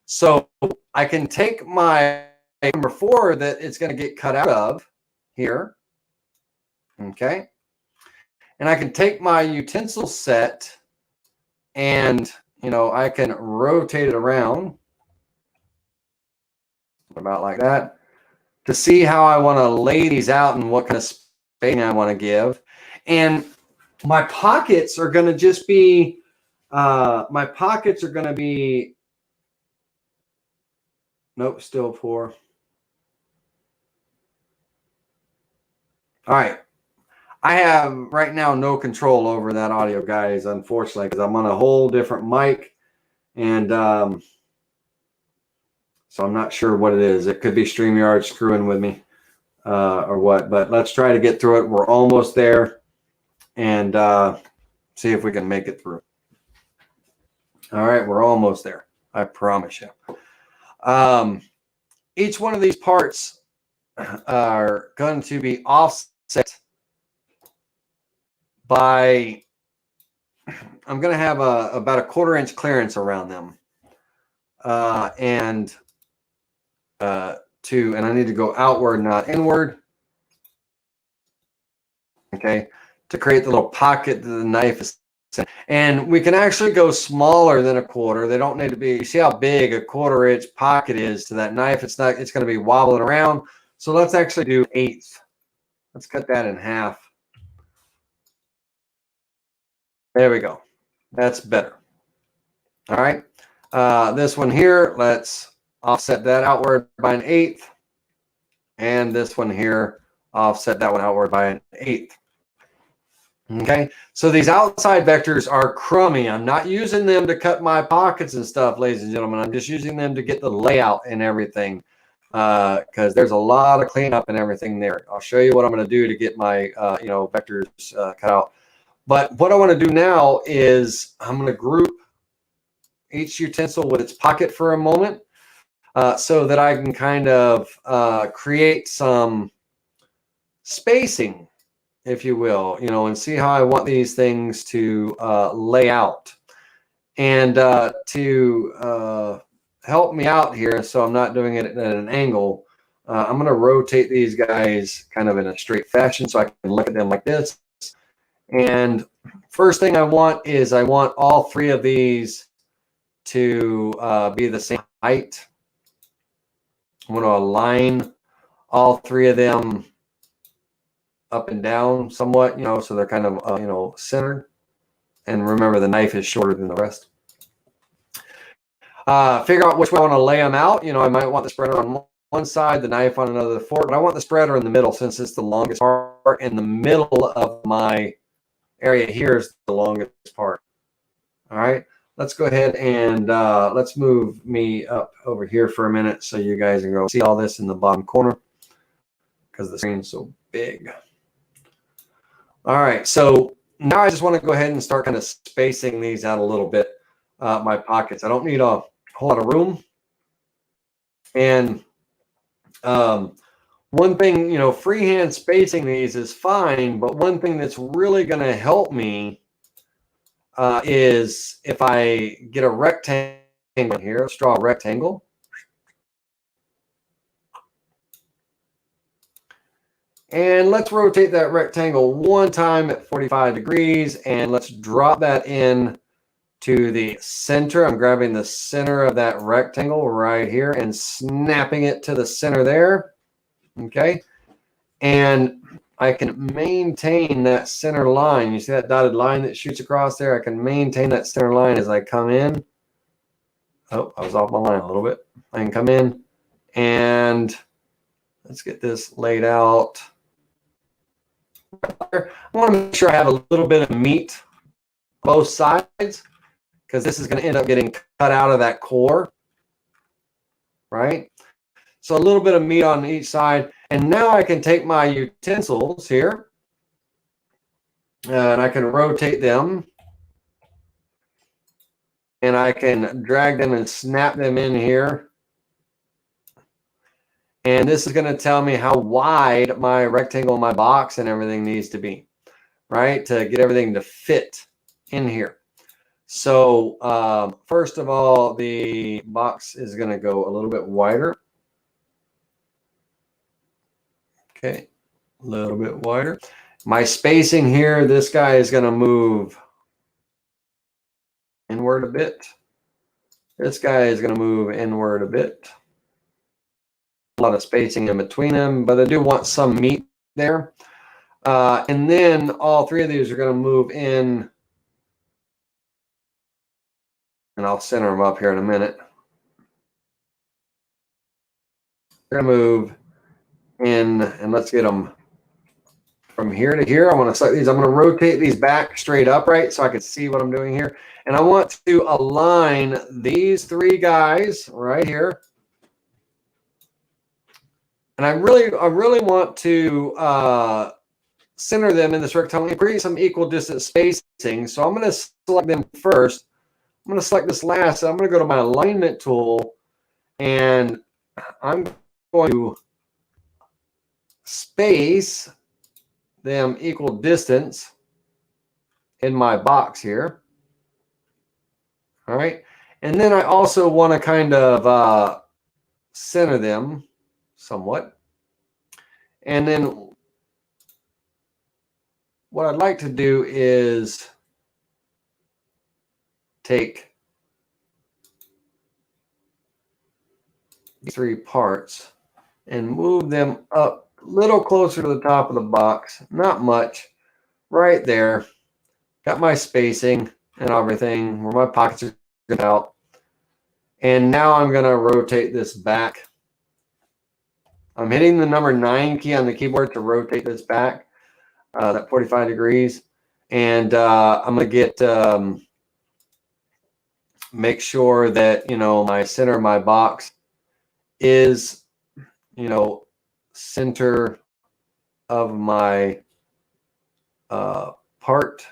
So I can take my number 4 that it's going to get cut out of here. Okay. And I can take my utensil set and, I can rotate it around about like that to see how I want to lay these out and what kind of spacing I want to give. And my pockets are going to just be, nope, still poor. All right. I have right now no control over that audio, guys, unfortunately, because I'm on a whole different mic. And so I'm not sure what it is. It could be StreamYard screwing with me or what. But let's try to get through it. We're almost there. And see if we can make it through. All right, we're almost there. I promise you. Each one of these parts are going to be offset by, I'm going to have about a 1/4 inch clearance around them. And I need to go outward, not inward. Okay, to create the little pocket that the knife is in. And we can actually go smaller than a 1/4. They don't need to be, you see how big a 1/4 inch pocket is to that knife. It's going to be wobbling around. So let's actually do 1/8. Let's cut that in half. There we go. That's better. All right. This one here, let's offset that outward by 1/8. And this one here, offset that one outward by 1/8. Okay, so these outside vectors are crummy. I'm not using them to cut my pockets and stuff, ladies and gentlemen. I'm just using them to get the layout and everything, because there's a lot of cleanup and everything there. I'll show you what I'm going to do to get my vectors cut out. But what I want to do now is I'm going to group each utensil with its pocket for a moment, so that I can kind of create some spacing, if you will, and see how I want these things to lay out. And to help me out here, so I'm not doing it at an angle, I'm going to rotate these guys kind of in a straight fashion so I can look at them like this. And first thing I want is I want all 3 of these to be the same height. I'm going to align all 3 of them up and down somewhat, so they're kind of, centered. And remember, the knife is shorter than the rest. Figure out which way I want to lay them out. I might want the spreader on one side, the knife on another fork, but I want the spreader in the middle since it's the longest part. In the middle of my area here is the longest part. All right, let's go ahead and let's move me up over here for a minute so you guys can go see all this in the bottom corner because the screen's so big. All right, so now I just want to go ahead and start kind of spacing these out a little bit, my pockets. I don't need a whole lot of room. And one thing, freehand spacing these is fine, but one thing that's really going to help me is if I get a rectangle here, let's draw a rectangle. And let's rotate that rectangle one time at 45 degrees, and let's drop that in to the center. I'm grabbing the center of that rectangle right here and snapping it to the center there. Okay. And I can maintain that center line. You see that dotted line that shoots across there? I can maintain that center line as I come in. Oh, I was off my line a little bit. I can come in and let's get this laid out. I want to make sure I have a little bit of meat both sides because this is going to end up getting cut out of that core, right? So a little bit of meat on each side. And now I can take my utensils here and I can rotate them and I can drag them and snap them in here. And this is going to tell me how wide my rectangle, my box and everything needs to be, right? To get everything to fit in here. So first of all, the box is going to go a little bit wider. Okay, a little bit wider. My spacing here, this guy is going to move inward a bit. This guy is going to move inward a bit. A lot of spacing in between them, but I do want some meat there. And then all 3 of these are going to move in. And I'll center them up here in a minute. They're going to move in, and let's get them from here to here. I want to select these. I'm going to rotate these back straight upright so I can see what I'm doing here. And I want to align these 3 guys right here. And I really want to center them in this rectangle and create some equal distance spacing. So I'm going to select them first. going to select this last. I'm going to go to my alignment tool, and I'm going to space them equal distance in my box here. All right. And then I also want to kind of center them somewhat. And then what I'd like to do is take these 3 parts and move them up a little closer to the top of the box. Not much. Right there. Got my spacing and everything where my pockets are out. And now I'm going to rotate this back. I'm hitting the number 9 key on the keyboard to rotate this back, that 45 degrees. And I'm going to get, make sure that, my center of my box is, center of my part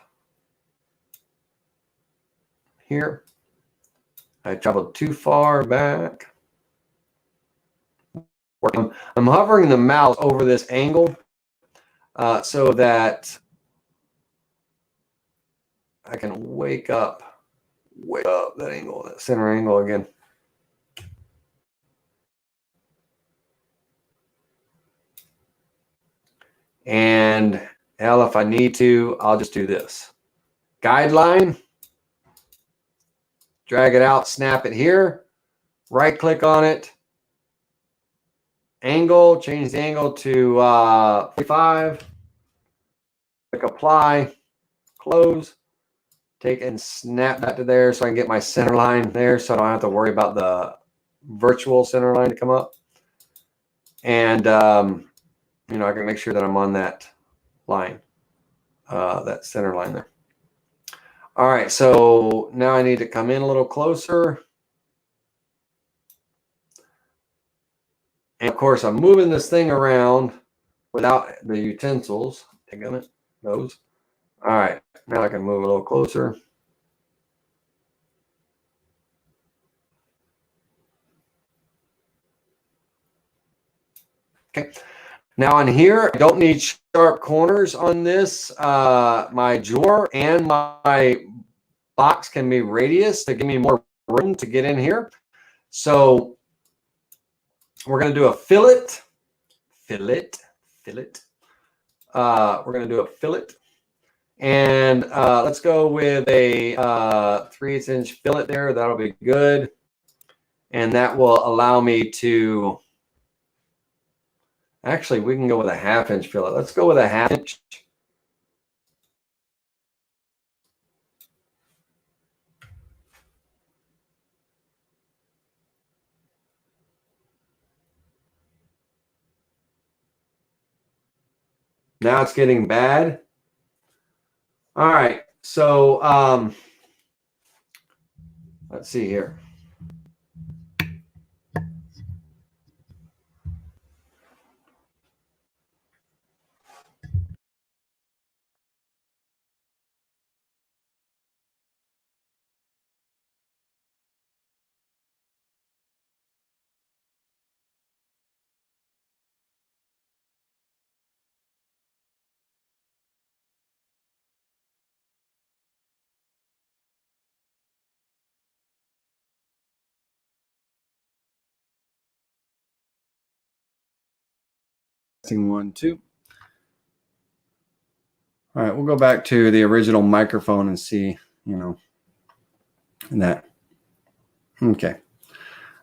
here. I traveled too far back. I'm hovering the mouse over this angle so that I can wake up that angle, that center angle again. And hell, if I need to, I'll just do this. Guideline. Drag it out, snap it here. Right click on it. Angle, change the angle to 45. Click apply, close. Take and snap that to there so I can get my center line there so I don't have to worry about the virtual center line to come up. And, I can make sure that I'm on that line, that center line there. All right, so now I need to come in a little closer. And of course, I'm moving this thing around without the utensils. Take a minute, those. All right, now I can move a little closer. Okay. Now on here, I don't need sharp corners on this. My drawer and my box can be radius to give me more room to get in here. So we're going to do a fillet. We're going to do a fillet. And let's go with a 3/8 inch fillet there. That'll be good. And that will allow me to... Actually, we can go with a 1/2 inch fillet. Let's go with a 1/2 inch. Now it's getting bad. All right, so let's see here. Testing 1, 2. All right, we'll go back to the original microphone and see, that. Okay.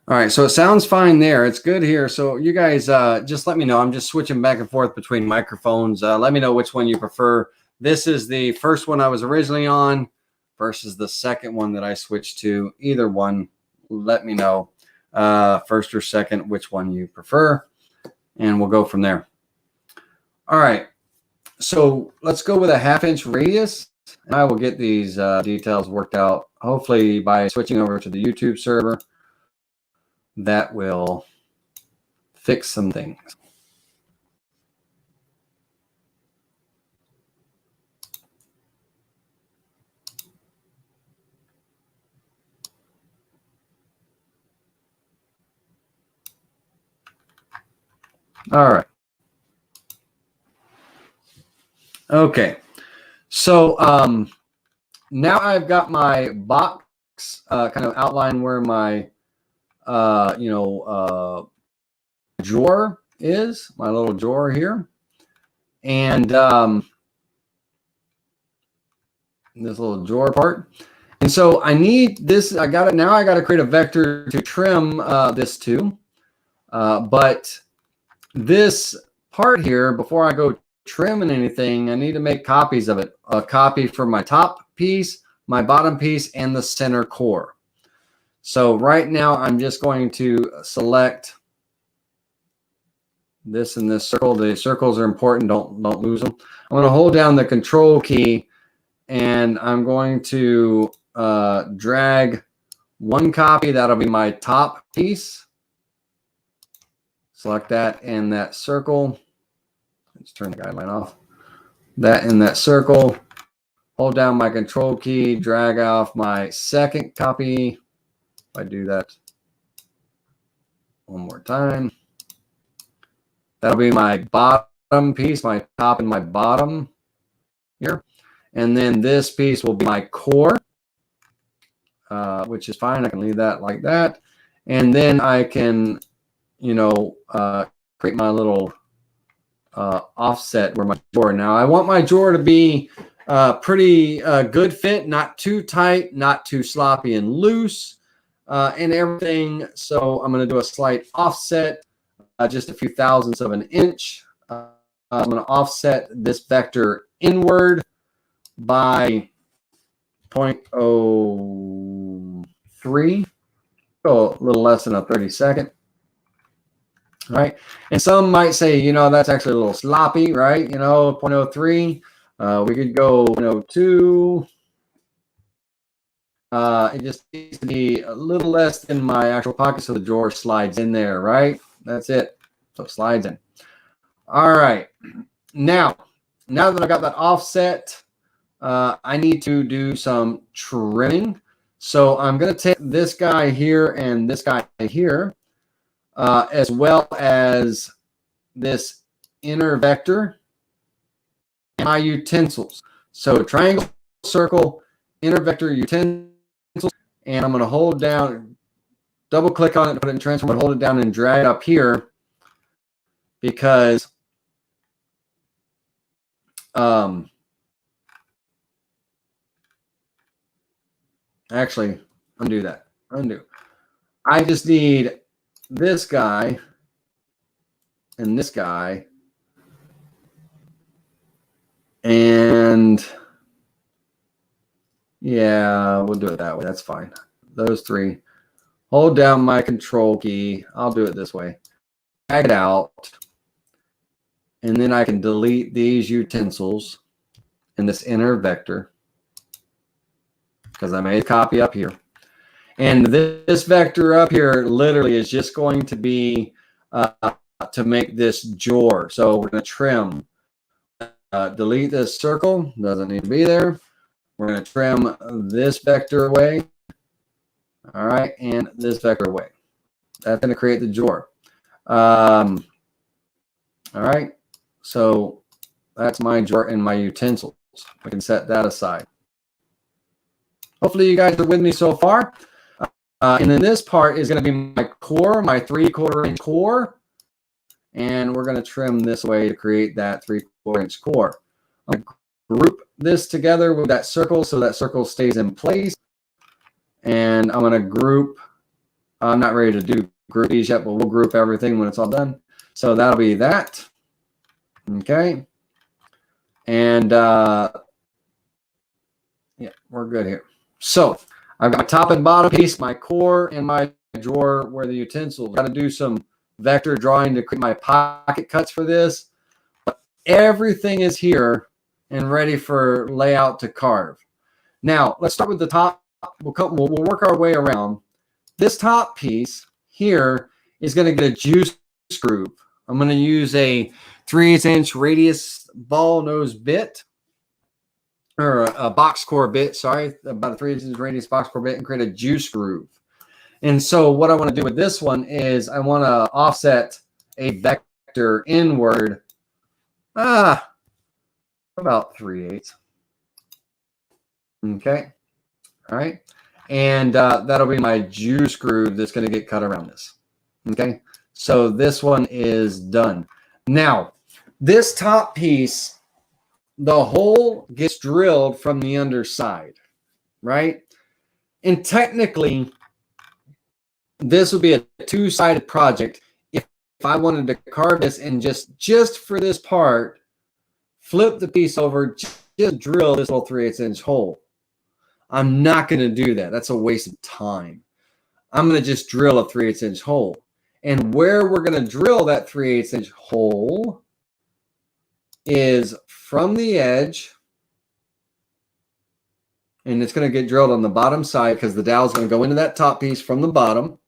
All right, so it sounds fine there. It's good here. So you guys just let me know. I'm just switching back and forth between microphones. Let me know which one you prefer. This is the first one I was originally on versus the second one that I switched to. Either one, let me know, first or second, which one you prefer, and we'll go from there. All right. So let's go with a 1/2 inch radius. I will get these details worked out, hopefully by switching over to the YouTube server. That will fix some things. All right. Okay. So now I've got my box kind of outline where my drawer is, my little drawer here, and this little drawer part. And so I need this. I got it now. I got to create a vector to trim this to, but this part here, before I go trimming anything, I need to make copies of it. A copy for my top piece, my bottom piece, and the center core. So right now I'm just going to select this and this circle. The circles are important. Don't lose them. I'm going to hold down the control key and I'm going to drag one copy. That'll be my top piece. Select that and that circle. Let's turn the guideline off. That in that circle. Hold down my control key, drag off my second copy. If I do that one more time, that'll be my bottom piece, my top and my bottom here. And then this piece will be my core, which is fine. I can leave that like that. And then I can, create my little offset where my drawer. Now I want my drawer to be pretty good fit, not too tight, not too sloppy and loose, and everything. So I'm going to do a slight offset, just a few thousandths of an inch. I'm going to offset this vector inward by 0.03, so a little less than a 32nd. All right, and some might say, that's actually a little sloppy, right? 0.03. We could go 0.02. It just needs to be a little less than my actual pocket, so the drawer slides in there, right? That's it. So it slides in. All right. Now that I got that offset, I need to do some trimming. So I'm going to take this guy here and this guy here, as well as this inner vector and my utensils. So triangle, circle, inner vector, utensils, and I'm going to hold down, double click on it, put it in transform, and hold it down and drag up here because actually undo that. Undo. I just need this guy and this guy, and yeah, we'll do it that way. That's fine. Those three. Hold down my control key. I'll do it this way. Drag it out, and then I can delete these utensils and this inner vector because I made a copy up here. And this vector up here literally is just going to be to make this drawer. So we're going to trim, delete this circle, doesn't need to be there. We're going to trim this vector away. All right, and this vector away. That's going to create the drawer. All right, so that's my drawer and my utensils. We can set that aside. Hopefully you guys are with me so far. And then this part is going to be my core, my 3/4 inch core. And we're going to trim this way to create that 3/4 inch core. I'm going to group this together with that circle so that circle stays in place. And I'm going to group, I'm not ready to do group these yet, but we'll group everything when it's all done. So that'll be that. Okay. And yeah, we're good here. So I've got my top and bottom piece, my core, and my drawer where the utensils. I've got to do some vector drawing to create my pocket cuts for this. But everything is here and ready for layout to carve. Now, let's start with the top. We'll work our way around. This top piece here is going to get a juice groove. I'm going to use a 3/8 inch radius ball nose bit, or a box core bit, sorry, about a 3/8 inch radius box core bit, and create a juice groove. And so what I want to do with this one is I want to offset a vector vector inward, about 3/8. Okay. All right. And that'll be my juice groove that's going to get cut around this. Okay. So this one is done. Now, this top piece, the hole gets drilled from the underside, right? And technically, this would be a two-sided project. If I wanted to carve this and just for this part, flip the piece over, just drill this little 3/8 inch hole. I'm not going to do that. That's a waste of time. I'm going to just drill a 3/8 inch hole. And where we're going to drill that 3/8 inch hole is from the edge. And it's going to get drilled on the bottom side because the dowel is going to go into that top piece from the bottom.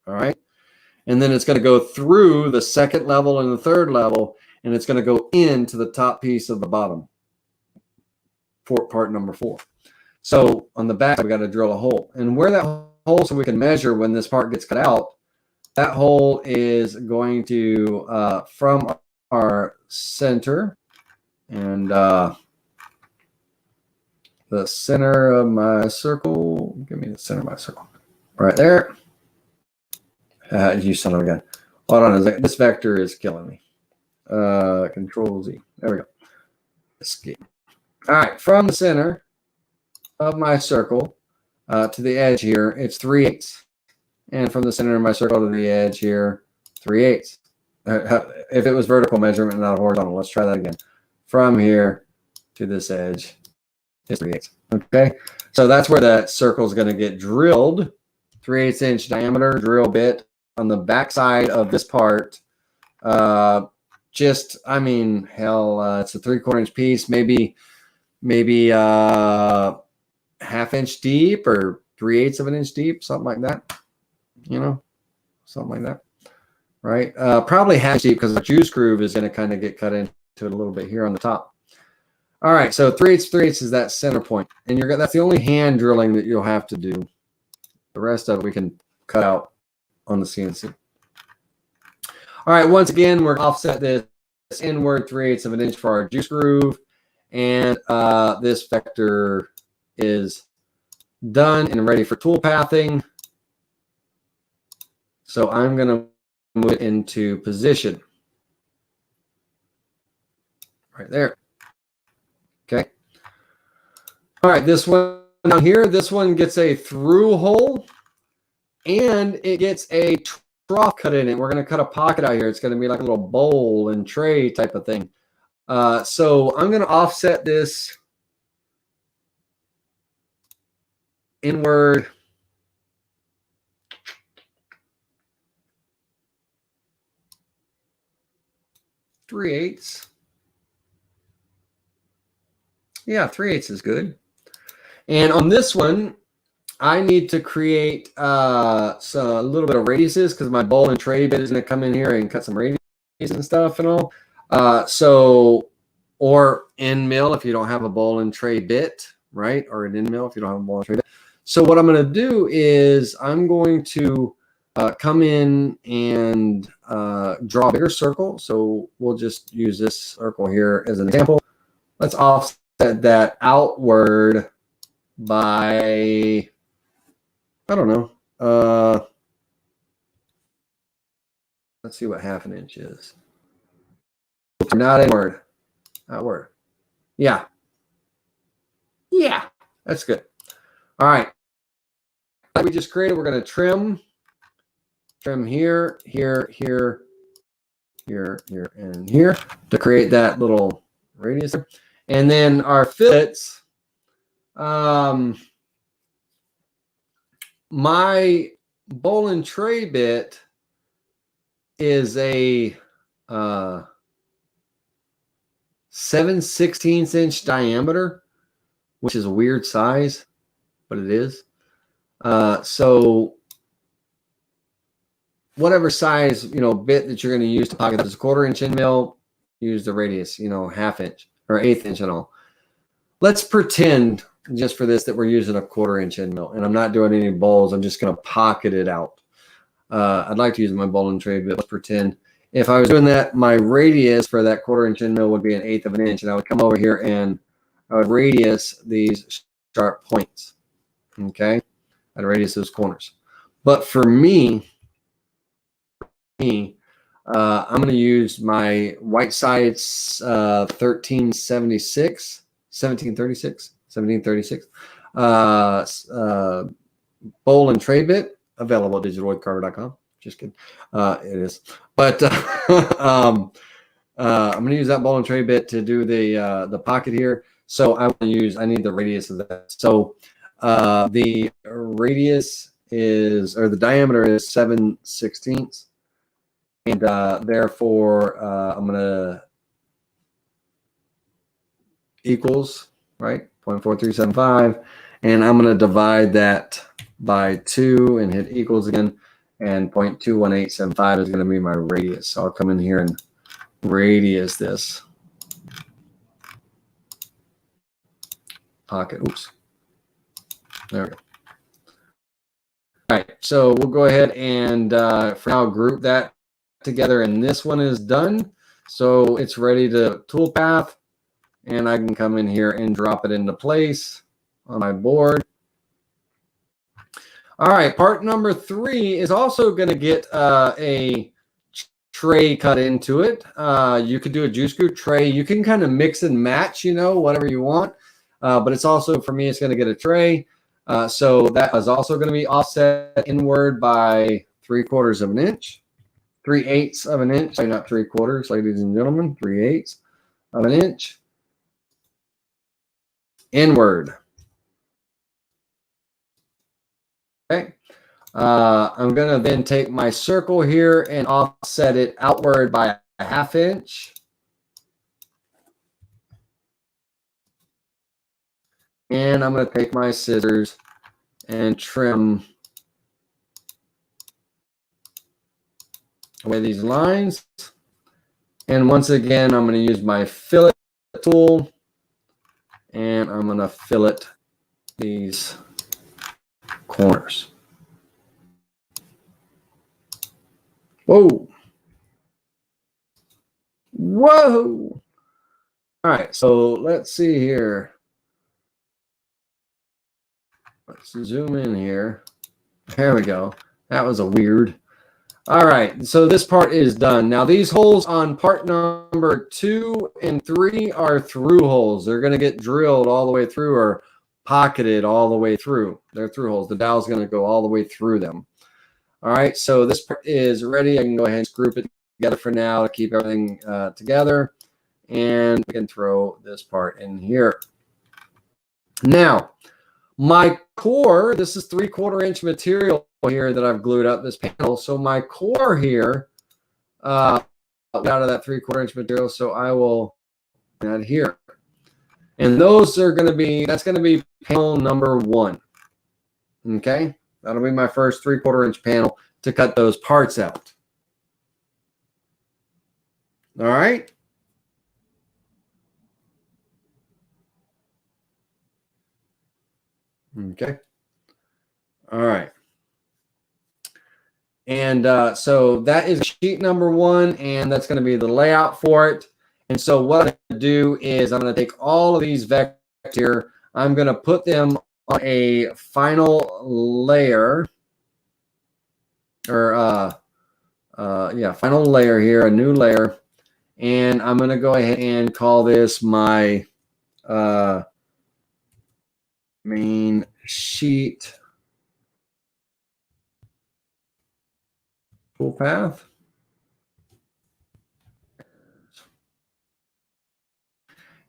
All right. And then it's going to go through the second level and the third level. And it's going to go into the top piece of the bottom for part number 4. So on the back, we got to drill a hole. And where that hole, so we can measure when this part gets cut out, that hole is going to, from our center, and the center of my circle, give me the center of my circle, right there. You son of a gun. Hold on a second. This vector is killing me. Control Z. There we go. Escape. All right. From the center of my circle to the edge here, it's 3/8. And from the center of my circle to the edge here, 3/8. If it was vertical measurement, not horizontal, let's try that again. From here to this edge is 3/8. Okay. So that's where that circle is going to get drilled. 3/8 inch diameter drill bit on the back side of this part. I mean, hell, it's a 3/4 inch piece, maybe 1/2 inch deep or 3/8 of an inch deep, something like that. You know, something like that, right? Probably 1/2 deep because the juice groove is going to kind of get cut into it a little bit here on the top. All right, so 3/8 is that center point, and that's the only hand drilling that you'll have to do. The rest of it we can cut out on the CNC. All right, once again, we're offset this inward 3/8 of an inch for our juice groove, and this vector is done and ready for tool pathing. So I'm going to move it into position. Right there. Okay. All right, this one down here, this one gets a through hole, and it gets a trough cut in it. We're going to cut a pocket out here. It's going to be like a little bowl and tray type of thing. So I'm going to offset this inward 3/8. Yeah, 3/8 is good. And on this one, I need to create a little bit of radiuses because my bowl and tray bit is going to come in here and cut some radiuses and stuff and all. Or end mill if you don't have a bowl and tray bit, right? Or an end mill if you don't have a bowl and tray bit. So what I'm going to do is I'm going to come in and draw a bigger circle. So we'll just use this circle here as an example. Let's offset that outward by, I don't know. Let's see what 1/2 inch is. Not inward, outward. Yeah. Yeah, that's good. All right. Like we just created, we're going to trim here, here, here, here, here, and here to create that little radius. And then our fillets, my bowl and tray bit is a 7/16 inch diameter, which is a weird size, but it is. So whatever size, bit that you're going to use to pocket this, 1/4 inch end mill, use the radius, 1/2 inch or 1/8 inch and all. Let's pretend just for this that we're using a 1/4 inch end mill, and I'm not doing any bowls. I'm just going to pocket it out. I'd like to use my bowl and tray bit. Let's pretend if I was doing that, my radius for that 1/4 inch end mill would be 1/8 of an inch, and I would come over here and I would radius these sharp points. Okay, I'd radius those corners. But for me, I'm going to use my white sides 1736 bowl and tray bit, available at digitaloidcarver.com. Just kidding. It is. But I'm going to use that bowl and tray bit to do the pocket here. So I need the radius of that. So the radius is, or the diameter is 7/16. And therefore, I'm going to equals, right, 0.4375. And I'm going to divide that by 2 and hit equals again. And 0.21875 is going to be my radius. So I'll come in here and radius this pocket. Oops. There we go. All right. So we'll go ahead and for now group that together, and this one is done. So it's ready to toolpath, and I can come in here and drop it into place on my board. All right, part number 3 is also going to get a tray cut into it. You could do a juice scoop tray. You can kind of mix and match, whatever you want. But it's also, for me, it's going to get a tray. So that is also going to be offset inward by 3/4 of an inch. 3/8 of an inch, sorry, not 3/4, ladies and gentlemen, 3/8 of an inch inward. Okay. I'm going to then take my circle here and offset it outward by 1/2 inch. And I'm going to take my scissors and trim away these lines. And once again, I'm going to use my fillet tool, and I'm going to fillet these corners. Whoa. Whoa. All right, so let's see here. Let's zoom in here. There we go. That was a weird. All right, so this part is done. Now these holes on part number 2 and 3 are through holes. They're going to get drilled all the way through or pocketed all the way through. They're through holes. The dowel is going to go all the way through them. All right, so this part is ready. I can go ahead and group it together for now to keep everything together. And we can throw this part in here. Now, my core, this is 3/4 inch material here that I've glued up this panel. So my core here, out of that 3/4 inch material, so I will add here. And those are going to be, that's going to be panel number 1. Okay, that'll be my first 3/4 inch panel to cut those parts out. All right. Okay. All right. And so that is sheet number 1, and that's going to be the layout for it. And so what I'm going to do is I'm going to take all of these vectors here. I'm going to put them on a final layer, or final layer here, a new layer. And I'm going to go ahead and call this my main sheet toolpath.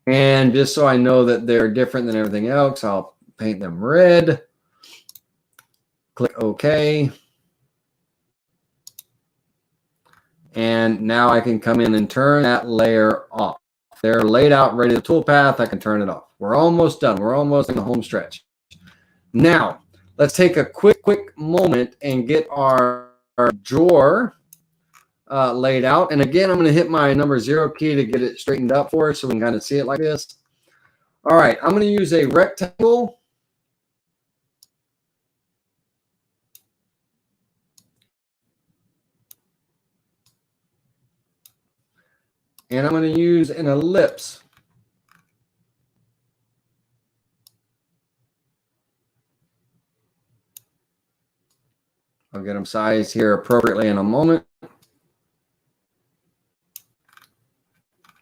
And just so I know that they're different than everything else, I'll paint them red. Click OK. And now I can come in and turn that layer off. They're laid out, ready to toolpath. I can turn it off. We're almost done. We're almost in the home stretch. Now, let's take a quick moment and get our drawer laid out. And again, I'm going to hit my number 0 key to get it straightened up for us so we can kind of see it like this. All right, I'm going to use a rectangle. And I'm going to use an ellipse. I'll get them sized here appropriately in a moment.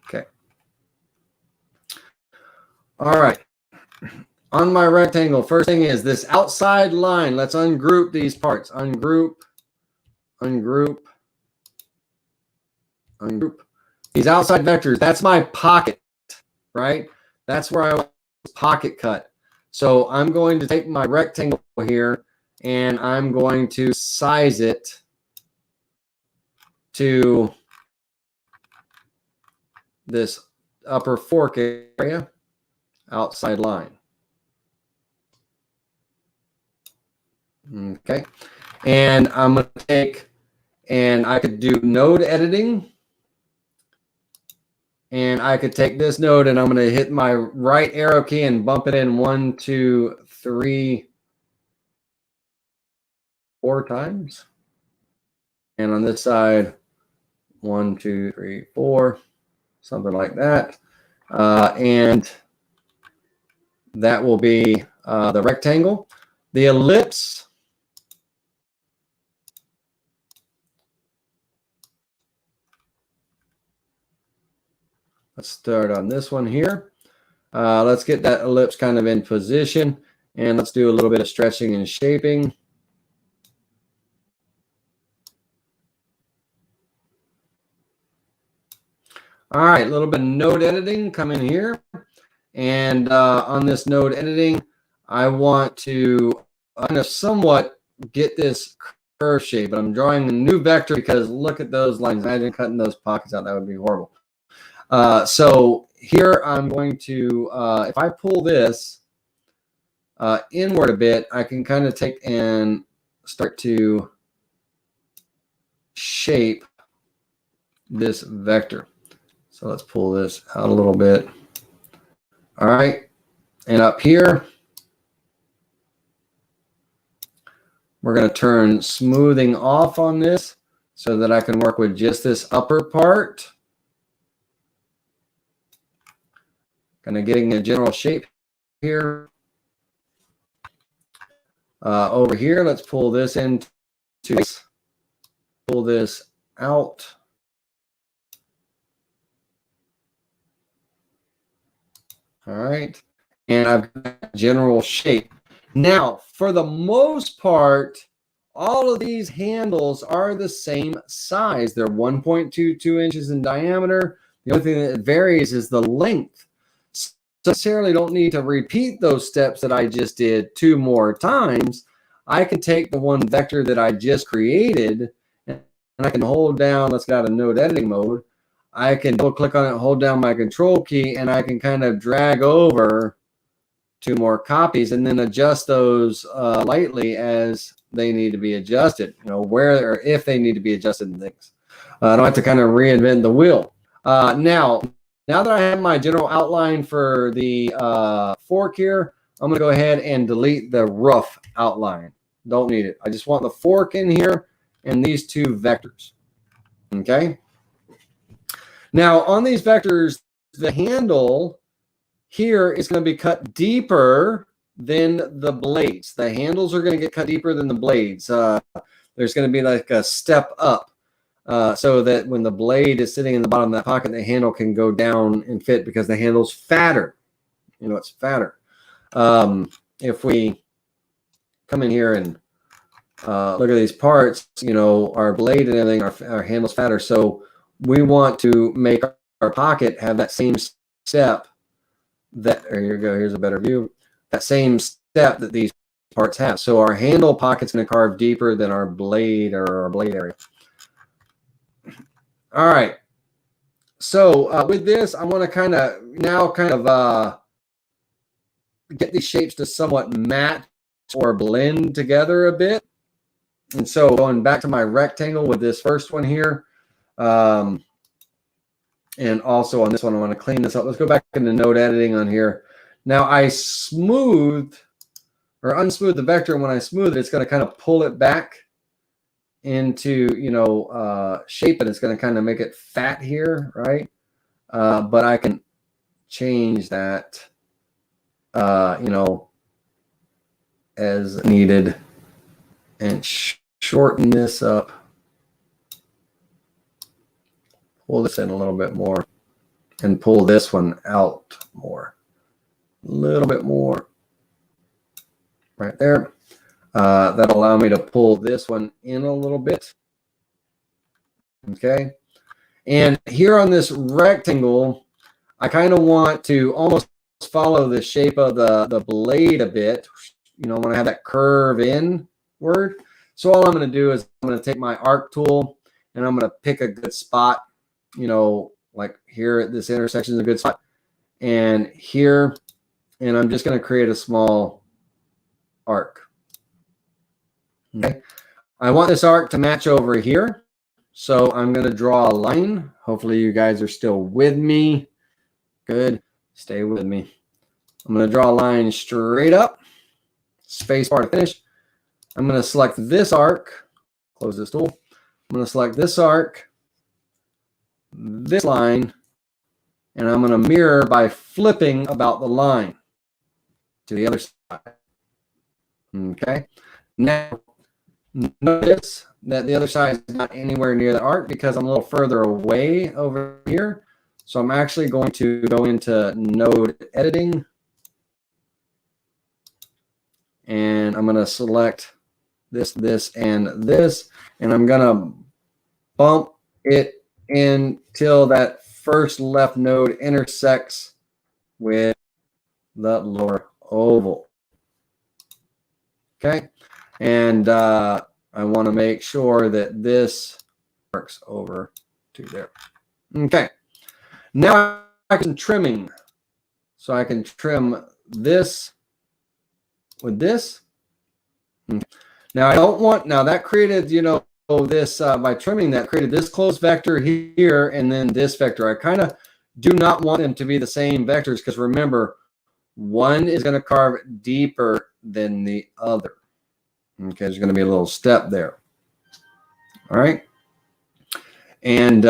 Okay. All right. On my rectangle, first thing is this outside line. Let's ungroup these parts. Ungroup, ungroup, ungroup. These outside vectors, that's my pocket, right? That's where I want this pocket cut. So I'm going to take my rectangle here and I'm going to size it to this upper fork area, outside line. Okay. And I'm going to take, and I could do node editing. And I could take this node and I'm going to hit my right arrow key and bump it in 1, 2, 3, 4 times. And on this side, 1, 2, 3, 4, something like that. And that will be the rectangle. The ellipse, let's start on this one here. Let's get that ellipse kind of in position. And let's do a little bit of stretching and shaping. All right, a little bit of node editing coming here. And on this node editing, I want to kind of somewhat get this curve shape. But I'm drawing a new vector because look at those lines. Imagine cutting those pockets out. That would be horrible. So here I'm going to, if I pull this inward a bit, I can kind of take and start to shape this vector. So let's pull this out a little bit. All right. And up here, we're going to turn smoothing off on this so that I can work with just this upper part. Kind of getting a general shape here. Over here, let's pull this into this. Pull this out. All right. And I've got a general shape. Now, for the most part, all of these handles are the same size. They're 1.22 inches in diameter. The only thing that varies is the length. So necessarily don't need to repeat those steps that I just did 2 more times. I can take the one vector that I just created and I can hold down, let's get out of node editing mode. I can double click on it, hold down my control key, and I can kind of drag over 2 more copies and then adjust those lightly as they need to be adjusted, you know, where or if they need to be adjusted and things. I don't have to kind of reinvent the wheel. Now that I have my general outline for the fork here, I'm going to go ahead and delete the rough outline. Don't need it. I just want the fork in here and these 2 vectors. Okay. Now on these vectors, the handle here is going to be cut deeper than the blades. The handles are going to get cut deeper than the blades. There's going to be like a step up so that when the blade is sitting in the bottom of that pocket, the handle can go down and fit because the handle's fatter. You know, it's fatter. If we come in here and look at these parts, you know, our blade and everything, our handle's fatter. So we want to make our pocket have that same step that, here you go, here's a better view, that same step that these parts have. So our handle pocket's going to carve deeper than our blade or our blade area. All right. So with this, I want to kind of get these shapes to somewhat match or blend together a bit. And so going back to my rectangle with this first one here, and also on this one, I want to clean this up. Let's go back into node editing on here. Now I smooth or unsmooth the vector, and when I smooth it, it's going to kind of pull it back into, you know, shape, and it's going to kind of make it fat here, right? but I can change that, you know, as needed, and shorten this up, pull this in a little bit more, and pull this one out more, a little bit more right there. That'll allow me to pull this one in a little bit. Okay. And here on this rectangle, I kind of want to almost follow the shape of the blade a bit. You know, I want to have that curve inward. So all I'm going to do is I'm going to take my arc tool and I'm going to pick a good spot, you know, like here at this intersection is a good spot. And here, and I'm just going to create a small arc. Okay. I want this arc to match over here. So I'm going to draw a line. Hopefully you guys are still with me. Good. Stay with me. I'm going to draw a line straight up. Space bar to finish. I'm going to select this arc. Close this tool. I'm going to select this arc, this line, and I'm going to mirror by flipping about the line to the other side. Okay. Now, notice that the other side is not anywhere near the arc because I'm a little further away over here. So I'm actually going to go into node editing. And I'm going to select this, this, and this. And I'm going to bump it in till that first left node intersects with the lower oval. Okay. And I want to make sure that this works over to there. Okay. Now I can trimming. So I can trim this with this. Now I don't want, now that created, you know, this, by trimming that created this closed vector here and then this vector. I kind of do not want them to be the same vectors because remember, one is going to carve deeper than the other. Okay, there's going to be a little step there. All right. And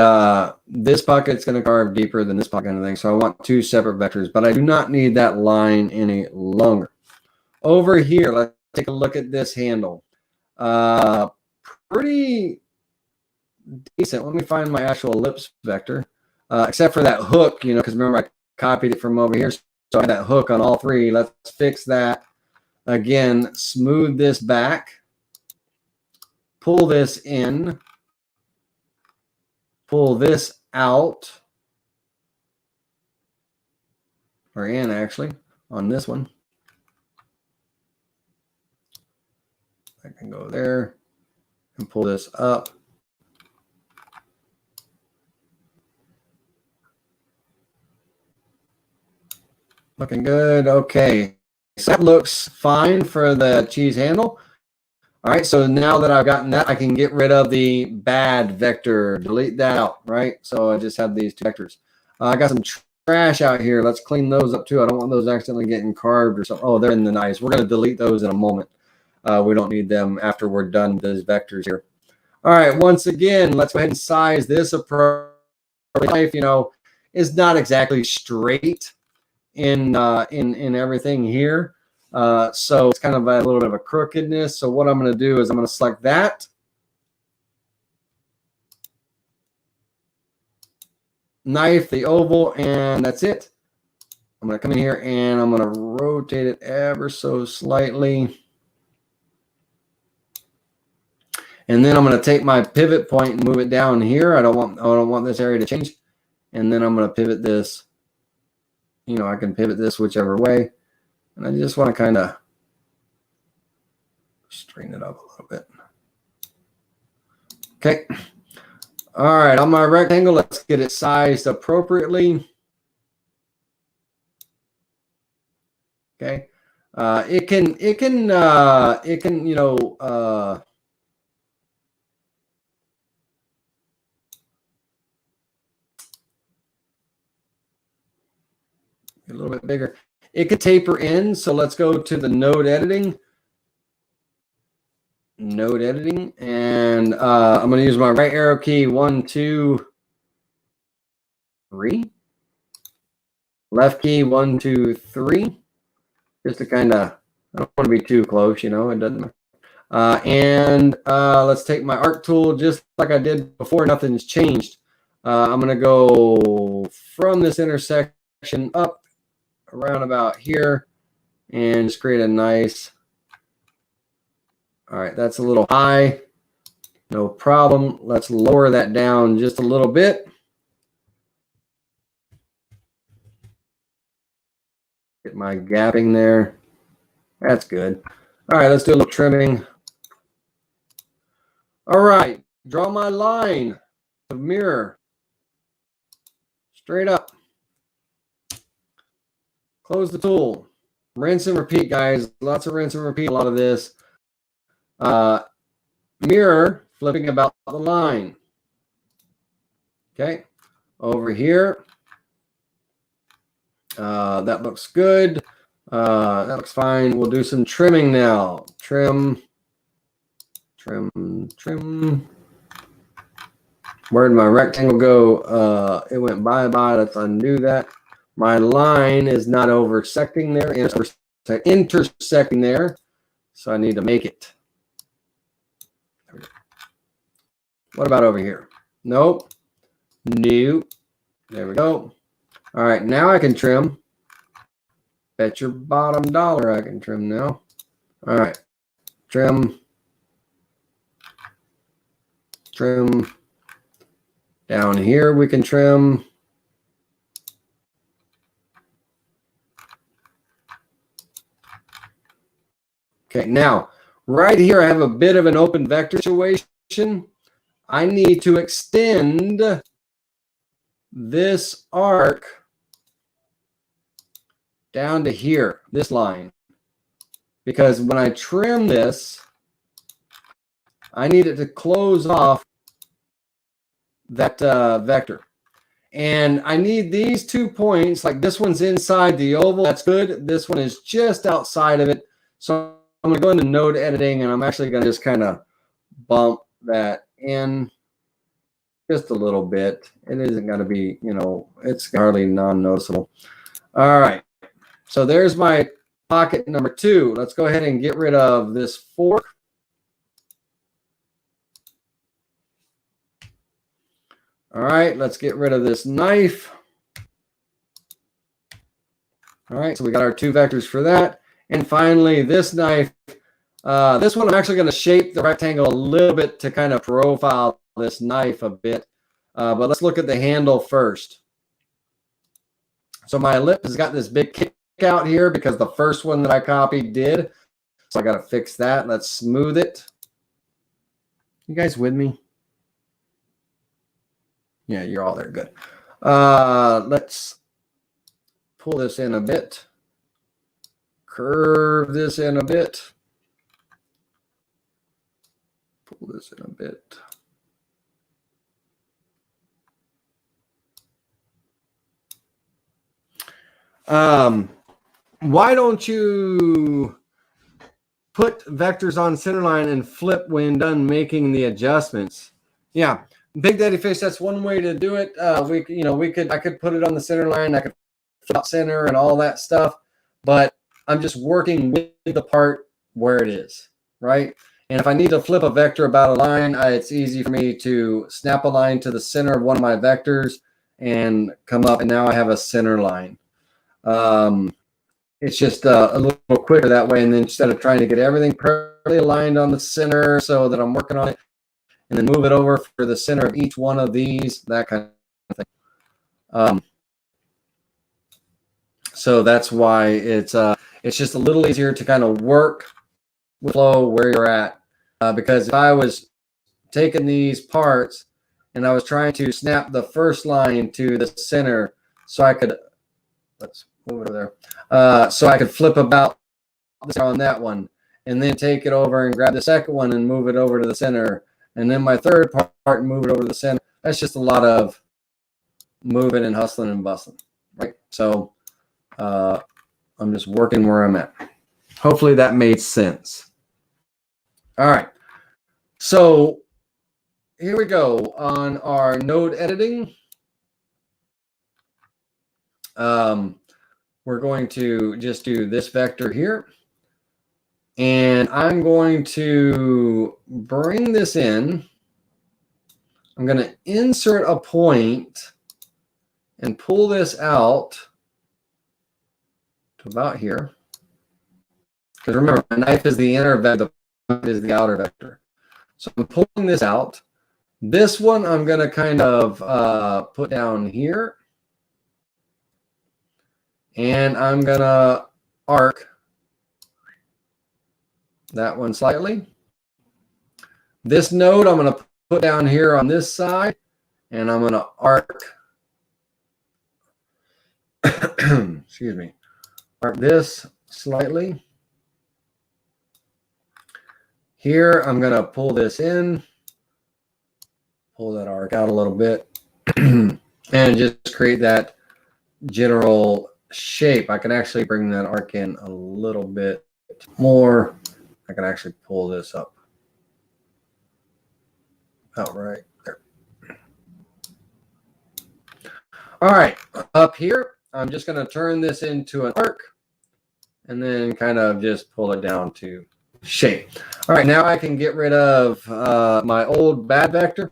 this pocket's going to carve deeper than this pocket kind of thing. So I want two separate vectors, but I do not need that line any longer. Over here, let's take a look at this handle. Pretty decent. Let me find my actual ellipse vector, except for that hook, you know, because remember I copied it from over here. So I have that hook on all three. Let's fix that. Again, smooth this back, pull this in, pull this out, or in actually, on this one. I can go there and pull this up. Looking good. Okay. So that looks fine for the cheese handle. All right. So now that I've gotten that, I can get rid of the bad vector. Delete that out. Right. So I just have these two vectors. I got some trash out here. Let's clean those up too. I don't want those accidentally getting carved or something. Oh, they're in the nice. We're going to delete those in a moment. We don't need them after we're done with those vectors here. All right. Once again, let's go ahead and size this approach. Life, you know, is not exactly straight in everything here. So it's kind of a little bit of a crookedness. So what I'm going to do is I'm going to select that. Knife, the oval, and that's it. I'm going to come in here and I'm going to rotate it ever so slightly. And then I'm going to take my pivot point and move it down here. I don't want this area to change. And then I'm going to pivot this. You know, I can pivot this whichever way. And I just want to kind of straighten it up a little bit. Okay. All right. On my rectangle, let's get it sized appropriately. Okay. It can, you know, a little bit bigger. It could taper in. So let's go to the node editing. Node editing. And I'm going to use my right arrow key. 1, 2, 3. left key 1, 2, 3, just to kind of, I don't want to be too close, you know, it doesn't matter. And let's take my arc tool just like I did before. Nothing's changed. I'm going to go from this intersection up around about here and just create a nice, all right, that's a little high. No problem. Let's lower that down just a little bit. Get my gapping there. That's good. All right, let's do a little trimming. All right, draw my line of mirror. Straight up. Close the tool. Rinse and repeat, guys. Lots of rinse and repeat, a lot of this. Mirror, flipping about the line. Okay, over here. That looks good. That looks fine. We'll do some trimming now. Trim. Where did my rectangle go? It went bye-bye. Let's undo that. My line is not intersecting there. So I need to make it. What about over here? Nope. New. There we go. All right, now I can trim. Bet your bottom dollar I can trim now. All right, trim. Down here we can trim. Okay, now right here I have a bit of an open vector situation. I need to extend this arc down to here, this line. Because when I trim this, I need it to close off that vector. And I need these 2 points, like this one's inside the oval, that's good. This one is just outside of it. So I'm going to go into node editing, and I'm actually going to just kind of bump that in just a little bit. It isn't going to be, you know, it's hardly non-noticeable. All right. So there's my pocket number 2. Let's go ahead and get rid of this fork. All right, let's get rid of this knife. All right, so we got our 2 vectors for that. And finally, this knife. This one I'm actually going to shape the rectangle a little bit to kind of profile this knife a bit. But let's look at the handle first. So my lip has got this big kick out here because the first one that I copied did. So I got to fix that. Let's smooth it. You guys with me? Yeah, you're all there. Good. Let's pull this in a bit. Curve this in a bit. Pull this in a bit. Why don't you put vectors on centerline and flip when done making the adjustments? Yeah, Big Daddy Fish, that's one way to do it. I could put it on the center line, I could flip center and all that stuff, but I'm just working with the part where it is, right? And if I need to flip a vector about a line, it's easy for me to snap a line to the center of one of my vectors and come up, and now I have a center line. It's just a little quicker that way, and then instead of trying to get everything perfectly aligned on the center so that I'm working on it, and then move it over for the center of each one of these, that kind of thing. So that's why it's just a little easier to kind of work with flow where you're at. Because if I was taking these parts and I was trying to snap the first line to the center, so I could, let's move it over there, so I could flip about on that one, and then take it over and grab the second one and move it over to the center. And then my third part and move it over to the center. That's just a lot of moving and hustling and bustling, right? So I'm just working where I'm at. Hopefully that made sense. All right. So here we go on our node editing. we're going to just do this vector here. And I'm going to bring this in. I'm going to insert a point and pull this out to about here. Because remember, my knife is the inner vector, the point is the outer vector. So I'm pulling this out. This one I'm going to kind of put down here. And I'm going to arc that one slightly. This node I'm going to put down here on this side, and I'm going to arc, excuse me, arc this slightly. Here I'm going to pull this in, pull that arc out a little bit, and just create that general shape. I can actually bring that arc in a little bit more. I can actually pull this up outright there. All right, up here, I'm just going to turn this into an arc and then kind of just pull it down to shape. All right, now I can get rid of my old bad vector,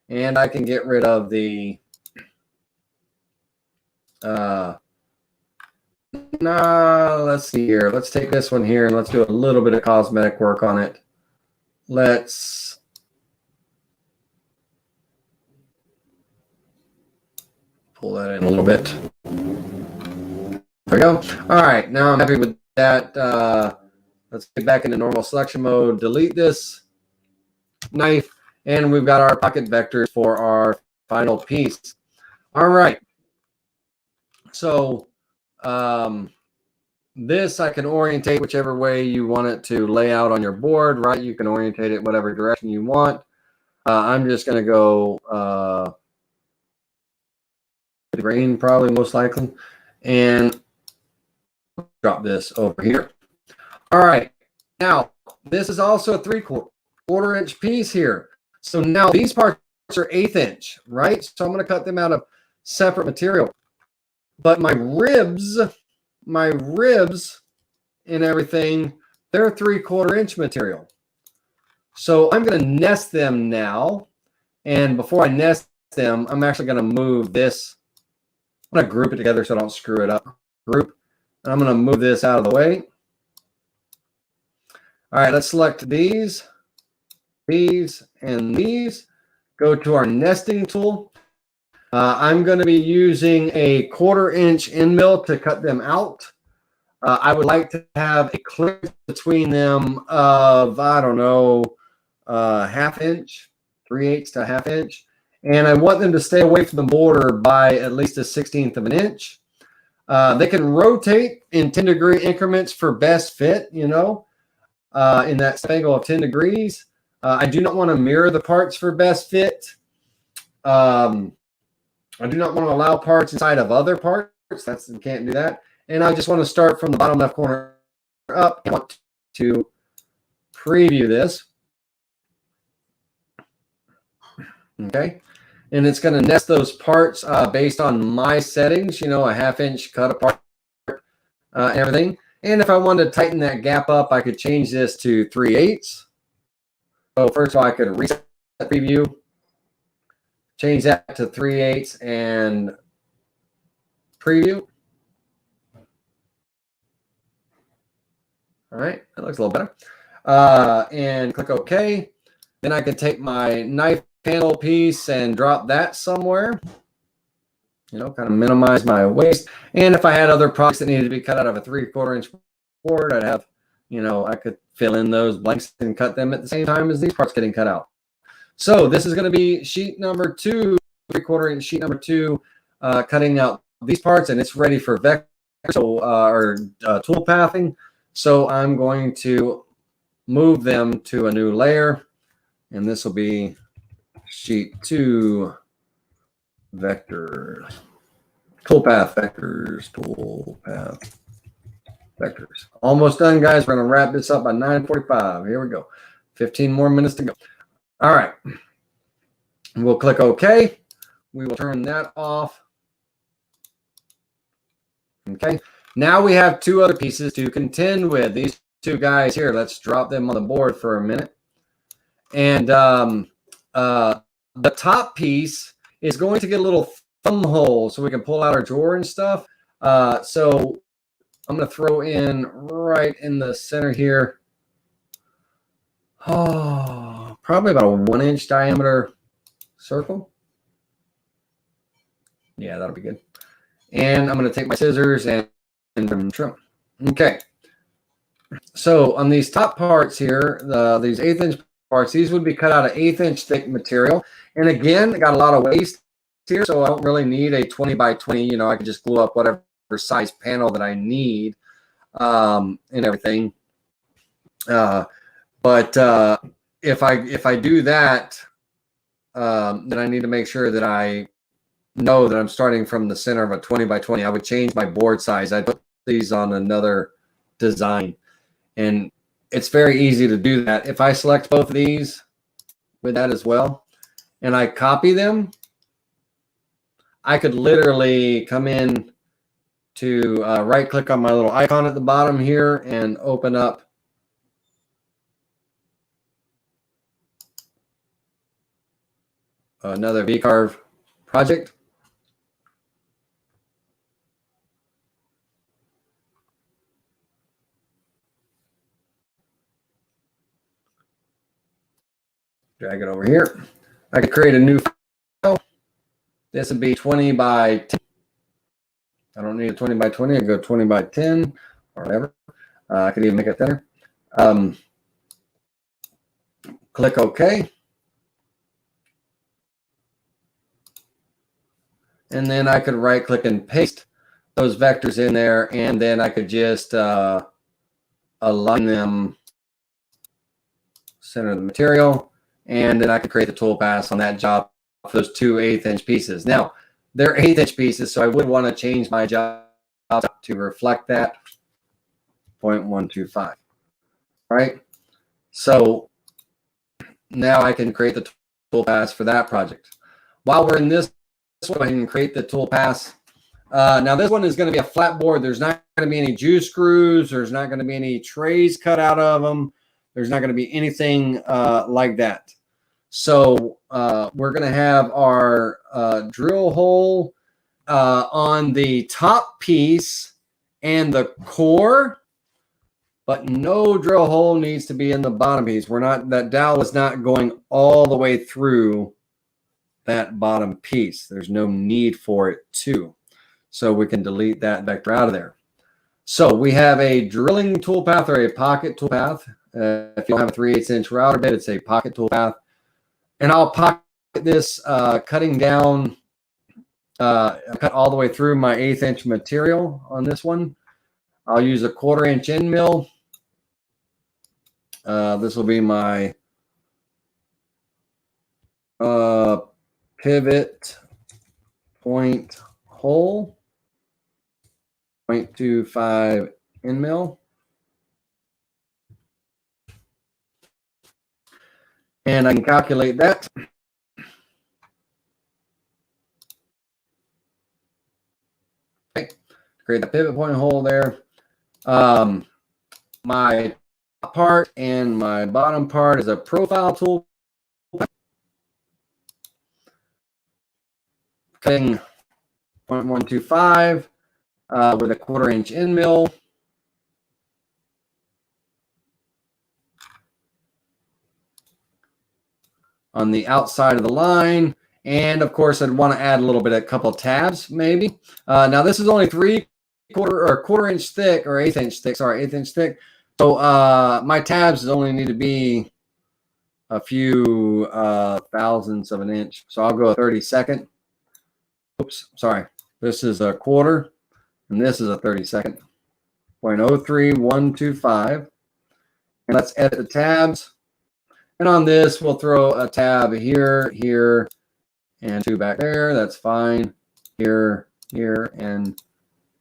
and I can get rid of the let's see here. Let's take this one here and let's do a little bit of cosmetic work on it. Let's pull that in a little bit. There we go. All right, now I'm happy with that. Let's get back into normal selection mode, delete this knife, and we've got our pocket vectors for our final piece. All right. So this I can orientate whichever way you want it to lay out on your board, right? You can orientate it whatever direction you want. I'm just going to go green, probably most likely, and drop this over here. All right, now this is also a 3/4 inch piece here. So now these parts are 1/8 inch, right? So I'm going to cut them out of separate material. But my ribs and everything, they're 3/4 inch material. So I'm going to nest them now. And before I nest them, I'm actually going to move this. I'm going to group it together so I don't screw it up. Group. And I'm going to move this out of the way. All right, let's select these, and these. Go to our nesting tool. I'm going to be using a 1/4 inch end mill to cut them out. I would like to have a clearance between them of, I don't know, 1/2 inch, 3/8 to 1/2 inch. And I want them to stay away from the border by at least 1/16 of an inch. They can rotate in 10-degree increments for best fit, you know, in that angle of 10 degrees. I do not want to mirror the parts for best fit. I do not want to allow parts inside of other parts. You can't do that. And I just want to start from the bottom left corner up. I want to preview this. Okay. And it's going to nest those parts based on my settings, you know, 1/2 inch cut apart, everything. And if I wanted to tighten that gap up, I could change this to 3/8. So first of all, I could reset preview, change that to 3/8 and preview. All right, that looks a little better. And click OK. Then I can take my knife handle piece and drop that somewhere. You know, kind of minimize my waste. And if I had other products that needed to be cut out of a 3/4 inch board, I'd have, you know, I could fill in those blanks and cut them at the same time as these parts getting cut out. So this is going to be sheet number 2, 3/4 inch sheet number 2, cutting out these parts, and it's ready for vector or tool pathing. So I'm going to move them to a new layer, and this will be sheet 2 vectors, toolpath vectors, toolpath vectors. Almost done, guys. We're going to wrap this up by 9:45. Here we go. 15 more minutes to go. All right. We'll click OK. We will turn that off. Okay. Now we have two other pieces to contend with. These two guys here, let's drop them on the board for a minute. And the top piece is going to get a little thumb hole so we can pull out our drawer and stuff. So I'm going to throw in right in the center here. Oh, probably about a 1-inch diameter circle. Yeah, that'll be good. And I'm going to take my scissors and trim. Okay. So on these top parts here, these 1/8 inch parts, these would be cut out of 1/8 inch thick material. And again, I got a lot of waste here, so I don't really need a 20 by 20. You know, I can just glue up whatever size panel that I need and everything. But if I do that, then I need to make sure that I know that I'm starting from the center of a 20 by 20. I would change my board size. I'd put these on another design. And it's very easy to do that. If I select both of these with that as well, and I copy them, I could literally come in to right click on my little icon at the bottom here and open up another VCarve project. Drag it over here. I could create a new file. This would be 20 by 10. I don't need a 20 by 20. I go 20 by 10 or whatever. I could even make it thinner. Click OK. And then I could right click and paste those vectors in there. And then I could just align them center of the material. And then I could create the toolpaths on that job for those two 1/8 inch pieces. Now, they're 1/8 inch pieces, so I would want to change my job to reflect that 0.125. Right? So now I can create the toolpaths for that project. While we're in this one, I can create the toolpaths. Now, this one is going to be a flat board. There's not going to be any juice screws. There's not going to be any trays cut out of them. There's not going to be anything like that. So we're going to have our drill hole on the top piece and the core, but no drill hole needs to be in the bottom piece. That dowel is not going all the way through that bottom piece. There's no need for it to. So we can delete that vector out of there. So we have a drilling toolpath or a pocket toolpath. If you don't have a 3/8 inch router bit, it's a pocket toolpath. And I'll pocket this cutting down, cut all the way through my 1/8 inch material on this one. I'll use a 1/4 inch end mill. This will be my pivot point hole, 0.25 end mill. And I can calculate that. Okay. Create the pivot point hole there. My top part and my bottom part is a profile tool. Cutting 0.125 with a 1/4 inch end mill. On the outside of the line. And of course, I'd want to add a couple of tabs, maybe. Now this is only 1/4 inch thick, or 1/8 inch thick. Sorry, 1/8 inch thick. So my tabs only need to be a few thousandths of an inch. So I'll go a 32nd. Oops, sorry. This is a 1/4, and this is a 32nd. 0.03125. And let's edit the tabs. And on this, we'll throw a tab here, here, and 2 back there. That's fine. Here, here, and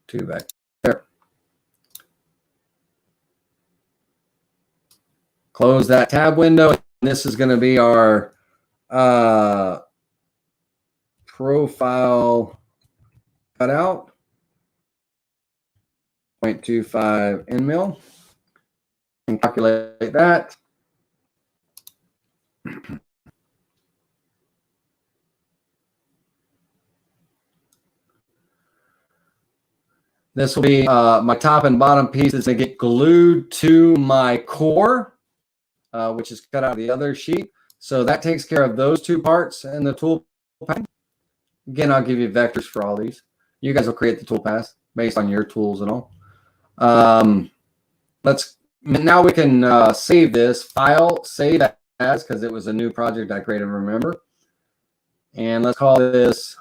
2 back there. Close that tab window. And this is going to be our profile cutout. 0.25 end mill and calculate that. This will be my top and bottom pieces that get glued to my core, which is cut out of the other sheet. So that takes care of those two parts and the tool path. Again, I'll give you vectors for all these. You guys will create the tool path based on your tools and all. Now we can save this file, save as, because it was a new project I created, remember? And let's call this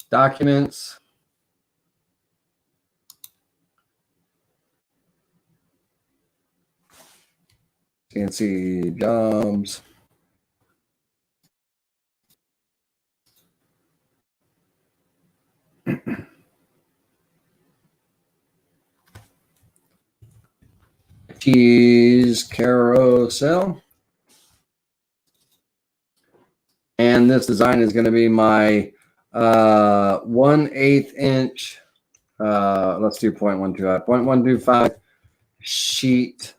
documents. CNC jobs. Cheese carousel. And this design is going to be my 1/8 inch. Let's do 0.125 sheet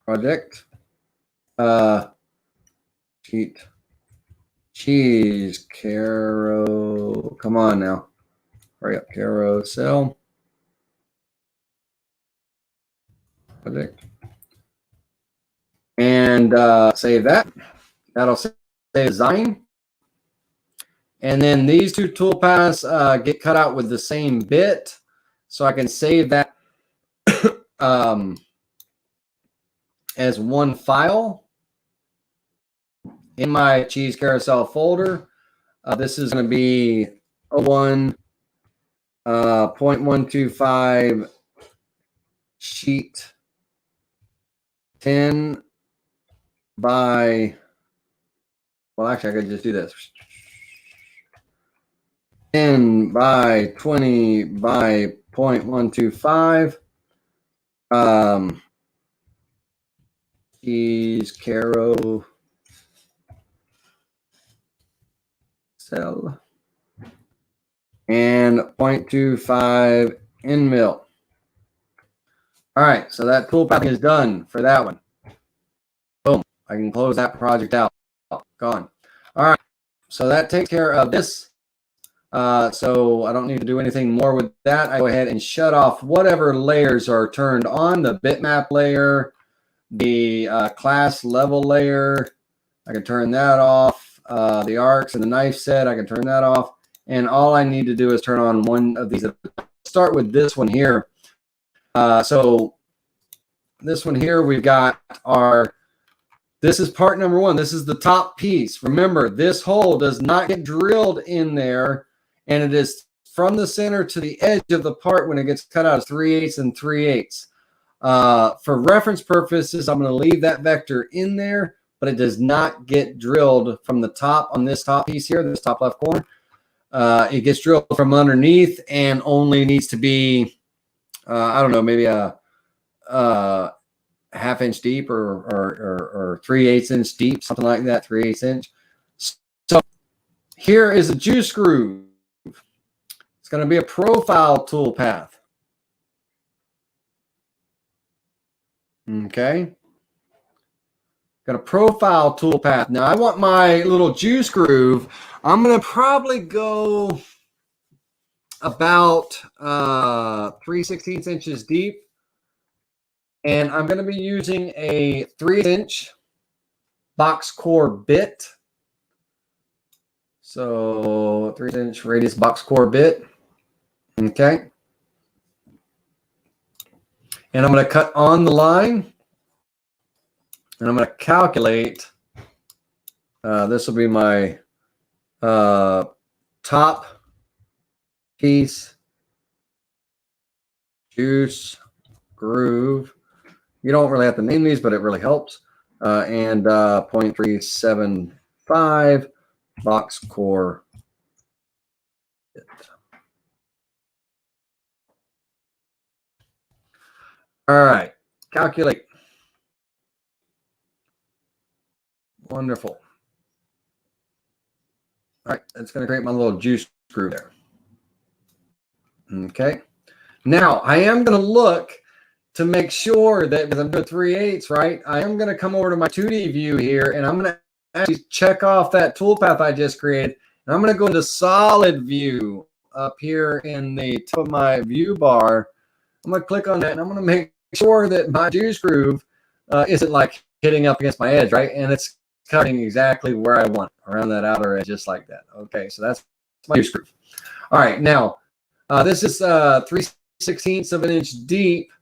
project. Sheet cheese caro. Come on now, hurry up, carousel project, and save that. That'll save design. And then these two toolpaths get cut out with the same bit, so I can save that as one file in my cheese carousel folder. This is going to be 0.125 sheet 10 by, well, actually I could just do this. 10 by 20 by 0.125 cheese carousel and 0.25 end mill. All right, so that tool pathing is done for that one. Boom, I can close that project out. Gone. All right, so that takes care of this. So I don't need to do anything more with that. I go ahead and shut off whatever layers are turned on, the bitmap layer, the class level layer. I can turn that off. The arcs and the knife set, I can turn that off. And all I need to do is turn on one of these. Start with this one here. So this one here, we've got this is part number one. This is the top piece. Remember, this hole does not get drilled in there, and it is from the center to the edge of the part when it gets cut out as 3/8 and 3/8. For reference purposes, I'm going to leave that vector in there, but it does not get drilled from the top on this top piece here, this top left corner. It gets drilled from underneath and only needs to be, I don't know, maybe a ½ inch deep or 3/8 inch deep, something like that, 3/8 inch. So here is a juice groove. It's going to be a profile tool path. Okay. Got a profile tool path. Now I want my little juice groove. I'm going to probably go about 3/16 inches deep. And I'm going to be using a 3/8 box core bit. So 3/8 radius box core bit. Okay. And I'm going to cut on the line. And I'm going to calculate. This will be my top piece juice groove. You don't really have to name these, but it really helps. And 0.375 box core bit. All right, calculate. Wonderful. All right, that's going to create my little juice groove there. Okay. Now I am going to look to make sure that, because I'm doing 3/8, right? I am going to come over to my 2D view here, and I'm going to actually check off that toolpath I just created. And I'm going to go into solid view up here in the top of my view bar. I'm going to click on that, and I'm going to make sure that my juice groove isn't like hitting up against my edge, right? And it's cutting exactly where I want, around that outer edge, just like that. Okay, so that's my juice groove. All right, now this is 3/16 of an inch deep,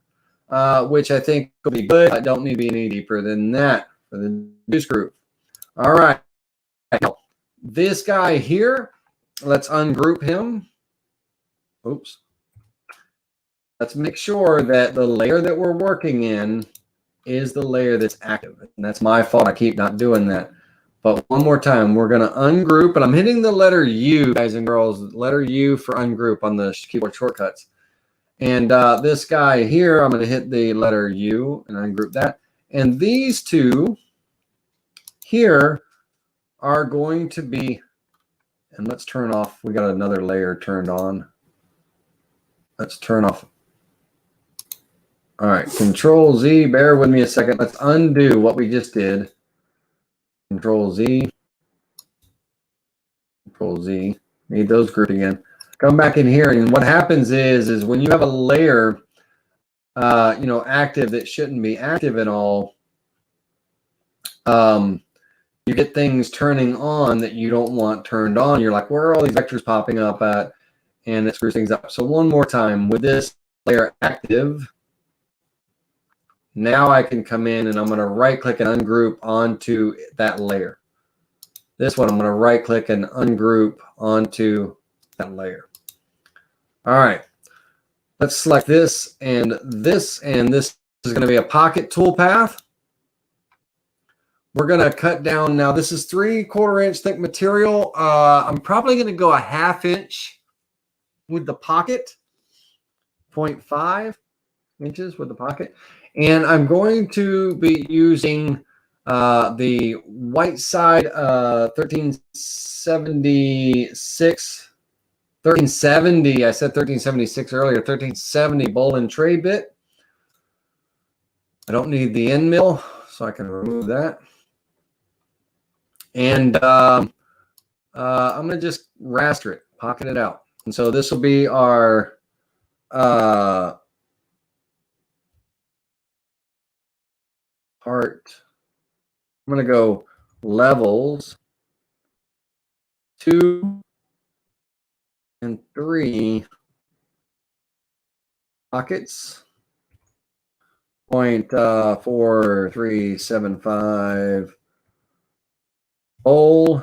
which I think will be good. I don't need to be any deeper than that for the juice groove. All right, now this guy here, let's ungroup him. Oops. Let's make sure that the layer that we're working in is the layer that's active. And that's my fault. I keep not doing that. But one more time, we're going to ungroup. And I'm hitting the letter U, guys and girls. Letter U for ungroup on the keyboard shortcuts. And this guy here, I'm going to hit the letter U and ungroup that. And these two here are going to be, and let's turn off. We got another layer turned on. Let's turn off. All right, Control Z, bear with me a second. Let's undo what we just did. Control Z. Control Z. Need those grouped again. Come back in here, and what happens is when you have a layer, active that shouldn't be active at all, you get things turning on that you don't want turned on. You're like, where are all these vectors popping up at? And it screws things up. So one more time, with this layer active, now I can come in and I'm going to right click and ungroup onto that layer. This one, I'm going to right click and ungroup onto that layer. All right. Let's select this and this, and this is going to be a pocket toolpath. We're going to cut down. Now this is 3/4 inch thick material. I'm probably going to go a 1/2 inch with the pocket, 0.5 inches with the pocket. And I'm going to be using the white side 1370. I said 1376 earlier. 1370 bowl and tray bit. I don't need the end mill, so I can remove that. And I'm going to just raster it, pocket it out. And so this will be our part. I'm going to go levels 2 and 3 pockets. 0.4375 bowl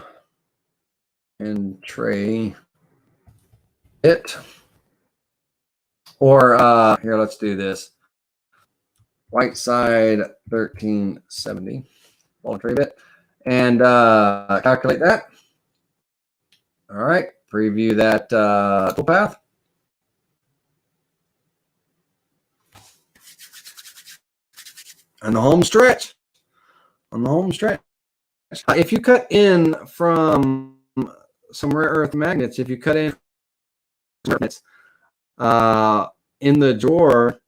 and tray bit. Or here, let's do this. White side 1370 bowl and tray bit, and calculate that. All right, preview that toolpath. On the home stretch. On the home stretch. If you cut in from some rare earth magnets, if you cut in magnets in the drawer,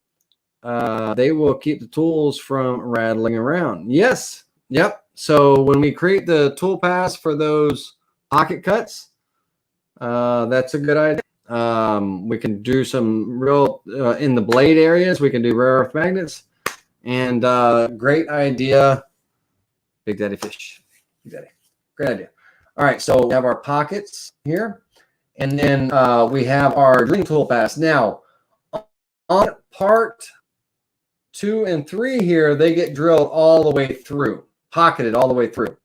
they will keep the tools from rattling around. Yes. Yep. So when we create the tool paths for those pocket cuts, that's a good idea. We can do some real, in the blade areas, we can do rare earth magnets. And great idea. Big Daddy Fish. Big Daddy. Great idea. All right. So we have our pockets here. And then we have our drilling tool paths. Now, on part 2 and 3 here, they get drilled all the way through, pocketed all the way through.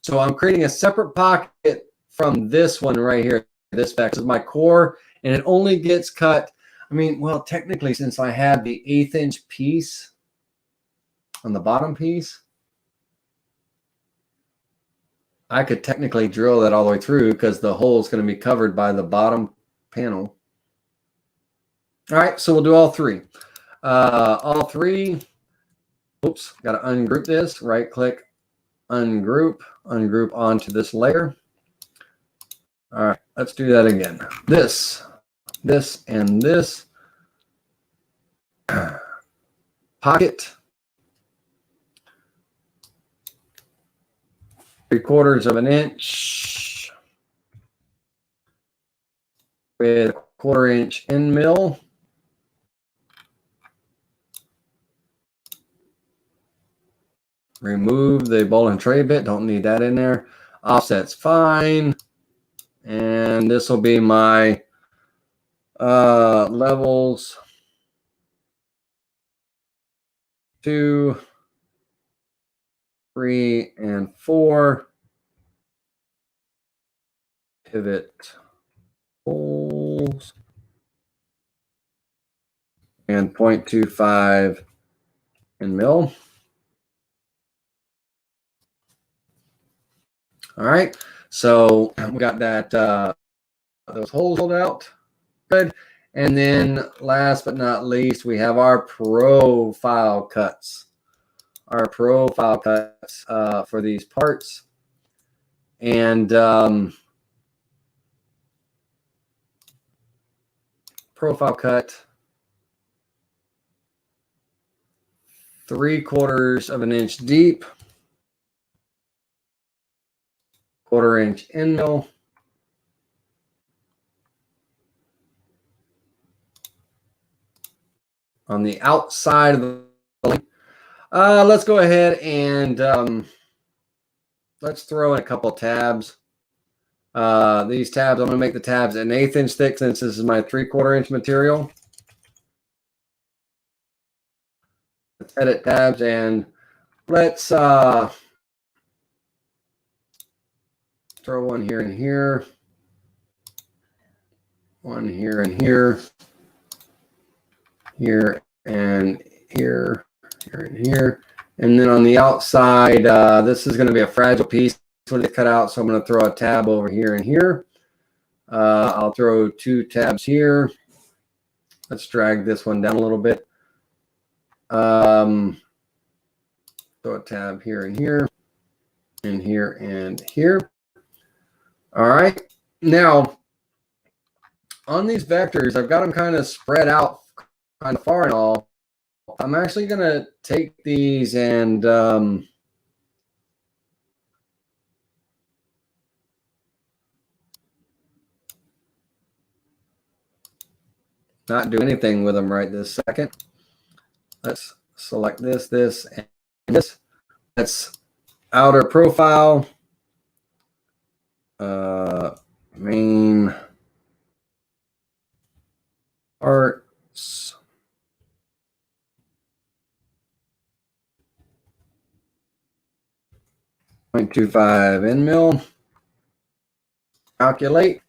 So I'm creating a separate pocket from this one right here. This back is my core, and it only gets cut. I mean, well, technically, since I had the 1/8 inch piece on the bottom piece, I could technically drill that all the way through because the hole is going to be covered by the bottom panel. All right, so we'll do all 3. All 3. Oops, got to ungroup this. Right click, ungroup onto this layer. All right, let's do that again. This, and this. Pocket. 3/4 of an inch with a 1/4 inch end mill. Remove the bowl and tray bit. Don't need that in there. Offset's fine. And this will be my levels 2, 3, and 4. Pivot holes. And 0.25 in mill. All right, so we got that those holes pulled out. Good. And then last but not least, we have our profile cuts. Our profile cuts for these parts. And profile cut 3/4 of an inch deep. 1/4 inch end mill. On the outside of the link. Let's go ahead and let's throw in a couple tabs. These tabs, I'm going to make the tabs an 1/8 inch thick since this is my 3/4 inch material. Let's edit tabs and let's throw one here and here. One here and here. Here and here. Here and here. And then on the outside, this is going to be a fragile piece when it's cut out, so I'm going to throw a tab over here and here. I'll throw 2 tabs here. Let's drag this one down a little bit. Throw a tab here and here, and here and here. All right. Now, on these vectors, I've got them kind of spread out kind of far and all. I'm actually going to take these and not do anything with them right this second. Let's select this, this, and this. That's outer profile, main parts, .25 end mill. Calculate.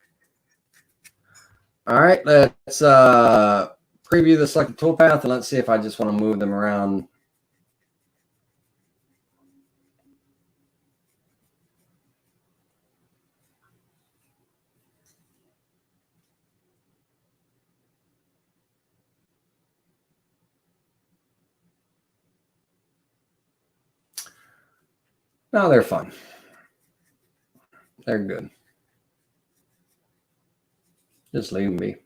All right, let's preview the selected toolpath and let's see if I just want to move them around. No, they're fun. They're good. Just leave them be.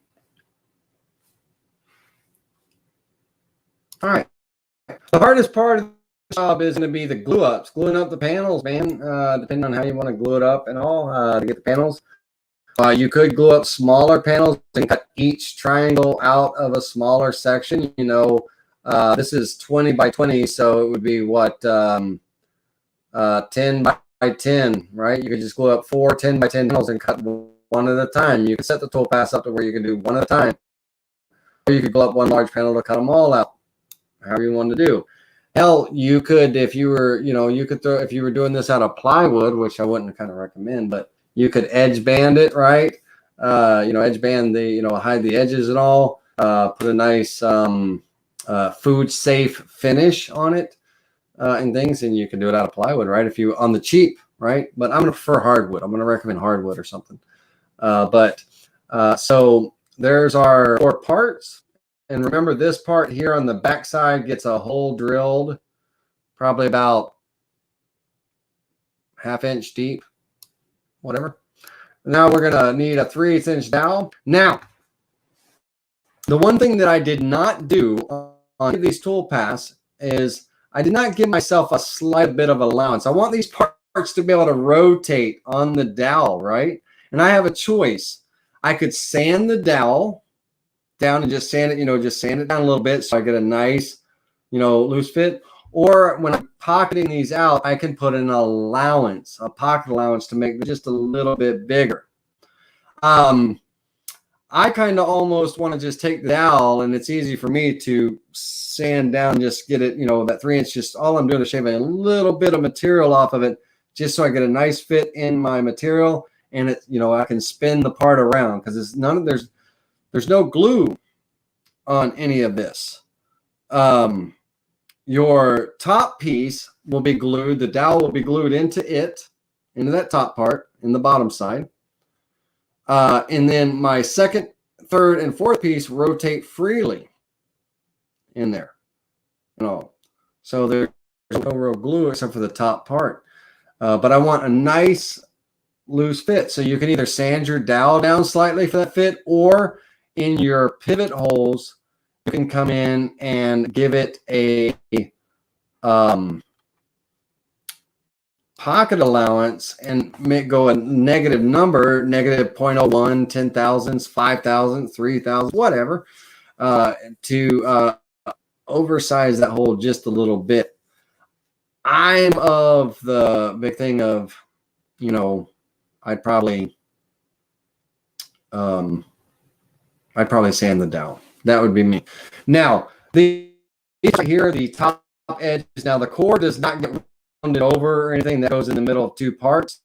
All right. The hardest part of the job is going to be the glue ups, gluing up the panels, man. Depending on how you want to glue it up and all to get the panels. You could glue up smaller panels and cut each triangle out of a smaller section. You know, this is 20 by 20, so it would be what, 10 by 10, right? You could just glue up 4 10 by 10 panels and cut one at a time. You can set the tool path up to where you can do one at a time. Or you could glue up one large panel to cut them all out, however you want to do. Hell, you could, if you were, you know, you could throw, if you were doing this out of plywood, which I wouldn't kind of recommend, but you could edge band it, right? You know, edge band the, you know, hide the edges and all, put a nice food safe finish on it and things, and you can do it out of plywood, right? If you on the cheap, right? But I'm going to prefer hardwood. I'm going to recommend hardwood or something. So there's our 4 parts. And remember, this part here on the back side gets a hole drilled, probably about 1/2 inch deep, whatever. Now we're gonna need a 3/8 inch dowel. Now, the one thing that I did not do on these tool paths is I did not give myself a slight bit of allowance. I want these parts to be able to rotate on the dowel, right? And I have a choice. I could sand the dowel down and just sand it, just sand it down a little bit so I get a nice, loose fit. Or when I'm pocketing these out, I can put an allowance, a pocket allowance to make it just a little bit bigger. I kind of almost want to just take the dowel, and it's easy for me to sand down, just get it, that 3/8, just all I'm doing is shaving a little bit of material off of it, just so I get a nice fit in my material, and it, I can spin the part around because there's no glue on any of this. Your top piece will be glued. The dowel will be glued into that top part in the bottom side. And then my second, third, and fourth piece rotate freely in there. So there's no real glue except for the top part. But I want a nice loose fit. So you can either sand your dowel down slightly for that fit, or in your pivot holes, you can come in and give it a pocket allowance and go a negative number, negative 0.01, 10 thousandths, 5 thousandths, 3 thousandths, whatever, to oversize that hole just a little bit. I'm of the big thing of, I'd probably sand the dowel. That would be me. Now, these right here, the top edges. Now, the core does not get rounded over or anything. That goes in the middle of two parts.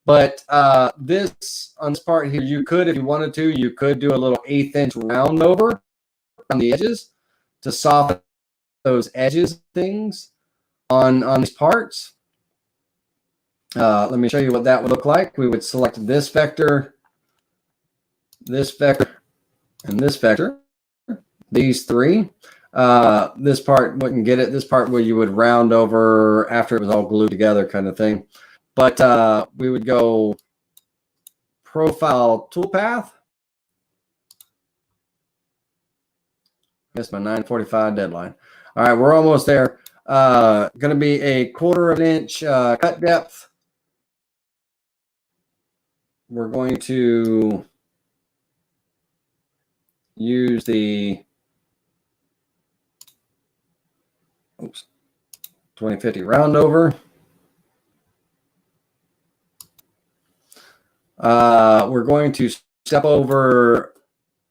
But on this part here, you could, if you wanted to, you could do a little 1/8 inch round over on the edges to soften those edges things on these parts. Let me show you what that would look like. We would select this vector, and this vector, these three. This part wouldn't get it. This part where you would round over after it was all glued together kind of thing. But we would go profile toolpath. That's my 9:45 deadline. All right, we're almost there. Going to be a 1/4 inch cut depth. We're going to use the 2050 round over. We're going to step over.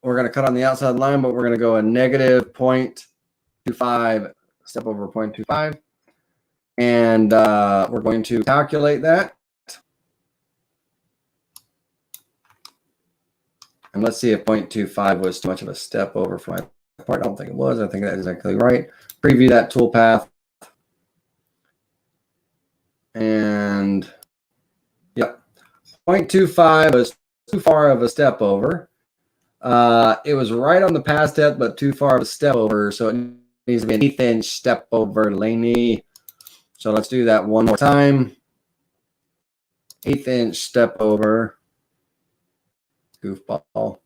We're going to cut on the outside line, but we're going to go a negative 0.25, step over 0.25. And we're going to calculate that. And let's see if 0.25 was too much of a step over for my part. I don't think it was. I think that's exactly right. Preview that toolpath. And yep, 0.25 was too far of a step over. It was right on the pass step, but too far of a step over. So it needs to be an 1/8 inch step over, Laney. So let's do that one more time. 1/8 inch step over. Goofball.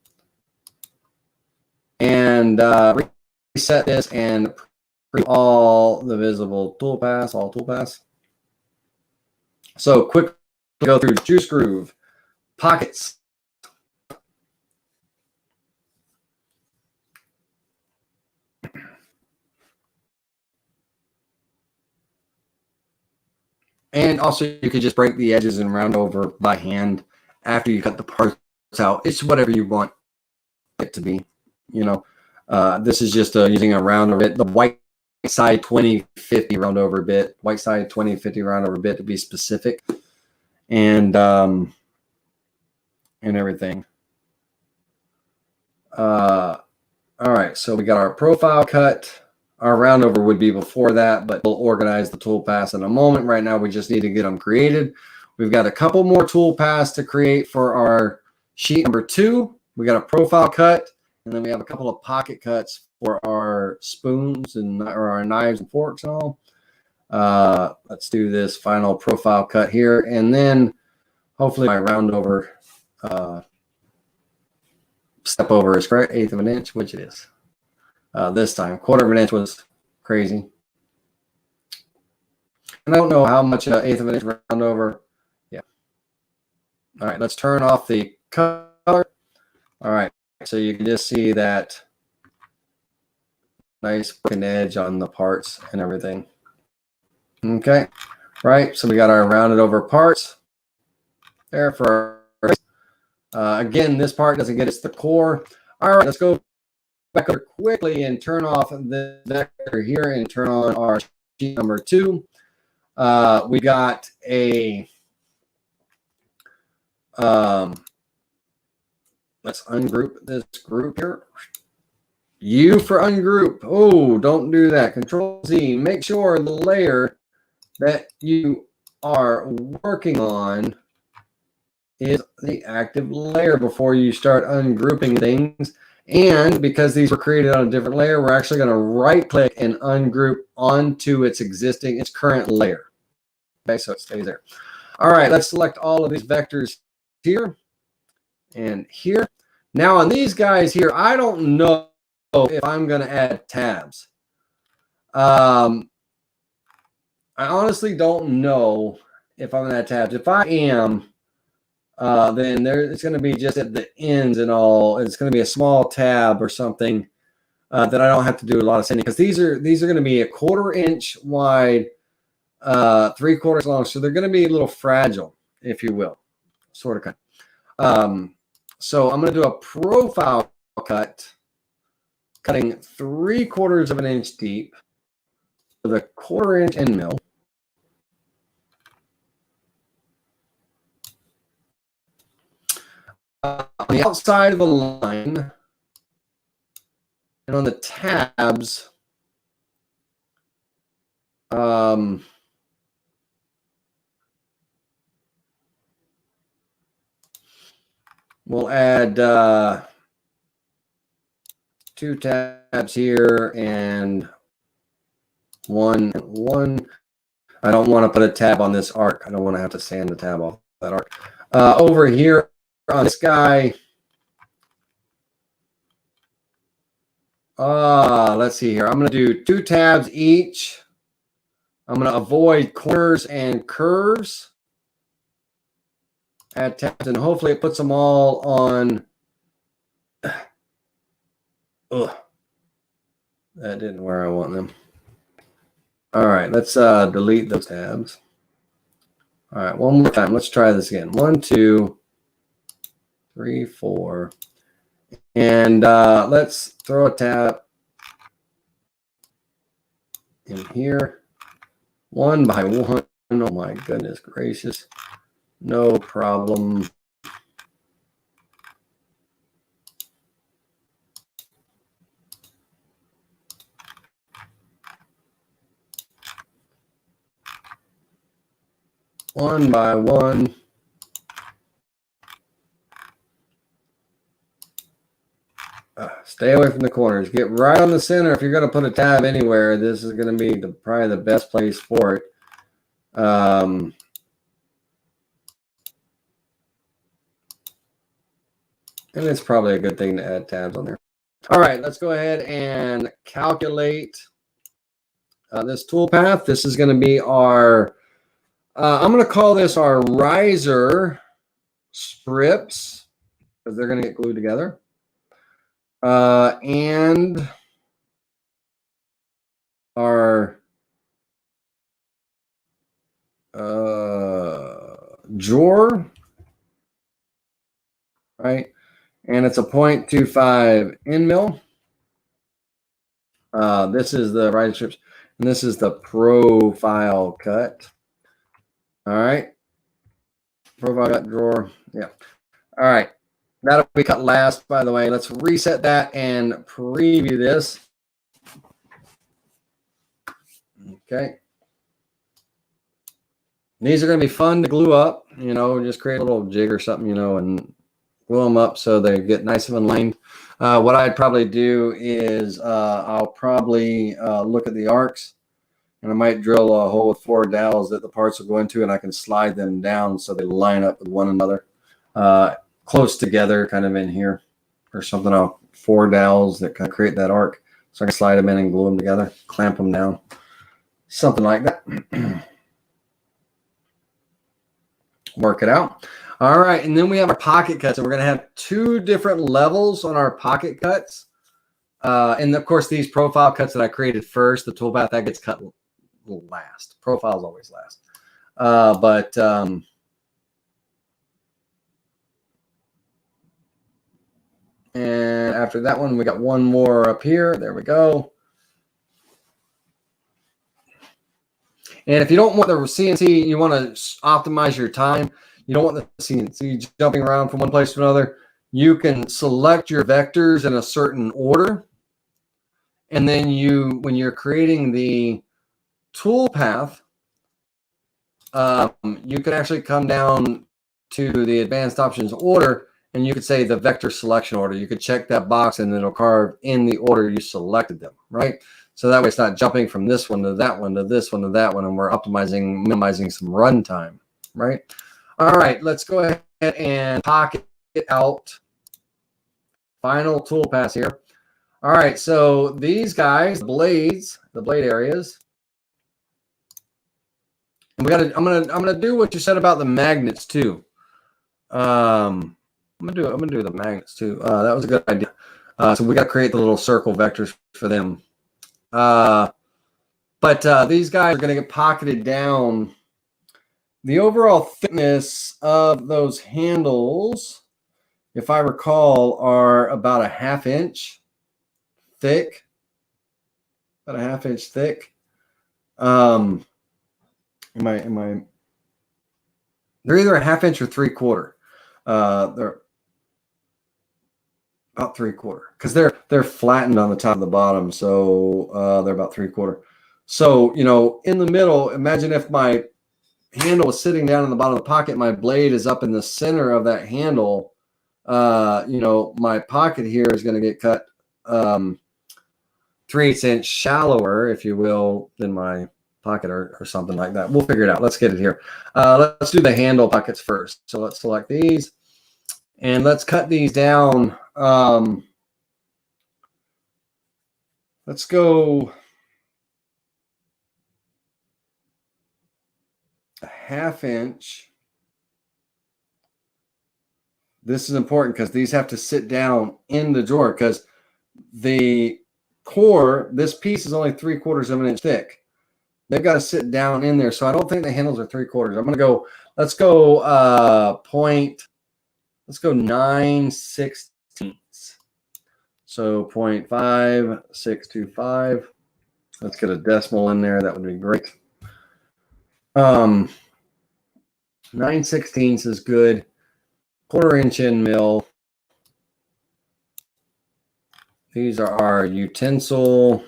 And reset this and all the visible toolpaths, all toolpaths. So quick go through juice groove, pockets. And also you could just break the edges and round over by hand after you cut the parts out. It's whatever you want it to be. This is just using a round over bit, the white side 2050 round over bit, white side 2050 round over bit to be specific, and everything. All right, so we got our profile cut. Our round over would be before that, but we'll organize the tool paths in a moment. Right now, we just need to get them created. We've got a couple more tool paths to create for our sheet number 2. We got a profile cut, and then we have a couple of pocket cuts for our spoons or our knives and forks and all. Let's do this final profile cut here, and then hopefully my round over step over is correct, 1/8 of an inch, which it is. This time, 1/4 of an inch was crazy. And I don't know how much 1/8 of an inch round over. Yeah. All right, let's turn off the color. All right, so you can just see that nice broken edge on the parts and everything. Okay, right, so we got our rounded over parts there for again, this part doesn't get it's the core. All right, let's go back over quickly and turn off the vector here and turn on our sheet number 2. We got a let's ungroup this group here. U for ungroup. Oh, don't do that. Control Z. Make sure the layer that you are working on is the active layer before you start ungrouping things. And because these were created on a different layer, we're actually going to right click and ungroup onto its current layer. Okay, so it stays there. All right, let's select all of these vectors here and here. Now on these guys here, I don't know if I'm going to add tabs. I honestly don't know if I'm going to add tabs. If I am, then it's going to be just at the ends and all. It's going to be a small tab or something that I don't have to do a lot of sanding, because these are going to be a 1/4 inch wide, 3/4 long. So they're going to be a little fragile, if you will, sort of cut. So I'm going to do a profile cut, cutting 3/4 of an inch deep with a 1/4 inch end mill. On the outside of the line and on the tabs, we'll add 2 tabs here and one. I don't want to put a tab on this arc. I don't want to have to sand the tab off that arc. Over here on this guy, let's see here. I'm going to do 2 tabs each. I'm going to avoid corners and curves. Add tabs, and hopefully it puts them all on. Ugh. That didn't where I want them. All right, let's delete those tabs. All right, one more time. Let's try this again. 1, 2, 3, 4. And let's throw a tab in here. 1 by 1. Oh my goodness gracious. No problem. One by one. Stay away from the corners. Get right on the center. If you're going to put a tab anywhere, this is going to be probably the best place for it. And it's probably a good thing to add tabs on there. All right, let's go ahead and calculate this toolpath. This is going to be our, I'm going to call this our riser strips, because they're going to get glued together. And our drawer, right? And it's a 0.25 end mill. This is the riser strips, and this is the profile cut. All right. Profile cut drawer. Yeah. All right. That'll be cut last, by the way. Let's reset that and preview this. Okay. These are going to be fun to glue up. You know, just create a little jig or something, you know, and glue them up so they get nice and aligned. What I'd probably do is I'll probably look at the arcs, and I might drill a hole with 4 dowels that the parts will go into, and I can slide them down so they line up with one another. close together kind of in here or something. I'll 4 dowels that kind of create that arc. So I can slide them in and glue them together, clamp them down, something like that. Work it out. All right, and then we have our pocket cuts, and we're going to have 2 different levels on our pocket cuts. And of course, these profile cuts that I created first, the toolpath, that gets cut last. Profiles always last. And after that one, we got one more up here. There we go. And if you don't want the CNC, you want to optimize your time. You don't want the CNC jumping around from one place to another. You can select your vectors in a certain order. And then when you're creating the toolpath, you can actually come down to the advanced options order, and you could say the vector selection order. You could check that box, and it'll carve in the order you selected them, right? So that way it's not jumping from this one to that one to this one to that one, and we're optimizing, minimizing some run time, right? All right, let's go ahead and pocket out. Final tool pass here. All right, so these guys, blades, the blade areas. I'm gonna do what you said about the magnets too. I'm gonna do the magnets too. That was a good idea. So we got to create the little circle vectors for them. But these guys are going to get pocketed down. The overall thickness of those handles, if I recall, are about a 1/2 inch thick. About a 1/2 inch thick. They're either a 1/2 inch or 3/4. They're about 3/4 because they're flattened on the top and the bottom, so they're about 3/4. So in the middle, imagine if my handle was sitting down in the bottom of the pocket, my blade is up in the center of that handle. My pocket here is going to get cut 3/8 inch shallower, if you will, than my pocket or something like that. We'll figure it out. Let's get it here. Let's do the handle pockets first. So let's select these and let's cut these down. Let's go a 1/2 inch. This is important because these have to sit down in the drawer because the core, this piece is only 3/4 of an inch thick. They've got to sit down in there. So I don't think the handles are 3/4. I'm going to go, let's go 9/16. So 0.5625. Let's get a decimal in there. That would be great. 9/16 is good. 1/4 inch in mill. These are our utensil.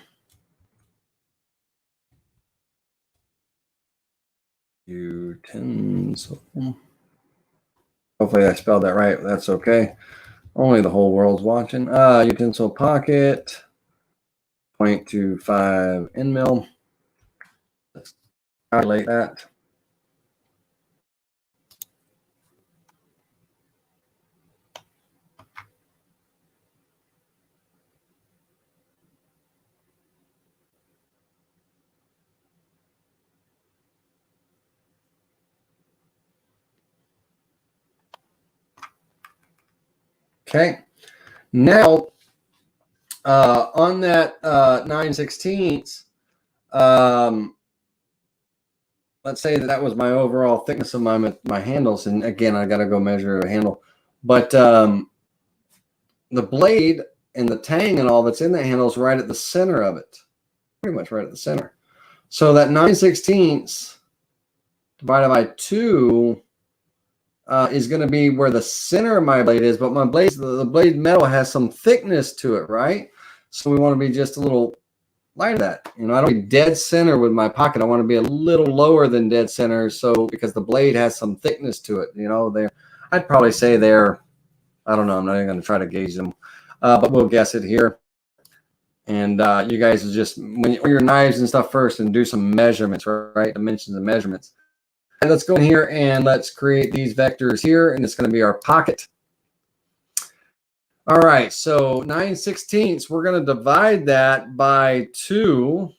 Hopefully I spelled that right. That's okay. Only the whole world's watching. Utensil pocket. 0.25 end mill. Let's calculate that. Okay, now on that 9/16, let's say that was my overall thickness of my handles, and again I got to go measure a handle, but the blade and the tang and all that's in the handle is right at the center of it, pretty much right at the center. So that 9/16 divided by 2. Is going to be where the center of my blade is, but my blade, the blade metal has some thickness to it, right? So we want to be just a little light of that. I don't be dead center with my pocket. I want to be a little lower than dead center, so because the blade has some thickness to it. I'd probably say they're, I don't know. I'm not even going to try to gauge them, but we'll guess it here. And you guys will just when your knives and stuff first and do some measurements, right? Dimensions and measurements. And let's go in here and let's create these vectors here, and it's going to be our pocket. All right, so 9/16, we're going to divide that by 2.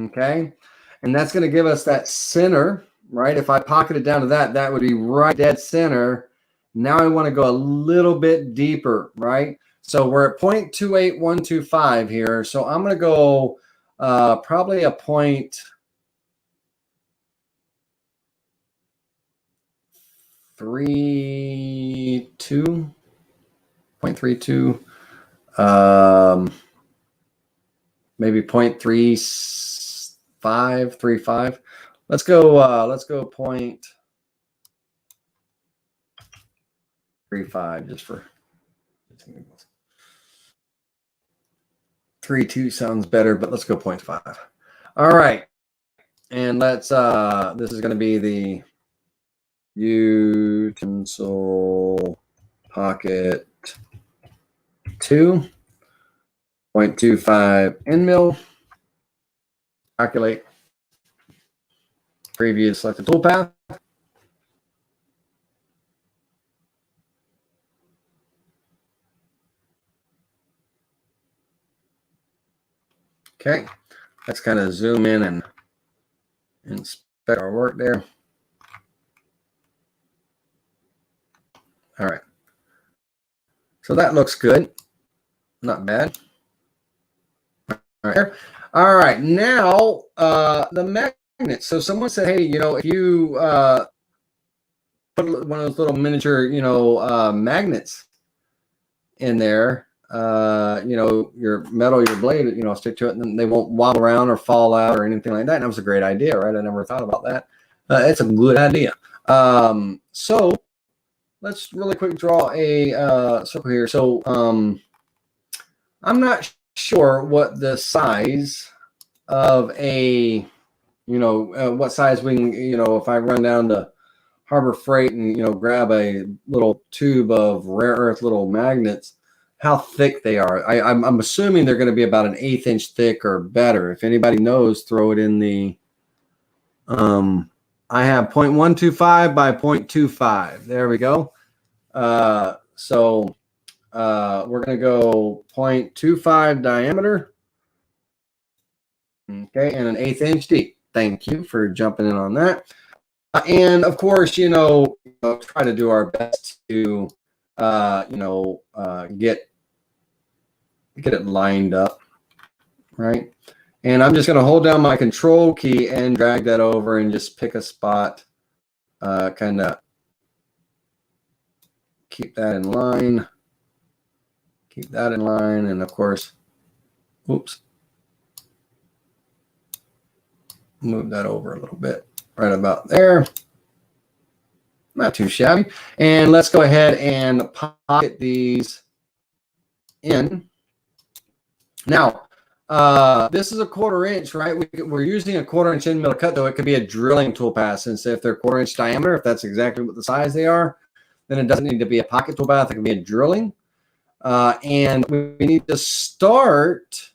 Okay, and that's going to give us that center, right? If I pocket it down to that, that would be right dead center. Now I want to go a little bit deeper, right? So we're at 0.28125 here. So I'm going to go probably a 0.32, 0.32, maybe 0.3535. Let's go 0.35 just for 3.2 sounds better, but let's go 0.5. All right. And let's this is going to be the utensil pocket 2, 0.25 end mill. Calculate. Preview selected toolpath. Okay, let's kind of zoom in and inspect our work there. All right, so that looks good, not bad. All right, now the magnets. So someone said, hey, you know, if you put one of those little miniature, you know, magnets in there, you know, your metal, your blade, you know, stick to it, and then they won't wobble around or fall out or anything like that. And that was a great idea, right? I never thought about that. It's a good idea. So let's really quick draw a circle here. So I'm not sure what the size of a, you know, what size we can, you know, if I run down to Harbor Freight and, you know, grab a little tube of rare earth little magnets, how thick they are. I'm assuming they're going to be about an 1/8 inch thick or better. If anybody knows, throw it in the, I have 0.125 by 0.25. There we go. So we're going to go 0.25 diameter. Okay, and an 1/8 inch deep. Thank you for jumping in on that. And of course, you know, try to do our best to, you know, get it lined up, right? And I'm just going to hold down my control key and drag that over and just pick a spot, kind of keep that in line, and of course, oops, move that over a little bit, right about there. Not too shabby. And let's go ahead and pocket these in. Now, this is a 1/4 inch, right? We're using a 1/4 inch end mill cut, though it could be a drilling toolpath, since if they're 1/4 inch diameter, if that's exactly what the size they are, then it doesn't need to be a pocket toolpath. It can be a drilling. And we need to start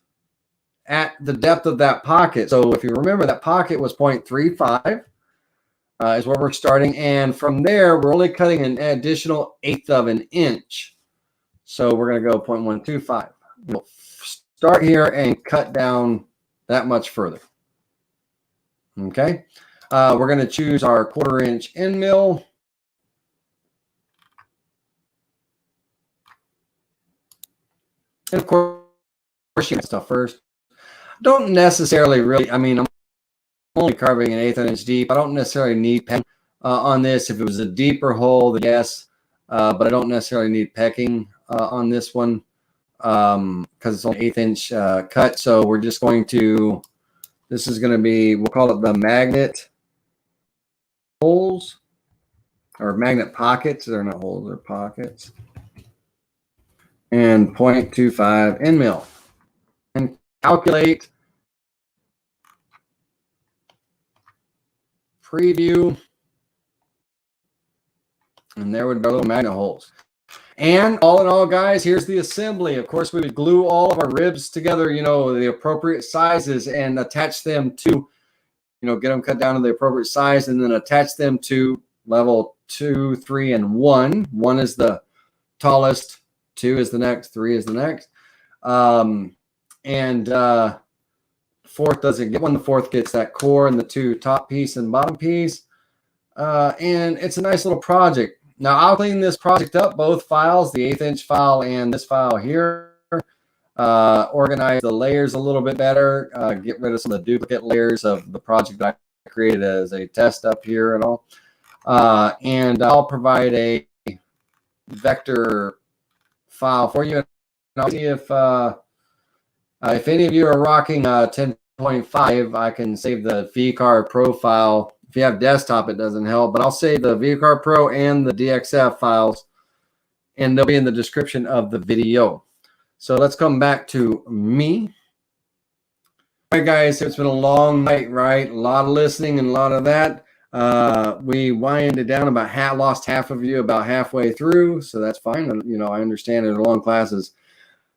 at the depth of that pocket. So if you remember, that pocket was 0.35 is where we're starting. And from there, we're only cutting an additional 1/8 of an inch. So we're going to go 0.125. We'll start here and cut down that much further. Okay. We're going to choose our 1/4 inch end mill. And of course, you get stuff first. Don't necessarily really, I mean, I'm only carving an 1/8 inch deep. I don't necessarily need pecking on this. If it was a deeper hole, then yes, but I don't necessarily need pecking on this one because it's only 1/8 inch cut. So we're just going to, this is going to be, we'll call it the magnet holes or magnet pockets. They're not holes, they're pockets. And 0.25 end mill. And calculate, preview, and there would be our little magnet holes. And all in all, guys, here's the assembly. Of course, we would glue all of our ribs together, you know, the appropriate sizes, and attach them to, you know, get them cut down to the appropriate size, and then attach them to level 2, 3, and 1. 1 is the tallest, 2 is the next, 3 is the next. Fourth doesn't get one. The fourth gets that core and the 2 top piece and bottom piece. And it's a nice little project. Now I'll clean this project up, both files, the 1/8 inch file and this file here. Organize the layers a little bit better, get rid of some of the duplicate layers of the project that I created as a test up here and all. And I'll provide a vector file for you. And I'll see if any of you are rocking 10.5, I can save the VCard profile. If you have desktop, it doesn't help, but I'll save the VCard Pro and the DXF files, and they'll be in the description of the video. So let's come back to me. All right, guys, it's been a long night, right? A lot of listening and a lot of that. We winded down about lost half of you about halfway through, so that's fine. You know, I understand in long classes.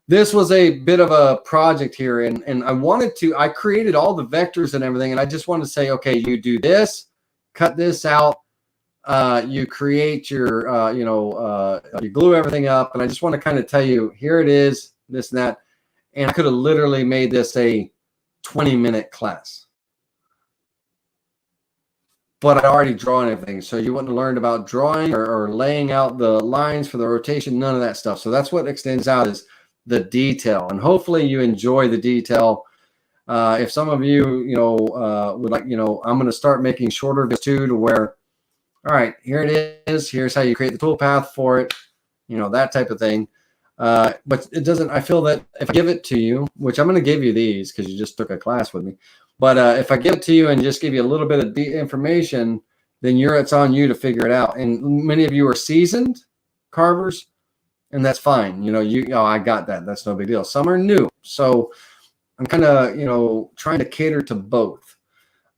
This was a bit of a project here, and I created all the vectors and everything, and I just wanted to say, okay, you do this, cut this out, you create your, you glue everything up, and I just want to kind of tell you, here it is, this and that, and I could have literally made this a 20-minute class. But I'd already drawn everything, so you wouldn't have learned about drawing or laying out the lines for the rotation, none of that stuff. So that's what extends out is the detail, and hopefully you enjoy the detail. If some of you, would like, I'm going to start making shorter videos too, to where, all right, here it is. Here's how you create the toolpath for it, that type of thing. But it doesn't. I feel that if I give it to you, which I'm going to give you these because you just took a class with me. But if I give it to you and just give you a little bit of information, then it's on you to figure it out. And many of you are seasoned carvers, and that's fine. I got that. That's no big deal. Some are new. So I'm kind of, trying to cater to both.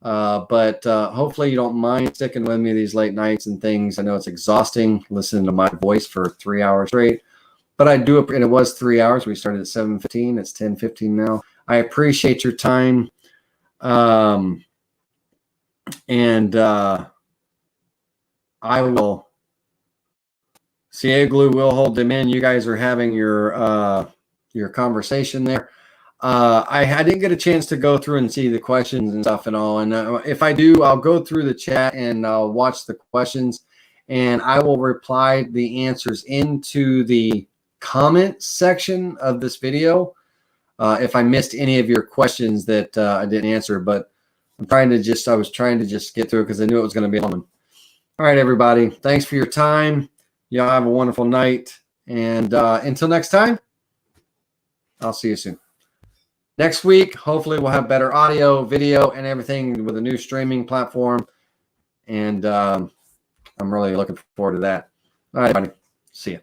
But hopefully you don't mind sticking with me these late nights and things. I know it's exhausting listening to my voice for 3 hours straight, but I do it. And it was 3 hours. We started at 7:15. It's 10:15 now. I appreciate your time. I will see glue will hold them in. You guys are having your conversation there. I didn't get a chance to go through and see the questions and stuff and all. And if I do, I'll go through the chat and I'll watch the questions, and I will reply the answers into the comment section of this video. If I missed any of your questions that I didn't answer, but I was trying to just get through it because I knew it was going to be a long one. All right, everybody. Thanks for your time. Y'all have a wonderful night. And until next time, I'll see you soon. Next week, hopefully we'll have better audio, video, and everything with a new streaming platform. And I'm really looking forward to that. All right, everybody. See ya.